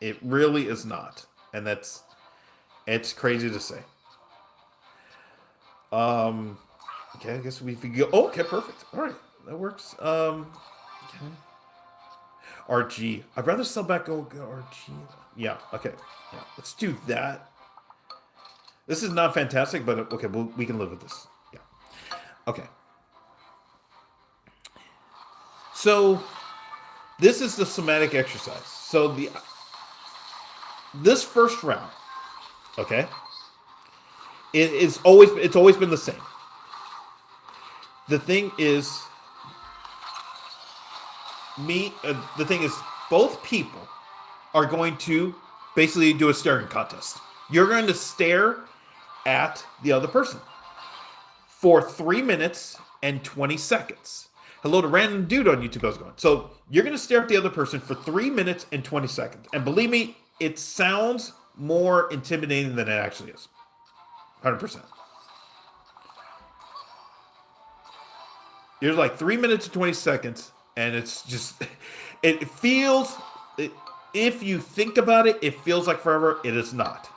It really is not, and it's crazy to say. Okay, I guess we go. Oh, okay, perfect. All right, that works. Okay. RG. I'd rather sell back go RG. Yeah, okay. Yeah, let's do that. This is not fantastic, but okay, we can live with this. Yeah. Okay. So, this is the somatic exercise. So, this first round, okay, it's always been the same. The thing is, both people are going to basically do a staring contest. You're going to stare at the other person for 3 minutes and 20 seconds. Hello to random dude on YouTube. I was going. So you're going to stare at the other person for 3 minutes and 20 seconds. And believe me, it sounds more intimidating than it actually is. 100%. You're like 3 minutes and 20 seconds. And it's just, it feels, if you think about it, it feels like forever. It is not.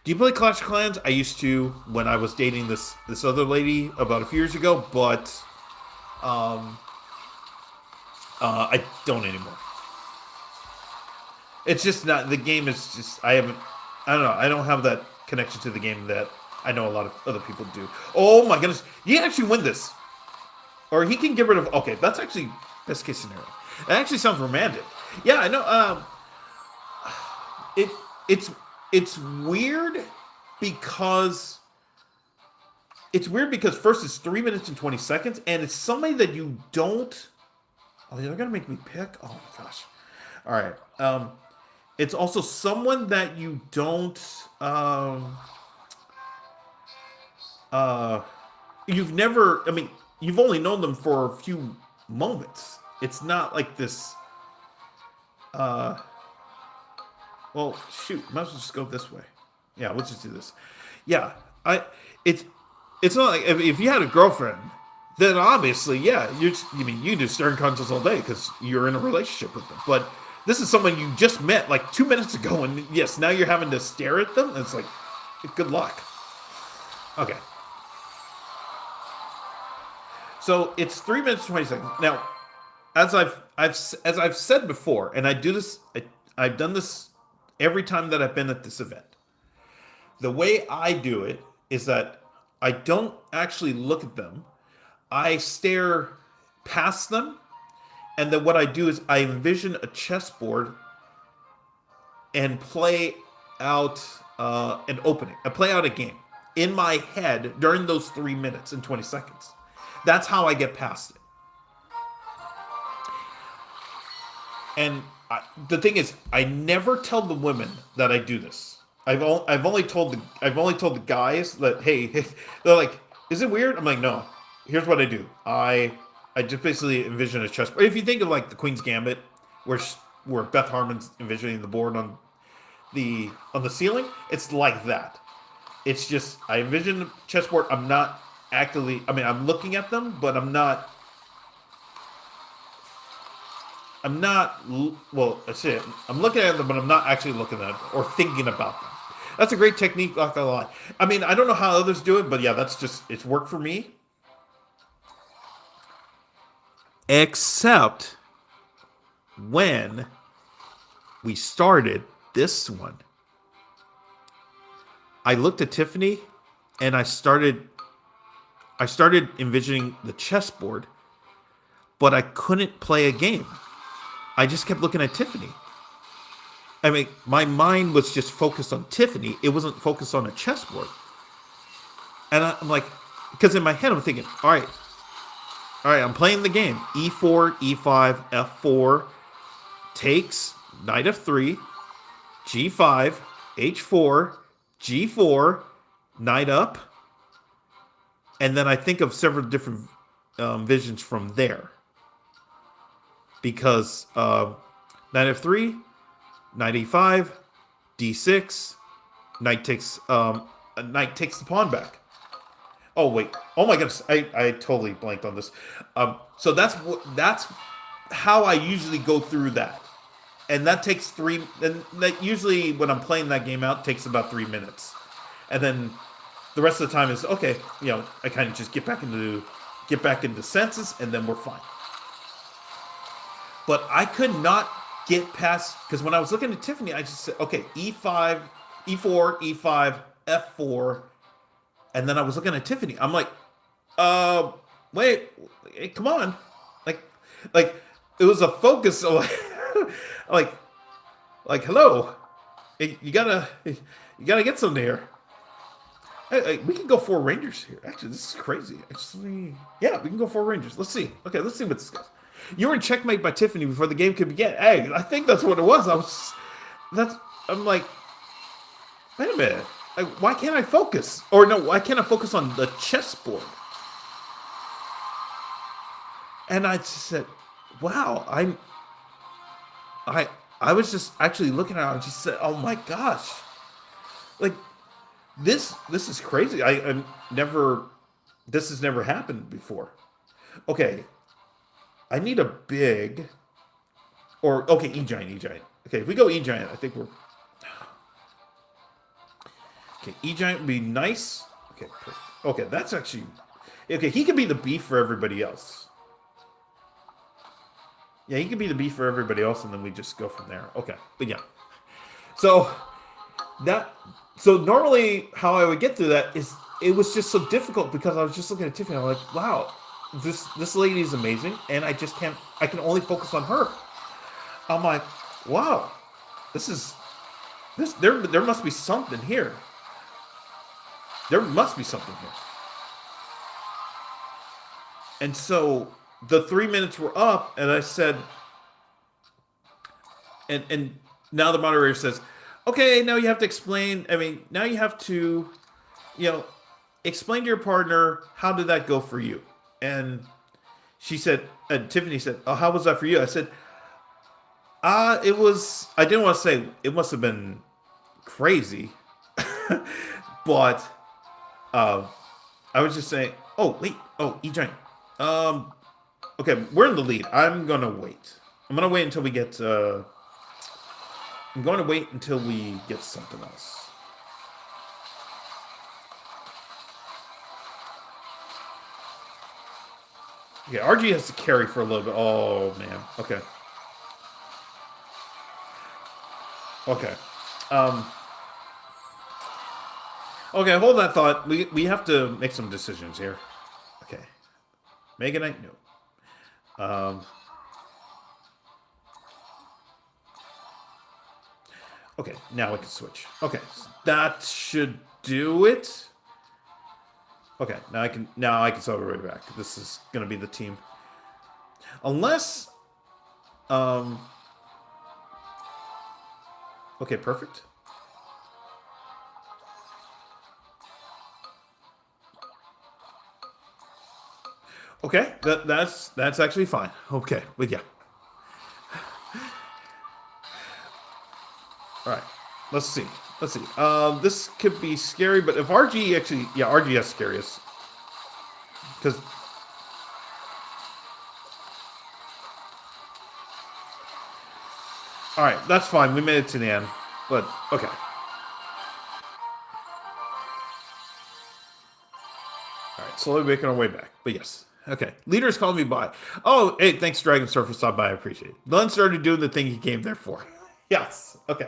Do you play Clash of Clans? I used to when I was dating this other lady about a few years ago, but I don't anymore. It's just not, the game is just, I don't know, I don't have that connection to the game that I know a lot of other people do. Oh my goodness, you actually win this. Or he can get rid of... Okay, that's actually best case scenario. It actually sounds romantic. Yeah, I know. It's weird because... It's weird because first it's 3 minutes and 20 seconds, and it's somebody that you don't... Oh, they're going to make me pick? Oh my gosh. All right. It's also someone that you don't... you've never... I mean... You've only known them for a few moments. It's not like this. Well, shoot. Might as well just go this way. Yeah, let's just do this. Yeah, It's not like if you had a girlfriend, then obviously, yeah, you do staring contests all day because you're in a relationship with them. But this is someone you just met like 2 minutes ago, and yes, now you're having to stare at them. It's like, good luck. Okay. So it's 3 minutes and 20 seconds. Now, as I've said before, and I do this, I've done this every time that I've been at this event. The way I do it is that I don't actually look at them. I stare past them, and then what I do is I envision a chessboard and play out an opening. I play out a game in my head during those 3 minutes and 20 seconds. That's how I get past it. And the thing is, I never tell the women that I do this. I've only told the guys that, hey, they're like, is it weird? I'm like, no. Here's what I do. I just basically envision a chessboard. If you think of like the Queen's Gambit, where Beth Harmon's envisioning the board on the ceiling, it's like that. It's just I envision the chessboard. I'm not actively, I'm looking at them, but I'm not, well, that's it. I'm looking at them, but I'm not actually looking at them or thinking about them. That's a great technique, not gonna lie. I don't know how others do it, but yeah, it's worked for me. Except when we started this one. I looked at Tiffany and I started envisioning the chessboard, but I couldn't play a game. I just kept looking at Tiffany. I mean, my mind was just focused on Tiffany. It wasn't focused on a chessboard. And I'm like, because in my head I'm thinking, all right, I'm playing the game. E4, E5, F4, takes, knight F3, G5, H4, G4, knight up, and then I think of several different visions from there. Because knight F3, knight E5, D6, knight takes the pawn back. Oh wait! Oh my goodness! I totally blanked on this. So that's how I usually go through that, and that takes three. And that usually when I'm playing that game out takes about 3 minutes, and then the rest of the time is okay. I kind of just get back into senses, and then we're fine. But I could not get past because when I was looking at Tiffany, I just said okay, E5, E4, E5, F4. And then I was looking at Tiffany. I'm like, wait, come on. Like it was a focus. Of like, hello. Hey, you gotta get something here. Hey, we can go 4 Rangers here. Actually, this is crazy. Actually, yeah, we can go 4 Rangers. Let's see. Okay, let's see what this goes. You were in checkmate by Tiffany before the game could begin. Hey, I think that's what it was. I'm like, wait a minute. Why can't I focus? Or no, why can't I focus on the chessboard? And I just said, wow, I was just actually looking at it and just said, oh my gosh. Like this is crazy. This has never happened before. Okay. I need a big okay, E giant. Okay, if we go E giant, I think we're okay, E giant would be nice. Okay, perfect. Okay, that's actually okay. He could be the B for everybody else. Yeah, he could be the B for everybody else, and then we just go from there. Okay, but yeah. So normally how I would get through that is it was just so difficult because I was just looking at Tiffany. I'm like, wow, this lady is amazing, and I can only focus on her. I'm like, wow, there must be something here. There must be something here. And so the 3 minutes were up, and I said, and now the moderator says, okay, now you have to explain. I mean, now you have to, explain to your partner, how did that go for you? And she said, and Tiffany said, oh, how was that for you? I said, I didn't want to say it must have been crazy, but I was just saying, E giant. Okay, we're in the lead. I'm gonna wait. I'm going to wait until we get something else. Okay, RG has to carry for a little bit. Oh man. Okay. Okay. Okay, hold that thought. We have to make some decisions here. Okay. Mega Knight? No. Okay, now we can switch. Okay, that should do it. Okay, now I can sell right back. This is gonna be the team. Unless okay, perfect. Okay, that's actually fine. Okay, but yeah. All right, let's see. This could be scary, but if RG actually, yeah, RG is scariest because. All right, that's fine. We made it to the end, but okay. All right, slowly making our way back, but yes. Okay, leaders called me by. Oh, hey, thanks, Dragon Surfer, stopped by. I appreciate it. Glenn started doing the thing he came there for. Yes. Okay.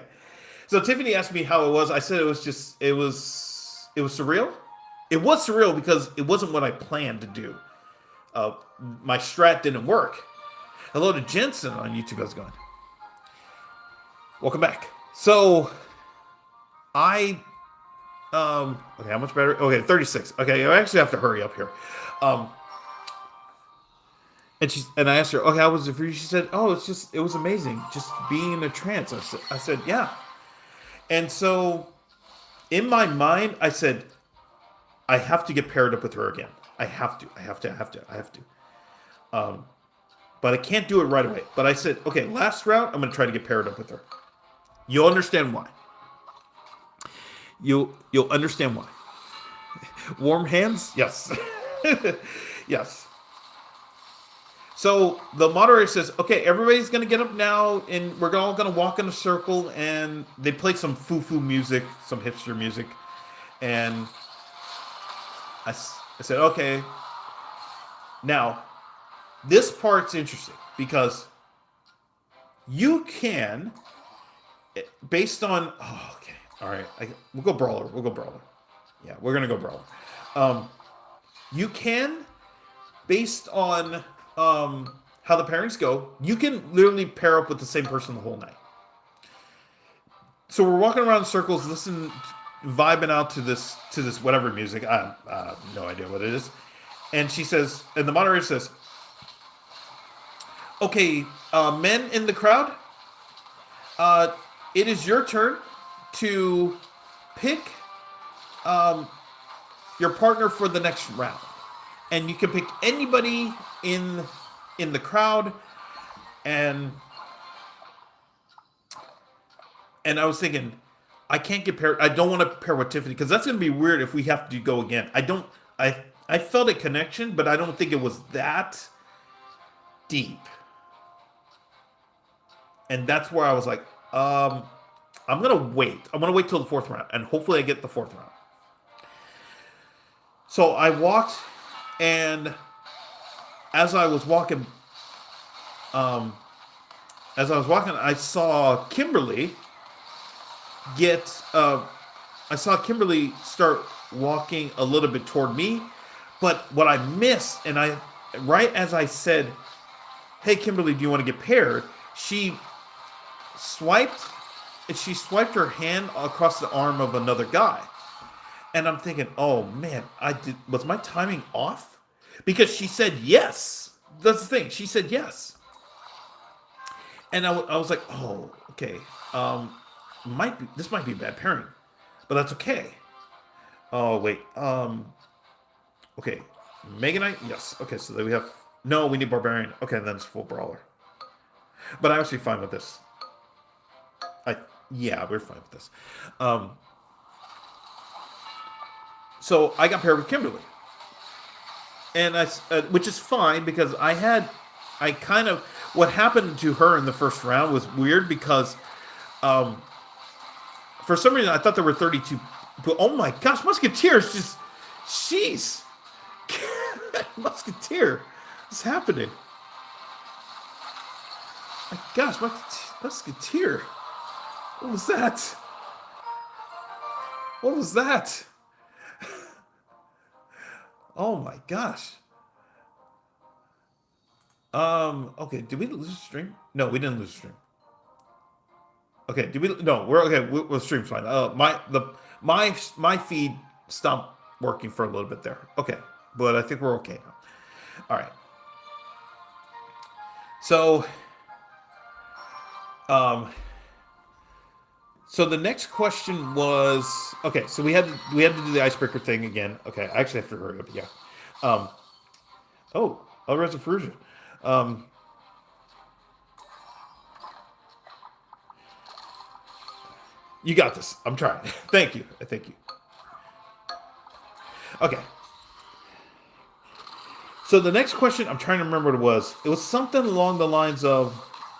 So Tiffany asked me how it was. I said it was surreal. It was surreal because it wasn't what I planned to do. My strat didn't work. Hello to Jensen on YouTube. How's it going? Welcome back. So I okay, how much better? Okay, 36. Okay, I actually have to hurry up here. Um and I asked her, okay, how was it for you? She said, oh, it was amazing, just being in a trance. I said, yeah. And so in my mind, I said, I have to get paired up with her again. I have to. I have to. I have to. I have to. But I can't do it right away. But I said, okay, last round, I'm going to try to get paired up with her. You'll understand why. You'll understand why. Warm hands? Yes. Yes. So the moderator says, okay, everybody's going to get up now, and we're all going to walk in a circle, and they play some foo-foo music, some hipster music. And I said, okay. Now, this part's interesting because you can, based on, oh, okay, all right, we'll go brawler. We'll go brawler. Yeah, we're going to go brawler. You can, based on how the pairings go, you can literally pair up with the same person the whole night. So we're walking around in circles, vibing out to this whatever music. I have no idea what it is. And she says, and the moderator says, okay, men in the crowd, it is your turn to pick your partner for the next round. And you can pick anybody in the crowd. And I was thinking, I can't get paired. I don't want to pair with Tiffany because that's going to be weird if we have to go again. I felt a connection, but I don't think it was that deep. And that's where I was like, I'm going to wait. I'm going to wait till the fourth round, and hopefully I get the fourth round. So I walked, and as I was walking, I saw Kimberly start walking a little bit toward me. But what I missed, right as I said, hey, Kimberly, do you want to get paired? She swiped her hand across the arm of another guy. And I'm thinking, oh man, was my timing off? Because she said yes. That's the thing. She said yes. And I was like, oh, okay. This might be a bad pairing, but that's okay. Oh wait. Okay. Mega Knight? Yes. Okay, so then we need Barbarian. Okay, then it's full brawler. But I'm actually fine with this. We're fine with this. So I got paired with Kimberly. And which is fine because what happened to her in the first round was weird because for some reason I thought there were 32, but oh my gosh, Musketeer's just, jeez. Musketeer, what's happening? My gosh, Musketeer. What was that? What was that? Oh my gosh. Okay, did we lose a stream? No, we didn't lose a stream. Okay, no, we're okay, we'll stream fine. My feed stopped working for a little bit there. Okay, but I think we're okay now. All right. So the next question was, okay, so we had to do the icebreaker thing again. Okay, I actually have to hurry up. Yeah. Res of Frugia. You got this. I'm trying. Thank you. Okay. So the next question, I'm trying to remember what it was. It was something along the lines of,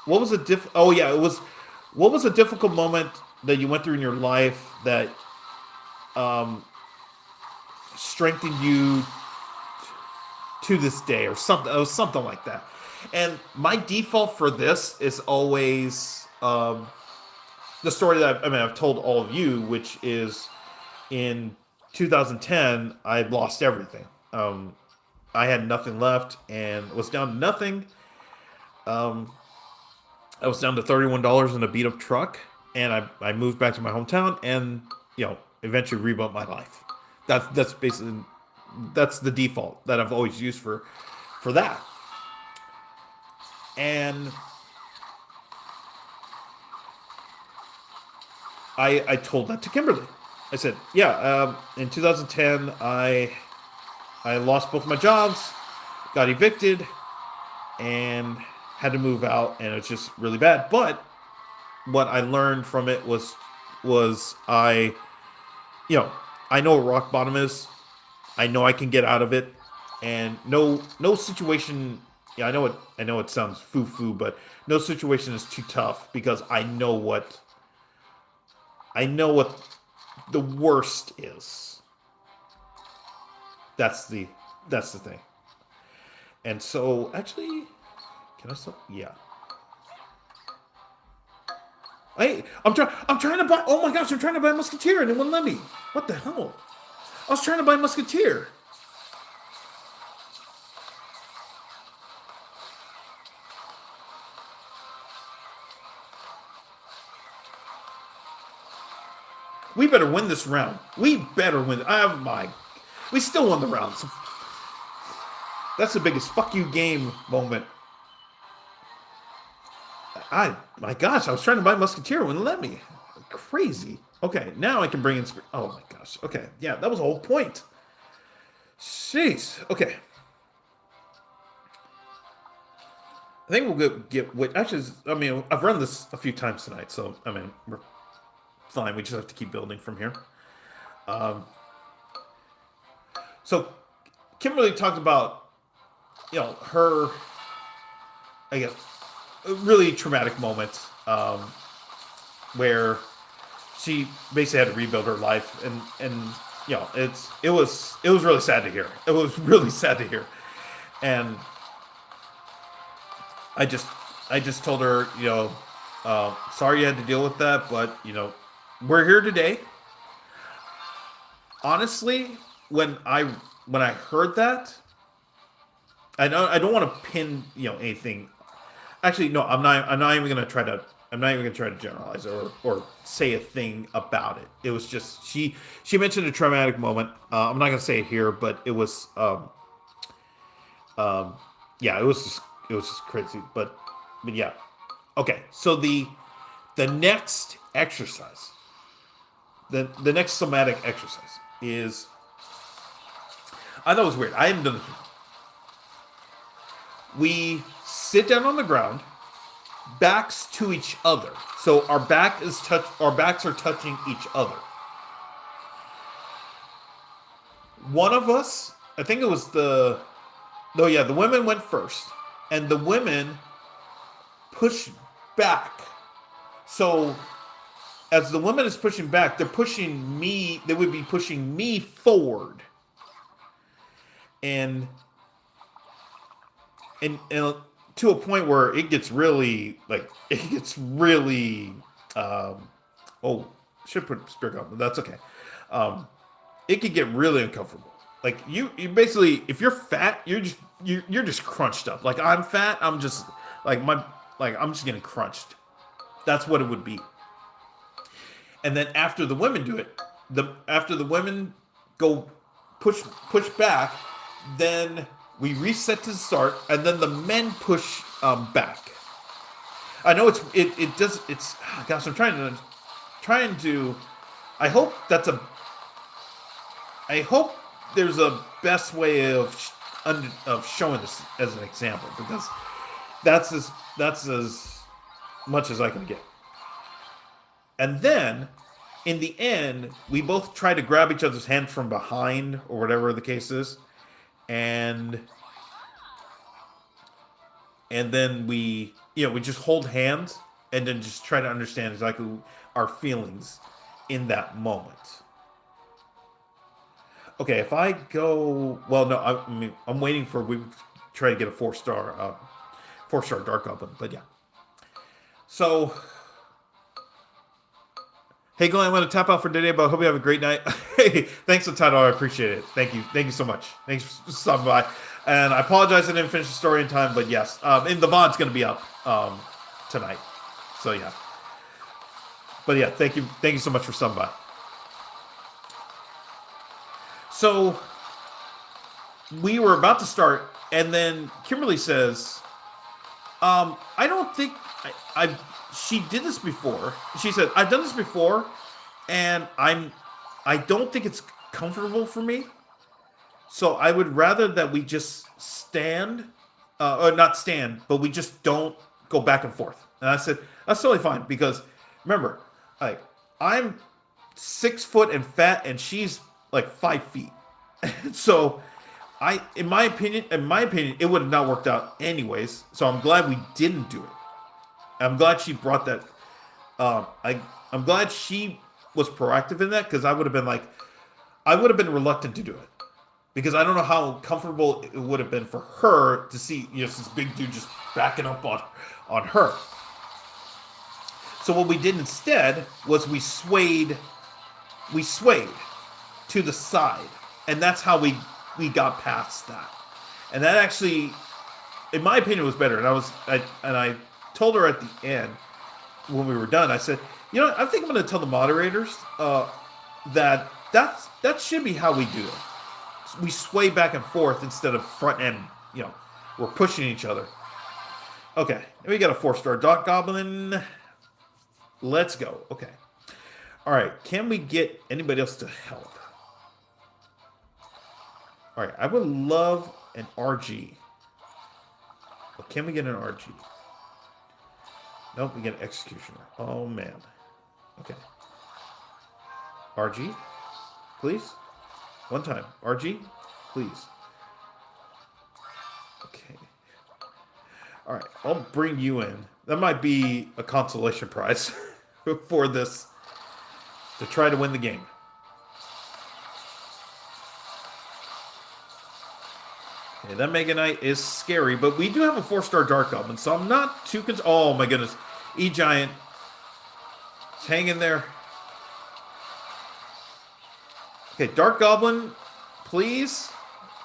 what was a difficult moment that you went through in your life that strengthened you to this day, or something. It was something like that. And my default for this is always the story that I've told all of you, which is in 2010 I lost everything. I had nothing left and was down to nothing. I was down to $31 in a beat up truck, and I moved back to my hometown, and eventually rebuilt my life. That's basically that's the default that I've always used for that. And I told that to Kimberly. I said, yeah, in 2010, I lost both my jobs, got evicted, and had to move out, and it's just really bad. But what I learned from it was you know, I know what rock bottom is. I know I can get out of it, and no situation. Yeah, I know it sounds foo foo, but no situation is too tough because I know what the worst is. That's the thing. And so, actually, can I stop? Yeah. I'm trying to buy. Oh my gosh! I'm trying to buy a Musketeer, and it wouldn't let me. What the hell? I was trying to buy a Musketeer. We better win this round. We better win. Oh my! We still won the round. So that's the biggest fuck you game moment. My gosh! I was trying to buy a Musketeer, it wouldn't let me. Crazy. Okay, now I can bring in. Oh my gosh. Okay, yeah, that was the whole point. Jeez. Okay. I think we'll get. Actually, I mean, I've run this a few times tonight, so I mean, we're fine. We just have to keep building from here. Um, so Kimberly talked about, her, I guess, a really traumatic moment, where she basically had to rebuild her life, and it was really sad to hear. It was really sad to hear, and I just told her, sorry you had to deal with that, but we're here today. Honestly, when I heard that, I don't want to pin anything. Actually, no, I'm not even gonna try to. I'm not even gonna try to generalize or say a thing about it. It was just she mentioned a traumatic moment. I'm not gonna say it here, but it was yeah, it was just crazy. But yeah, okay. So the next exercise, the next somatic exercise is, I thought it was weird. I haven't done this before. We sit down on the ground, backs to each other. So our backs are touching each other. One of us, I think it was the women went first, and the women push back. So as the woman is pushing back, they would be pushing me forward. And to a point where it gets really oh, should put spirit up, but that's okay. It could get really uncomfortable. Like you basically, if you're fat, you're just crunched up. Like I'm fat, I'm just I'm just getting crunched. That's what it would be. And then after the women do it, after the women go push back, then we reset to the start, and then the men push back. I know it's gosh, I'm trying to. I hope there's a best way of showing this as an example, because that's as much as I can get. And then, in the end, we both try to grab each other's hand from behind, or whatever the case is, and then we just hold hands, and then just try to understand exactly our feelings in that moment. Okay, if I go, well, no, I mean, I'm waiting for we try to get a 4-star dark goblin, but yeah. So, hey Glenn, I'm going to tap out for today, but I hope you have a great night. Hey, thanks for the title, I appreciate it. Thank you so much. Thanks for stopping by. And I apologize I didn't finish the story in time, but yes, and the VOD's going to be up tonight. So yeah. But yeah, thank you so much for stopping by. So we were about to start, and then Kimberly says, I don't think I've. She did this before. She said, I've done this before, and I don't think it's comfortable for me. So I would rather that we just stand, or not stand, but we just don't go back and forth. And I said, that's totally fine because remember, like I'm 6 foot and fat, and she's like 5 feet. So in my opinion, it would have not worked out anyways. So I'm glad we didn't do it. I'm glad she brought that. I'm glad she was proactive in that because I would have been reluctant to do it because I don't know how comfortable it would have been for her to see this big dude just backing up on her. So what we did instead was we swayed to the side, and that's how we got past that. And that actually, in my opinion, was better. And I told her at the end when we were done, I said, I think I'm going to tell the moderators that should be how we do it. We sway back and forth instead of front end. We're pushing each other. Okay, and we got a 4-star Dark Goblin. Let's go. Okay. All right, can we get anybody else to help? All right, I would love an RG. But can we get an RG? Nope, we get an Executioner. Oh, man. Okay. RG, please. One time. RG, please. Okay. All right, I'll bring you in. That might be a consolation prize for this to try to win the game. Okay, that Mega Knight is scary, but we do have a 4-star Dark Goblin, so I'm not too concerned. Oh my goodness. E-Giant. Just hang in there. Okay, Dark Goblin, please.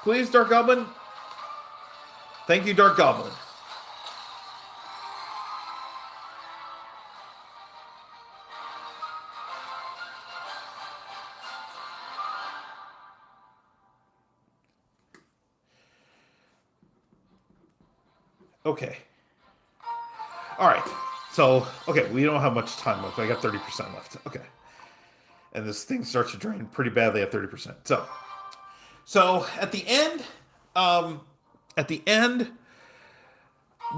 Please, Dark Goblin. Thank you, Dark Goblin. Okay. All right. So, okay, we don't have much time left. I got 30% left. Okay. And this thing starts to drain pretty badly at 30%. So at the end, we, at the end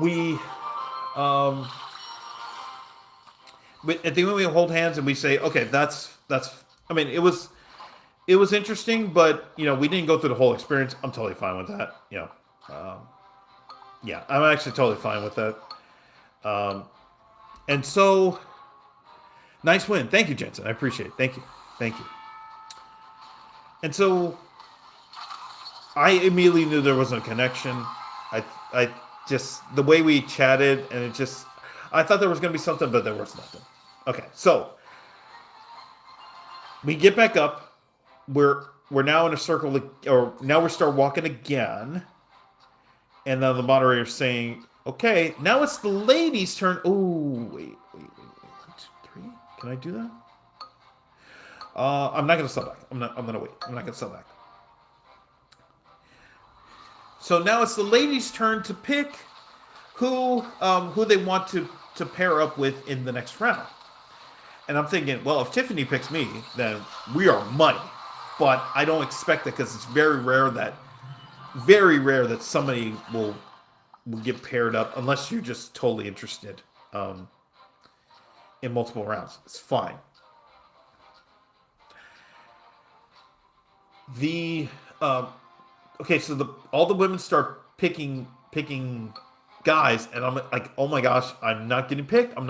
we hold hands and we say, okay, that's. I mean, it was interesting, but we didn't go through the whole experience. I'm totally fine with that. Yeah, I'm actually totally fine with that. And so, nice win. Thank you, Jensen. I appreciate it. Thank you. And so, I immediately knew there wasn't a connection. I just, the way we chatted, and I thought there was going to be something, but there was nothing. Okay, so, we get back up. We're now in a circle, or now we start walking again. And then the moderator's saying, okay, now it's the ladies' turn. Oh, wait. 1, 2, 3. Can I do that? I'm not going to sell back. I'm going to wait. I'm not going to sell back. So now it's the ladies' turn to pick who they want to pair up with in the next round. And I'm thinking, well, if Tiffany picks me, then we are money. But I don't expect that because it's very rare that somebody will get paired up unless you're just totally interested in multiple rounds. It's fine. Okay, so all the women start picking guys, and I'm like, oh my gosh, I'm not getting picked. And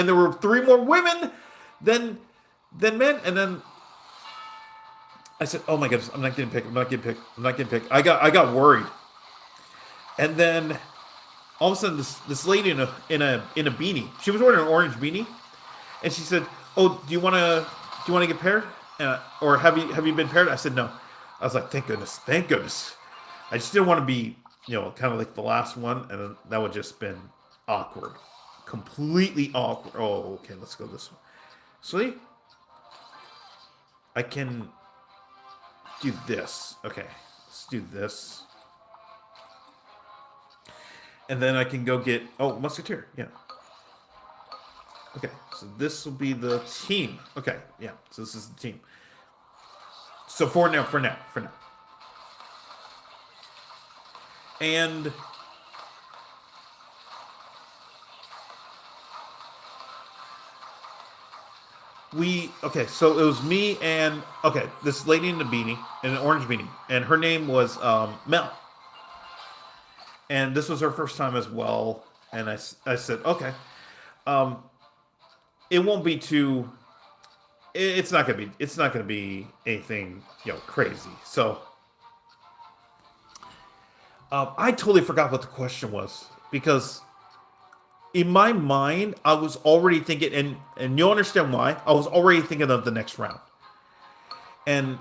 there were 3 more women than men, and then I said, oh my goodness, I'm not getting picked. I got worried. And then all of a sudden this lady in a beanie. She was wearing an orange beanie. And she said, oh, do you wanna get paired? Or have you been paired? I said no. I was like, thank goodness. I just didn't want to be, kind of like the last one, and that would just been awkward. Completely awkward. Oh, okay, let's go this way. See, I can do this. Okay, let's do this. And then I can go get... Oh, Musketeer, yeah. Okay, so this will be the team. Okay, yeah, so this is the team. So for now. And... Okay, so it was me and... Okay, this lady in the beanie, in an orange beanie. And her name was Mel. And this was her first time as well. And I said, okay. It won't be too... It's not gonna be anything, crazy. So... I totally forgot what the question was. Because... in my mind, I was already thinking, and you'll understand why, I was already thinking of the next round. And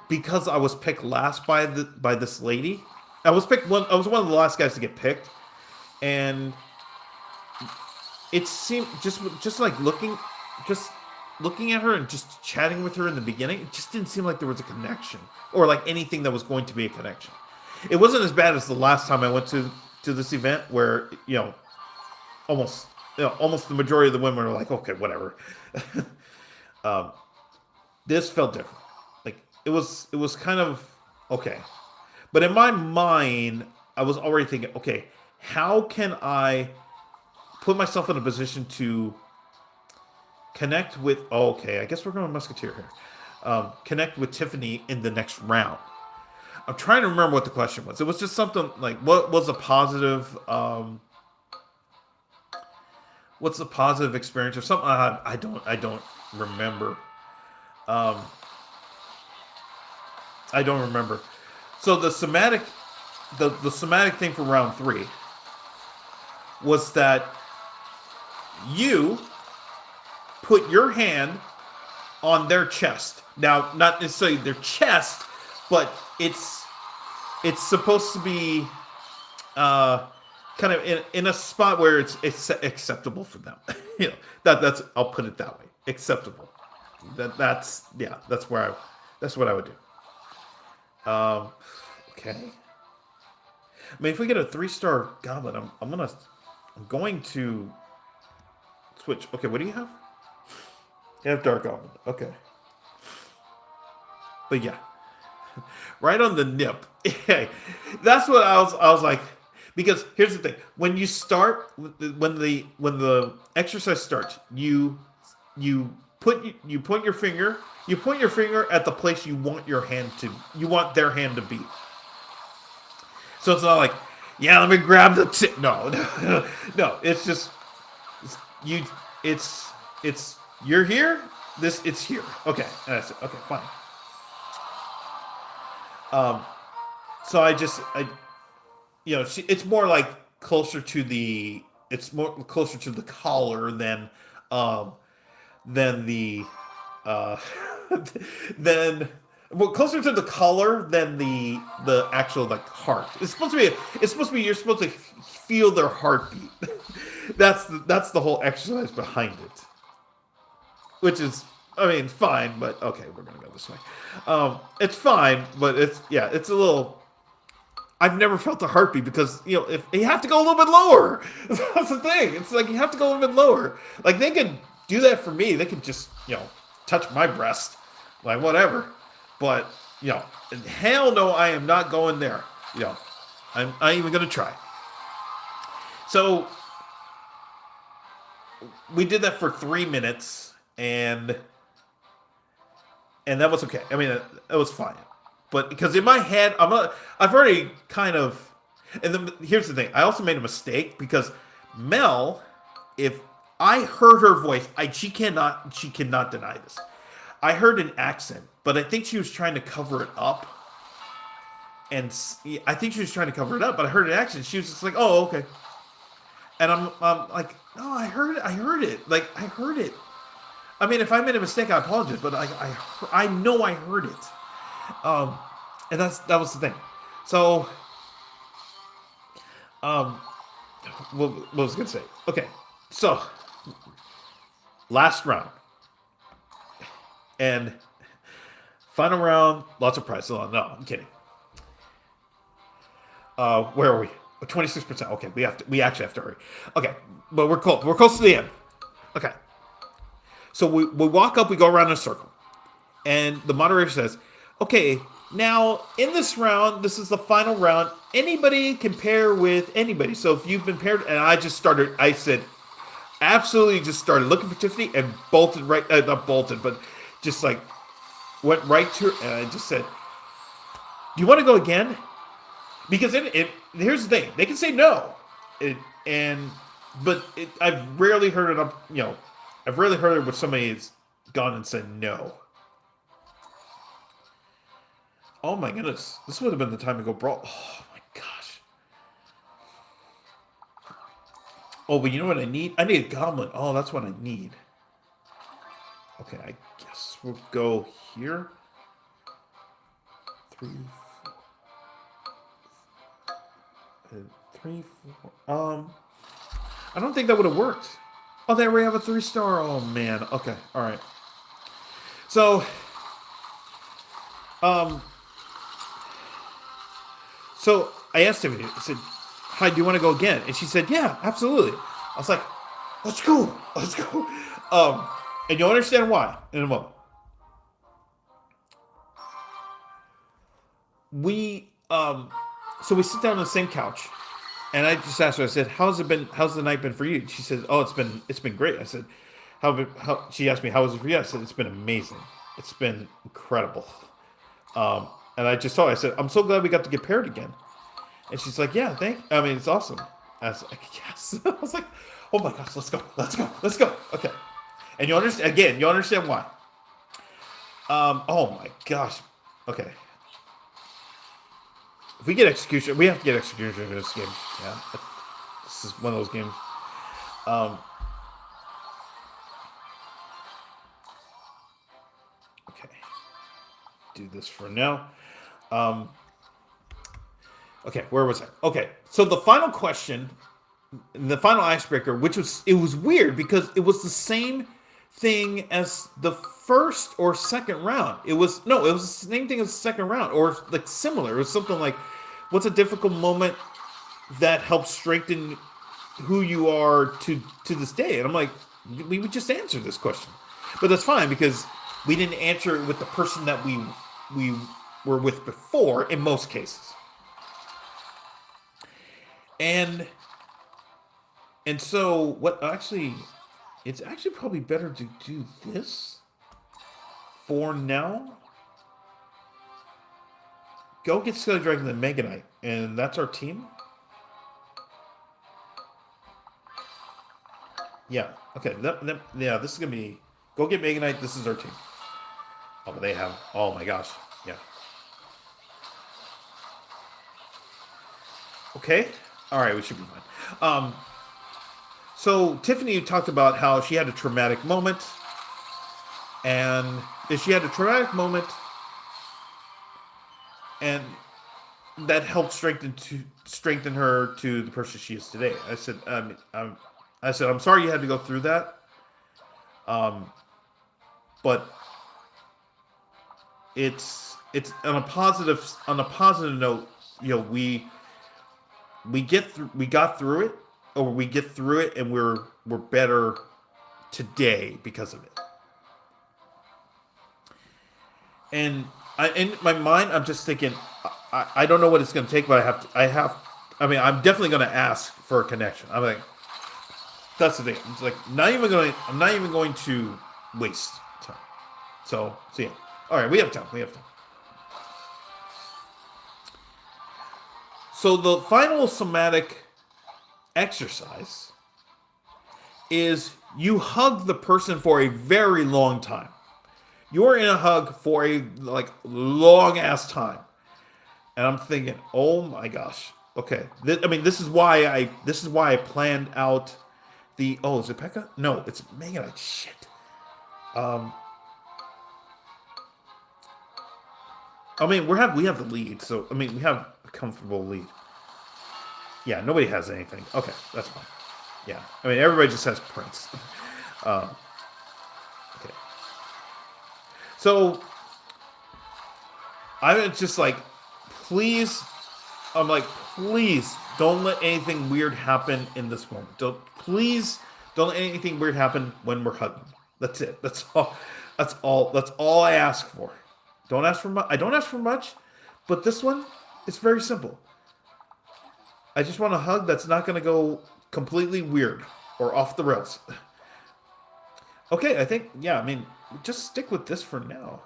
because I was picked last by this lady, I was one of the last guys to get picked, and it seemed just like looking at her and just chatting with her in the beginning, it just didn't seem like there was a connection or like anything that was going to be a connection. It wasn't as bad as the last time I went to this event where almost the majority of the women were like, okay, whatever. This felt different. Like it was kind of okay, but in my mind, I was already thinking, okay, how can I put myself in a position to connect with? Oh, okay, I guess we're going Musketeer here. Connect with Tiffany in the next round. I'm trying to remember what the question was. It was just something like, what was a positive? What's a positive experience or something? I don't remember. I don't remember. So the somatic thing for round 3 was that you put your hand on their chest. Now, not necessarily their chest, but it's supposed to be kind of in a spot where it's acceptable for them. That's I'll put it that way. Acceptable. That's what I would do. Okay. I mean, if we get a 3-star goblet, I'm going to switch. Okay, what do you have? You have Dark Goblin. Okay. But yeah, right on the nip. That's what I was like. Because here's the thing: when you start, when the exercise starts, you point your finger at the place you want their hand to be. So it's not like, yeah, let me grab the tip. No. It's just it's you're here. It's here. Okay, and I said, okay, fine. So it's more like closer to the collar than the closer to the collar than the actual like heart. It's supposed to be you're supposed to feel their heartbeat. That's the whole exercise behind it. Which is, I mean, fine, but okay, we're gonna go this way. It's fine, but it's a little. I've never felt a heartbeat because if you have to go a little bit lower. That's the thing. It's like you have to go a little bit lower. Like they can do that for me. They can just touch my breast, like whatever. But hell no, I am not going there. I'm not even gonna try. So we did that for 3 minutes, and that was okay. I mean, it was fine. But because in my head, I've already kind of, and then here's the thing. I also made a mistake because Mel, if I heard her voice, she cannot deny this. I heard an accent, but I think she was trying to cover it up. And I think she was trying to cover it up, but I heard an accent. She was just like, "Oh, okay." And I'm like, "No, I heard it. Like I heard it." I mean, if I made a mistake, I apologize, but I know I heard it. And that was the thing. So, what was I gonna say? Okay, so last round. And final round, lots of prizes. Oh, no, I'm kidding. Where are we? 26%. Okay, we actually have to hurry. Okay, but we're close. We're close to the end. Okay. So we walk up, we go around in a circle. And the moderator says, okay, now in this round, this is the final round. Anybody can pair with anybody. So if you've been paired, and I said, absolutely just started looking for Tiffany and bolted right, not bolted, but just like went right to her. And I just said, do you want to go again? Because here's the thing, they can say no. I've rarely heard it up, I've rarely heard it where somebody has gone and said no. Oh my goodness. This would have been the time to go brawl. Oh my gosh. Oh, but you know what I need? I need a goblin. Oh, that's what I need. Okay, I guess we'll go here. 3, 4. 3, 4. I don't think that would have worked. Oh, there we have a 3-star. Oh man. Okay. All right. So, So I asked Tiffany, I said, hi, do you want to go again? And she said, yeah, absolutely. I was like, let's go. Let's go. And you'll understand why in a moment. So we sit down on the same couch, and I just asked her, I said, how's the night been for you? She said, oh, it's been great. I said, she asked me, how was it for you? I said, it's been amazing. It's been incredible. And I just told her, I said, I'm so glad we got to get paired again. And she's like, yeah, it's awesome. I was like, yes. I was like, oh my gosh, let's go. Okay. And you understand why. Oh my gosh. Okay. If we get execution, we have to get execution in this game. Yeah. This is one of those games. Okay. Do this for now. Okay, where was I? Okay, so the final question, the final icebreaker, it was weird because it was the same thing as the first or second round. It was the same thing as the second round, or like similar. It was something like, what's a difficult moment that helps strengthen who you are to this day? And I'm like, we would just answer this question, but that's fine because we didn't answer it with the person that we were with before in most cases. And so it's actually probably better to do this for now. Go get Skelly Dragon and Mega Knight, and that's our team. Yeah, okay. This is gonna be, go get Mega Knight, this is our team. Oh, but oh my gosh, yeah. Okay. All right, we should be fine. So Tiffany talked about how she had a traumatic moment, and that helped strengthen her to the person she is today. I said, I'm sorry you had to go through that, but it's on a positive note. We got through it, and we're better today because of it. And in my mind, I'm just thinking, I don't know what it's going to take, but I'm definitely going to ask for a connection. I'm like, that's the thing. It's like, I'm not even going to waste time. So yeah. All right, we have time. So the final somatic exercise is you hug the person for a very long time. You're in a hug for a long ass time. And I'm thinking, oh my gosh. Okay. This is why I planned out the, is it Pekka? No, it's Mega Knight. Shit. We have the lead, so we have a comfortable lead. Yeah, nobody has anything. Okay, that's fine. Yeah, everybody just has Prince. Okay. So I'm just like, please. I'm like, please don't let anything weird happen in this moment. Please don't let anything weird happen when we're hugging. That's it. That's all. That's all. That's all I ask for. Don't ask for much. I don't ask for much, but this one, it's very simple. I just want a hug that's not going to go completely weird or off the rails. Okay, I think, yeah, I mean, just stick with this for now.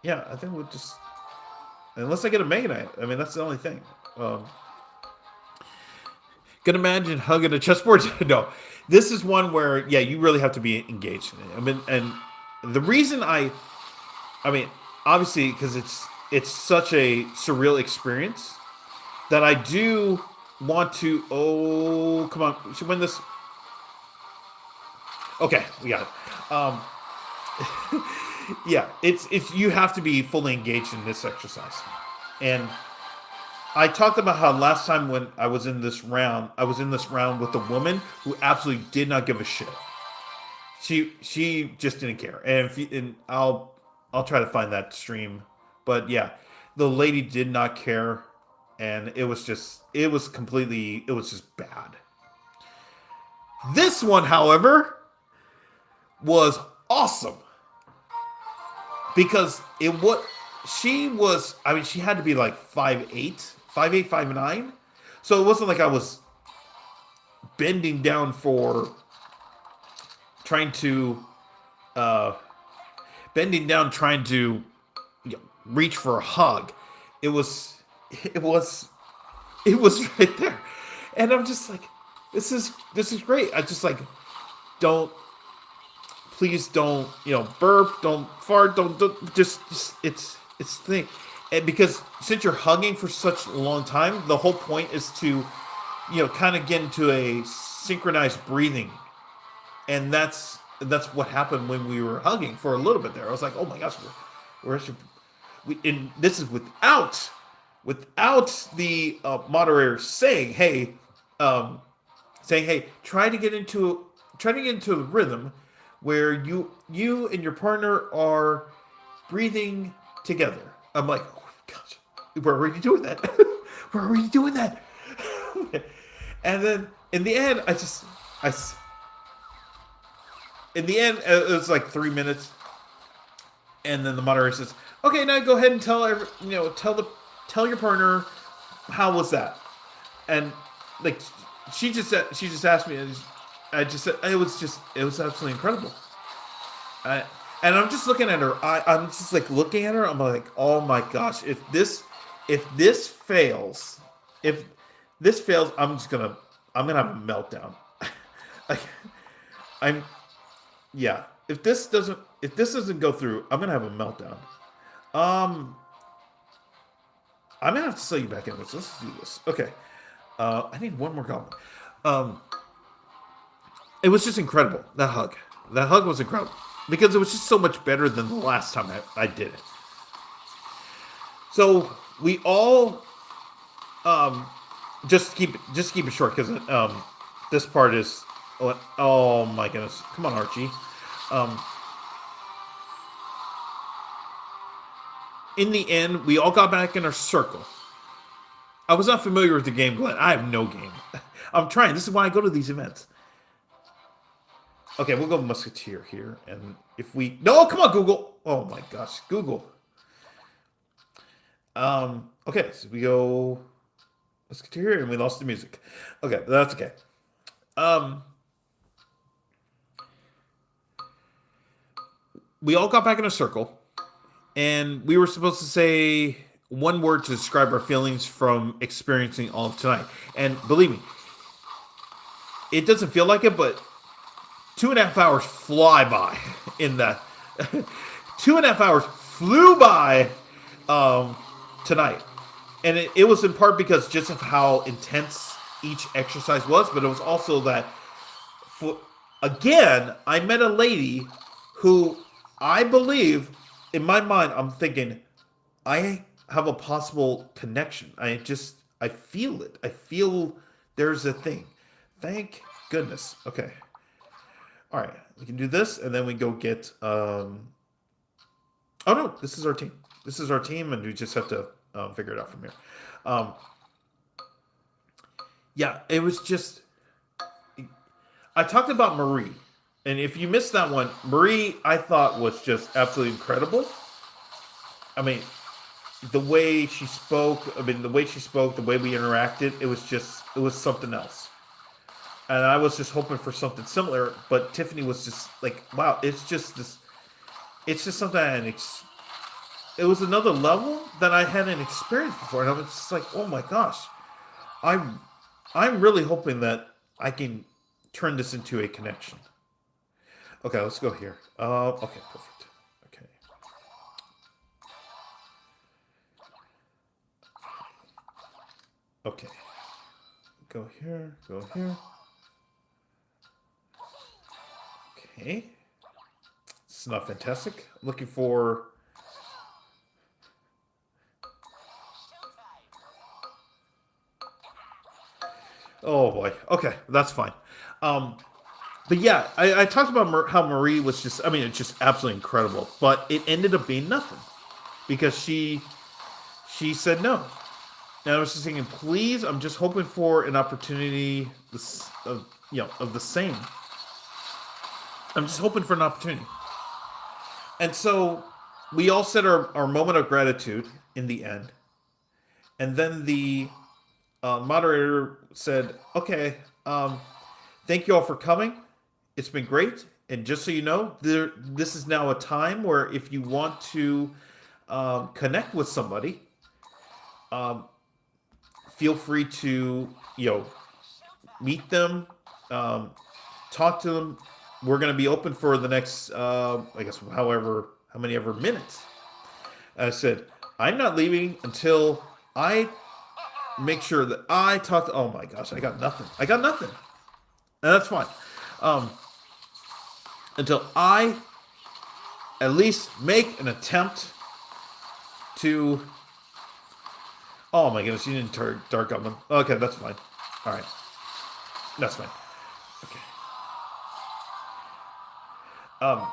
Yeah, I think we'll just, unless I get a Mega Knight. I mean, that's the only thing. Can imagine hugging a chessboard? No, this is one where, yeah, you really have to be engaged in it. I mean, and the reason I mean, obviously, because it's such a surreal experience that I do want to. Oh, come on, we should win this. Okay, we got it. Yeah, it's you have to be fully engaged in this exercise, and I talked about how last time when I was in this round, with a woman who absolutely did not give a shit. She just didn't care, and I'll try to find that stream, but yeah, the lady did not care, and it was just bad. This one, however, was awesome because I mean, she had to be like 5'8", 5'8", 5'9", so it wasn't like I was bending down for trying to reach for a hug. It was it was right there, and I'm just like, this is great. I just like, don't please don't, burp, don't fart, don't just it's the thing. And because since you're hugging for such a long time, the whole point is to, kind of get into a synchronized breathing, and that's what happened when we were hugging for a little bit there. I was like, oh my gosh, and this is without the moderator saying, hey, try to get into a rhythm where you and your partner are breathing together. I'm like, oh my gosh, we're already doing that. We're already doing that. And then in the end, in the end, it was like 3 minutes, and then the moderator says, okay, now go ahead and tell your partner, how was that? And like, she just asked me, and I just said it was absolutely incredible. And I'm just looking at her. I'm just like looking at her. I'm like, oh my gosh, if this fails, I'm gonna have a meltdown. Like, yeah. If this doesn't go through, I'm gonna have a meltdown. I'm gonna have to sell you back in this. Let's do this. Okay. I need one more goblin. It was just incredible. That hug was incredible because it was just so much better than the last time I did it. So we all just keep it short because this part is, oh my goodness. Come on, Archie. In the end, we all got back in our circle. I was not familiar with the game, Glenn. I have no game. I'm trying. This is why I go to these events. Okay, we'll go Musketeer here. And if we... No, come on, Google. Oh my gosh, Google. Okay, so we go Musketeer and we lost the music. Okay, that's okay. We all got back in a circle. And we were supposed to say one word to describe our feelings from experiencing all of tonight. And believe me, it doesn't feel like it, but 2.5 hours fly by in that. 2.5 hours flew by tonight. And it was in part because just of how intense each exercise was, but it was also that, again, I met a lady who I believe... In my mind, I'm thinking, I have a possible connection. I feel it. I feel there's a thing. Thank goodness. Okay. All right, we can do this, and then we go get. Oh no, this is our team. This is our team, and we just have to figure it out from here. Um, yeah, it was just. I talked about Marie, and if you missed that one, Marie I thought was just absolutely incredible. I mean, the way she spoke. I mean, the way she spoke, the way we interacted, it was something else. And I was just hoping for something similar, but Tiffany was just like, wow, it's just this. It's just something I hadn't. It was another level that I hadn't experienced before, and I was just like, oh my gosh, I'm, I'm really hoping that I can turn this into a connection. Okay, let's go here. Okay, perfect. Okay, okay, go here, go here. Okay, it's not fantastic. I'm looking for. Oh boy. Okay, that's fine. Um, but yeah, I talked about how Marie was just. I mean, it's just absolutely incredible. But it ended up being nothing because she said no. And I was just thinking, please, I'm just hoping for an opportunity. This of of the same. I'm just hoping for an opportunity. And so we all said our moment of gratitude in the end. And then the moderator said, okay, thank you all for coming. It's been great. And just so you know, this is now a time where if you want to connect with somebody, um, feel free to, meet them, um, talk to them. We're going to be open for the next, I guess, how many ever minutes. And I said, I'm not leaving until I make sure that I talk to. Oh my gosh, I got nothing. I got nothing, and that's fine. Um, until I at least make an attempt to. Oh my goodness, you didn't dark up them. Okay, that's fine. All right, that's fine. Okay. Um,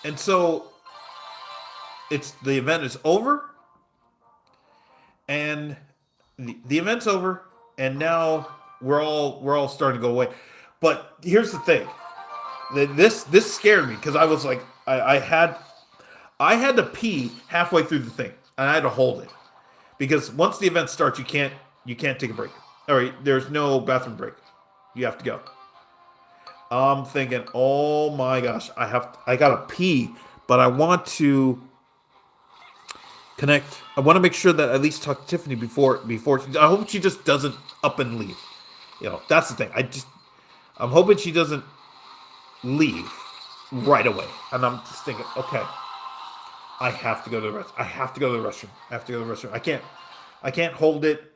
and so it's the event is over, and the event's over, and now we're all starting to go away. But here's the thing: this scared me because I was like, I had to pee halfway through the thing, and I had to hold it because once the event starts, you can't take a break. All right, there's no bathroom break. You have to go. I'm thinking, oh my gosh, I gotta pee, but I want to connect. I want to make sure that I at least talk to Tiffany before. I hope she just doesn't up and leave. That's the thing. I'm hoping she doesn't leave right away. And I'm just thinking, okay, I have to go to the rest. I have to go to the restroom. I have to go to the restroom. I can't hold it.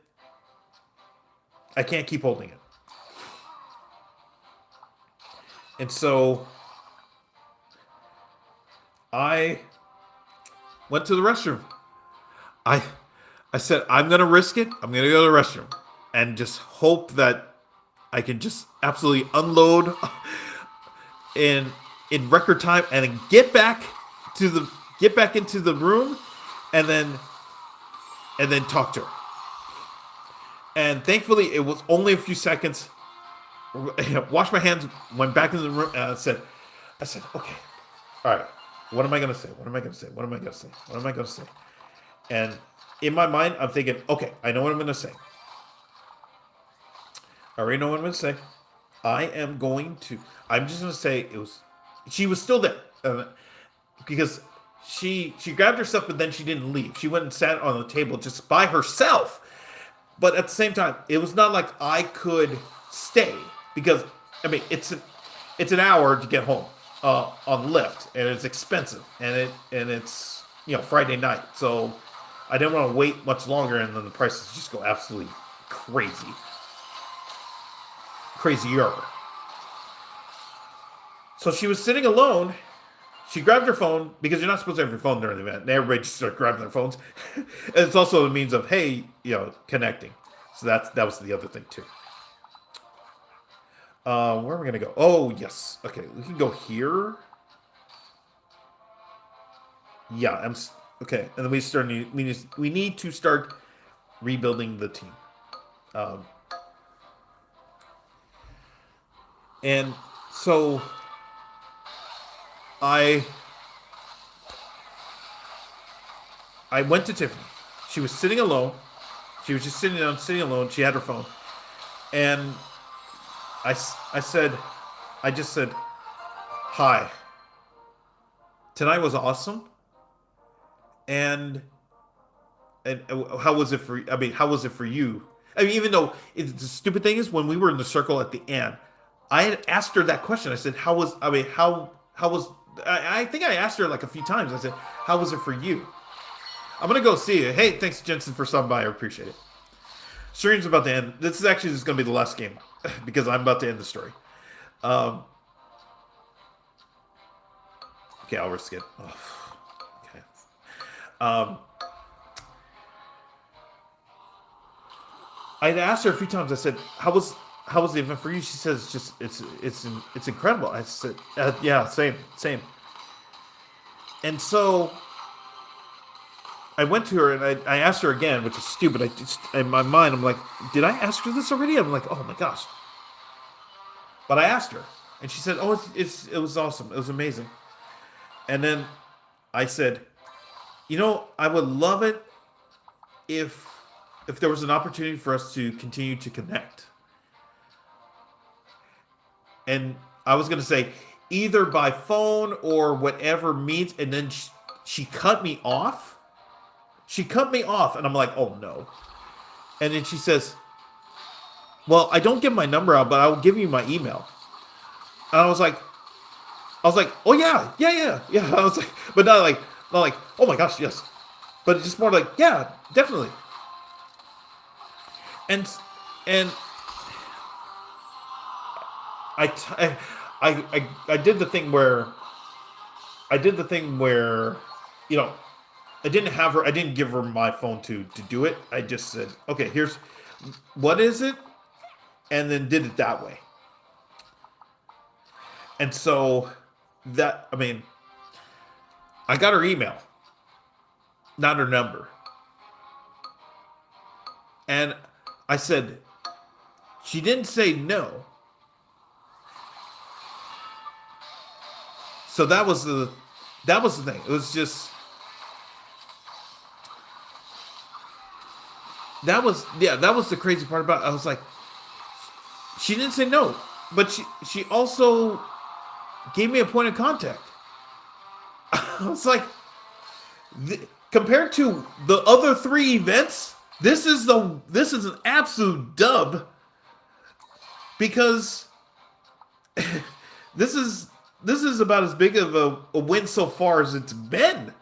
I can't keep holding it. And so I went to the restroom. I I said I'm gonna risk it. I'm gonna go to the restroom and just hope that I can just absolutely unload in record time and then get back into the room and then talk to her. And thankfully, it was only a few seconds. Washed my hands, went back into the room, and I said, okay, all right. What am I gonna say? What am I gonna say? What am I gonna say? What am I gonna say? And in my mind, I'm thinking, okay, I know what I'm gonna say. I already know what I'm gonna say. I'm just gonna say it was. She was still there because she grabbed her stuff, but then she didn't leave. She went and sat on the table just by herself. But at the same time, it was not like I could stay because I mean it's an hour to get home on Lyft, and it's expensive, and it's Friday night, so I didn't want to wait much longer, and then the prices just go absolutely crazier. So she was sitting alone. She grabbed her phone because you're not supposed to have your phone during the event. And everybody just started grabbing their phones. And it's also a means of connecting. So that was the other thing too. Where are we gonna go? Oh yes. Okay, we can go here. Yeah, okay. And then we need to start rebuilding the team. Um, and so I I went to Tiffany. She was sitting alone. She was just sitting down, sitting alone. She had her phone, and I said, I just said, "Hi, tonight was awesome, and how was it for? I mean, how was it for you? I mean, even though the stupid thing is, when we were in the circle at the end, I had asked her that question. I said, "How was? I mean, how was?" I think I asked her like a few times. I said, "How was it for you?" I'm gonna go see it. Hey, thanks Jensen for stopping by. I appreciate it. Stream's about to end. This is actually just gonna be the last game because I'm about to end the story. Um, okay, I'll risk it. Oh, okay. Um, I'd asked her a few times. I said, how was the event for you?" She says, "Just it's incredible." I said, "Yeah, same." And so I went to her and I asked her again, which is stupid. I just in my mind I'm like, did I ask her this already? I'm like, oh my gosh. But I asked her, and she said, "Oh, it was awesome. It was amazing." And then I said, I would love it if there was an opportunity for us to continue to connect. And I was going to say either by phone or whatever means, and then she cut me off. She cut me off, and I'm like, "Oh no." And then she says, "Well, I don't give my number out, but I will give you my email." And I was like, "Oh yeah." I was like, but not like, "Oh my gosh, yes," but it's just more like, "Yeah, definitely." And and I t- I did the thing where you know I didn't give her my phone to do it. I just said, "Okay, here's what is it," and then did it that way. And so I mean, I got her email, not her number. And I said, she didn't say no. So that was the thing. It was just that was the crazy part about it. I was like, she didn't say no, but she also gave me a point of contact. I was like, compared to the other three events, this is an absolute dub because this is this is about as big of a win so far as it's been.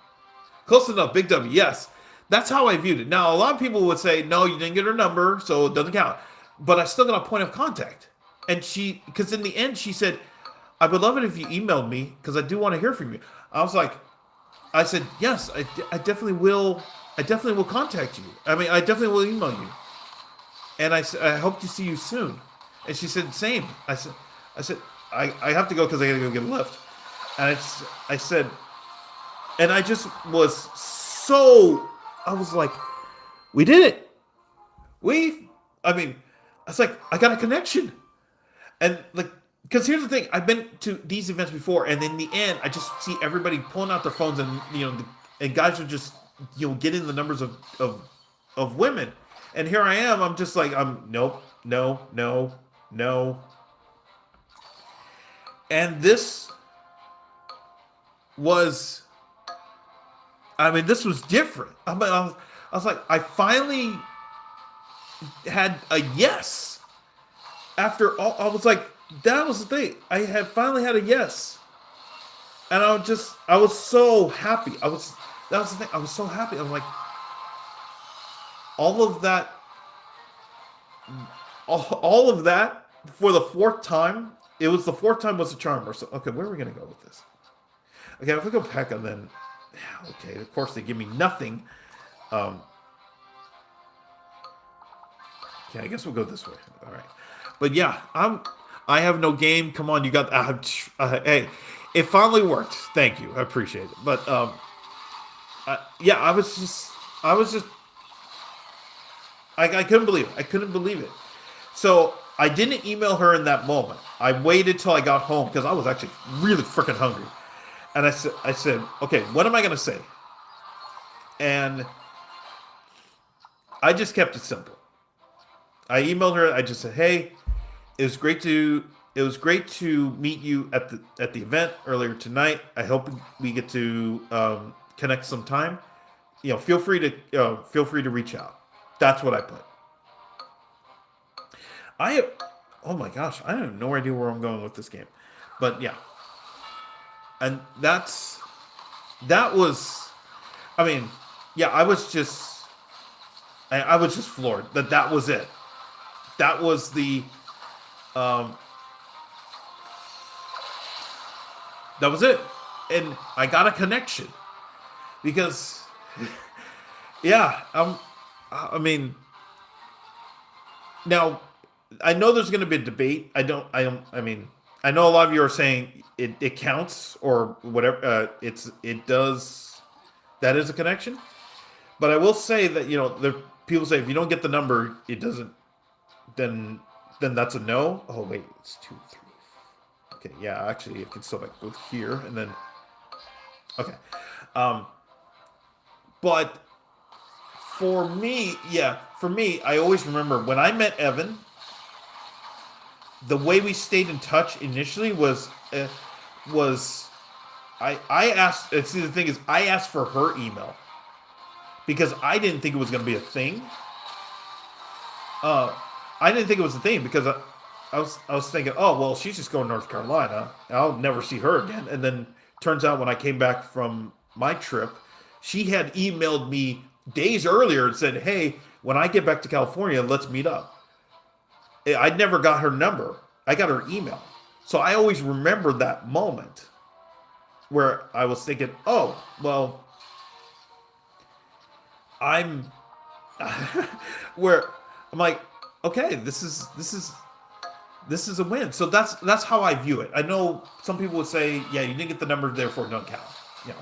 Close enough, big W, yes. That's how I viewed it. Now, a lot of people would say, no, you didn't get her number, so it doesn't count. But I still got a point of contact. And because in the end, she said, "I would love it if you emailed me because I do want to hear from you." I was like, I said, "Yes, I definitely will. I definitely will contact you. I mean, I definitely will email you." And I said, "I hope to see you soon." And she said, "Same." I said, I have to go because I got to go get a lift. And I said, and I just was so, I was like, we did it. I mean, I was like, I got a connection. And like, because here's the thing, I've been to these events before, and in the end, I just see everybody pulling out their phones, and and guys are just getting the numbers of women, and here I am. I'm just like, I'm nope, no, no, no, and this was, I mean, this was different. I was like, I finally had a yes after all. I was like, that was the thing. I had finally had a yes, and I was so happy. That was the thing. I was so happy. I'm like, all of that, all of that for the fourth time. It was the fourth time was a charm. Or so. Okay, where are we gonna go with this? Okay, if we go back and then, okay, of course they give me nothing. Um, okay, I guess we'll go this way. All right, but yeah, I have no game. Come on, you got. Hey, it finally worked. Thank you. I appreciate it. But yeah, I was just, I couldn't believe it. I couldn't believe it. So I didn't email her in that moment. I waited till I got home because I was actually really freaking hungry. And I said, okay, what am I gonna say? And I just kept it simple. I emailed her. I just said, hey, it was great to meet you at the event earlier tonight. I hope we get to connect sometime. Feel free to reach out. That's what I put. I oh my gosh, I have no idea where I'm going with this game, but yeah, and that was, I mean, yeah, I was just floored that was it. That was the um, that was it, and I got a connection because yeah, I mean, now I know there's going to be a debate. I mean, I know a lot of you are saying it counts or whatever. It does. That is a connection. But I will say that the people say if you don't get the number, it doesn't. Then that's a no. Oh wait, it's 2, 3. Okay, yeah, actually, it can still go here and then. Okay, um, but for me, I always remember when I met Evan. The way we stayed in touch initially was I asked. See, the thing is, I asked for her email because I didn't think it was going to be a thing. I didn't think it was a thing because I was thinking, oh well, she's just going to North Carolina. I'll never see her again. And then turns out when I came back from my trip, she had emailed me days earlier and said, hey, when I get back to California, let's meet up. I'd never got her number. I got her email. So I always remember that moment where I was thinking, oh, well, I'm where I'm like, okay, this is a win. So that's how I view it. I know some people would say, yeah, you didn't get the number, therefore it don't count. You know.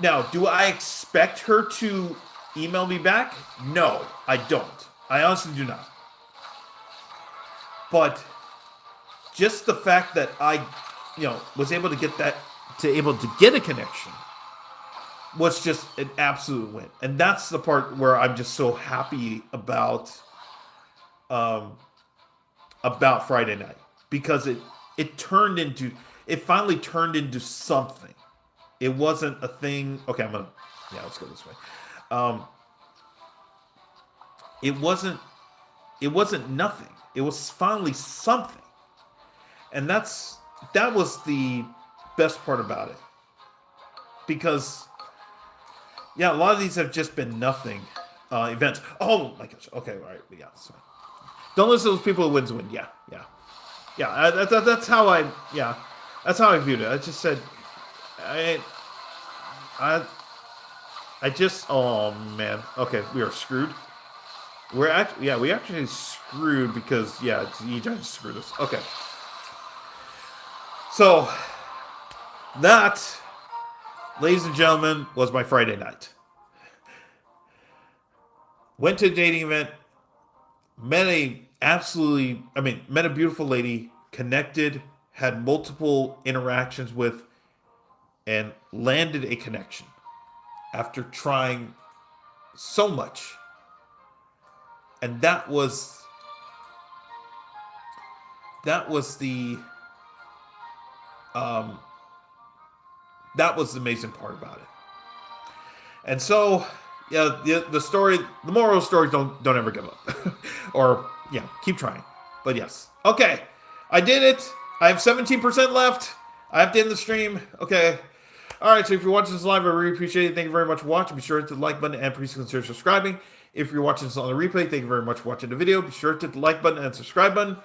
Now, do I expect her to email me back? No, I don't. I honestly do not. But just the fact that I, was able to get a connection was just an absolute win. And that's the part where I'm just so happy about Friday night because it finally turned into something. It wasn't a thing. Okay, let's go this way. It wasn't nothing. It was finally something. And that was the best part about it. Because yeah, a lot of these have just been nothing events. Oh my gosh. Okay, all right. Yeah. Sorry. Don't listen to those people who wins win. Yeah. That's how that's how I viewed it. I just said, oh man. Okay, we are screwed. We actually screwed because he tried to screw us. Okay. So that, ladies and gentlemen, was my Friday night. Went to a dating event, met a beautiful lady, connected, had multiple interactions with, and landed a connection after trying so much. And that was the amazing part about it. And so, the story, the moral of the story, don't ever give up. Or, keep trying. But yes. Okay. I did it. I have 17% left. I have to end the stream. Okay. All right. So if you're watching this live, I really appreciate it. Thank you very much for watching. Be sure to hit the like button and please consider subscribing. If you're watching this on the replay, thank you very much for watching the video. Be sure to hit the like button and subscribe button.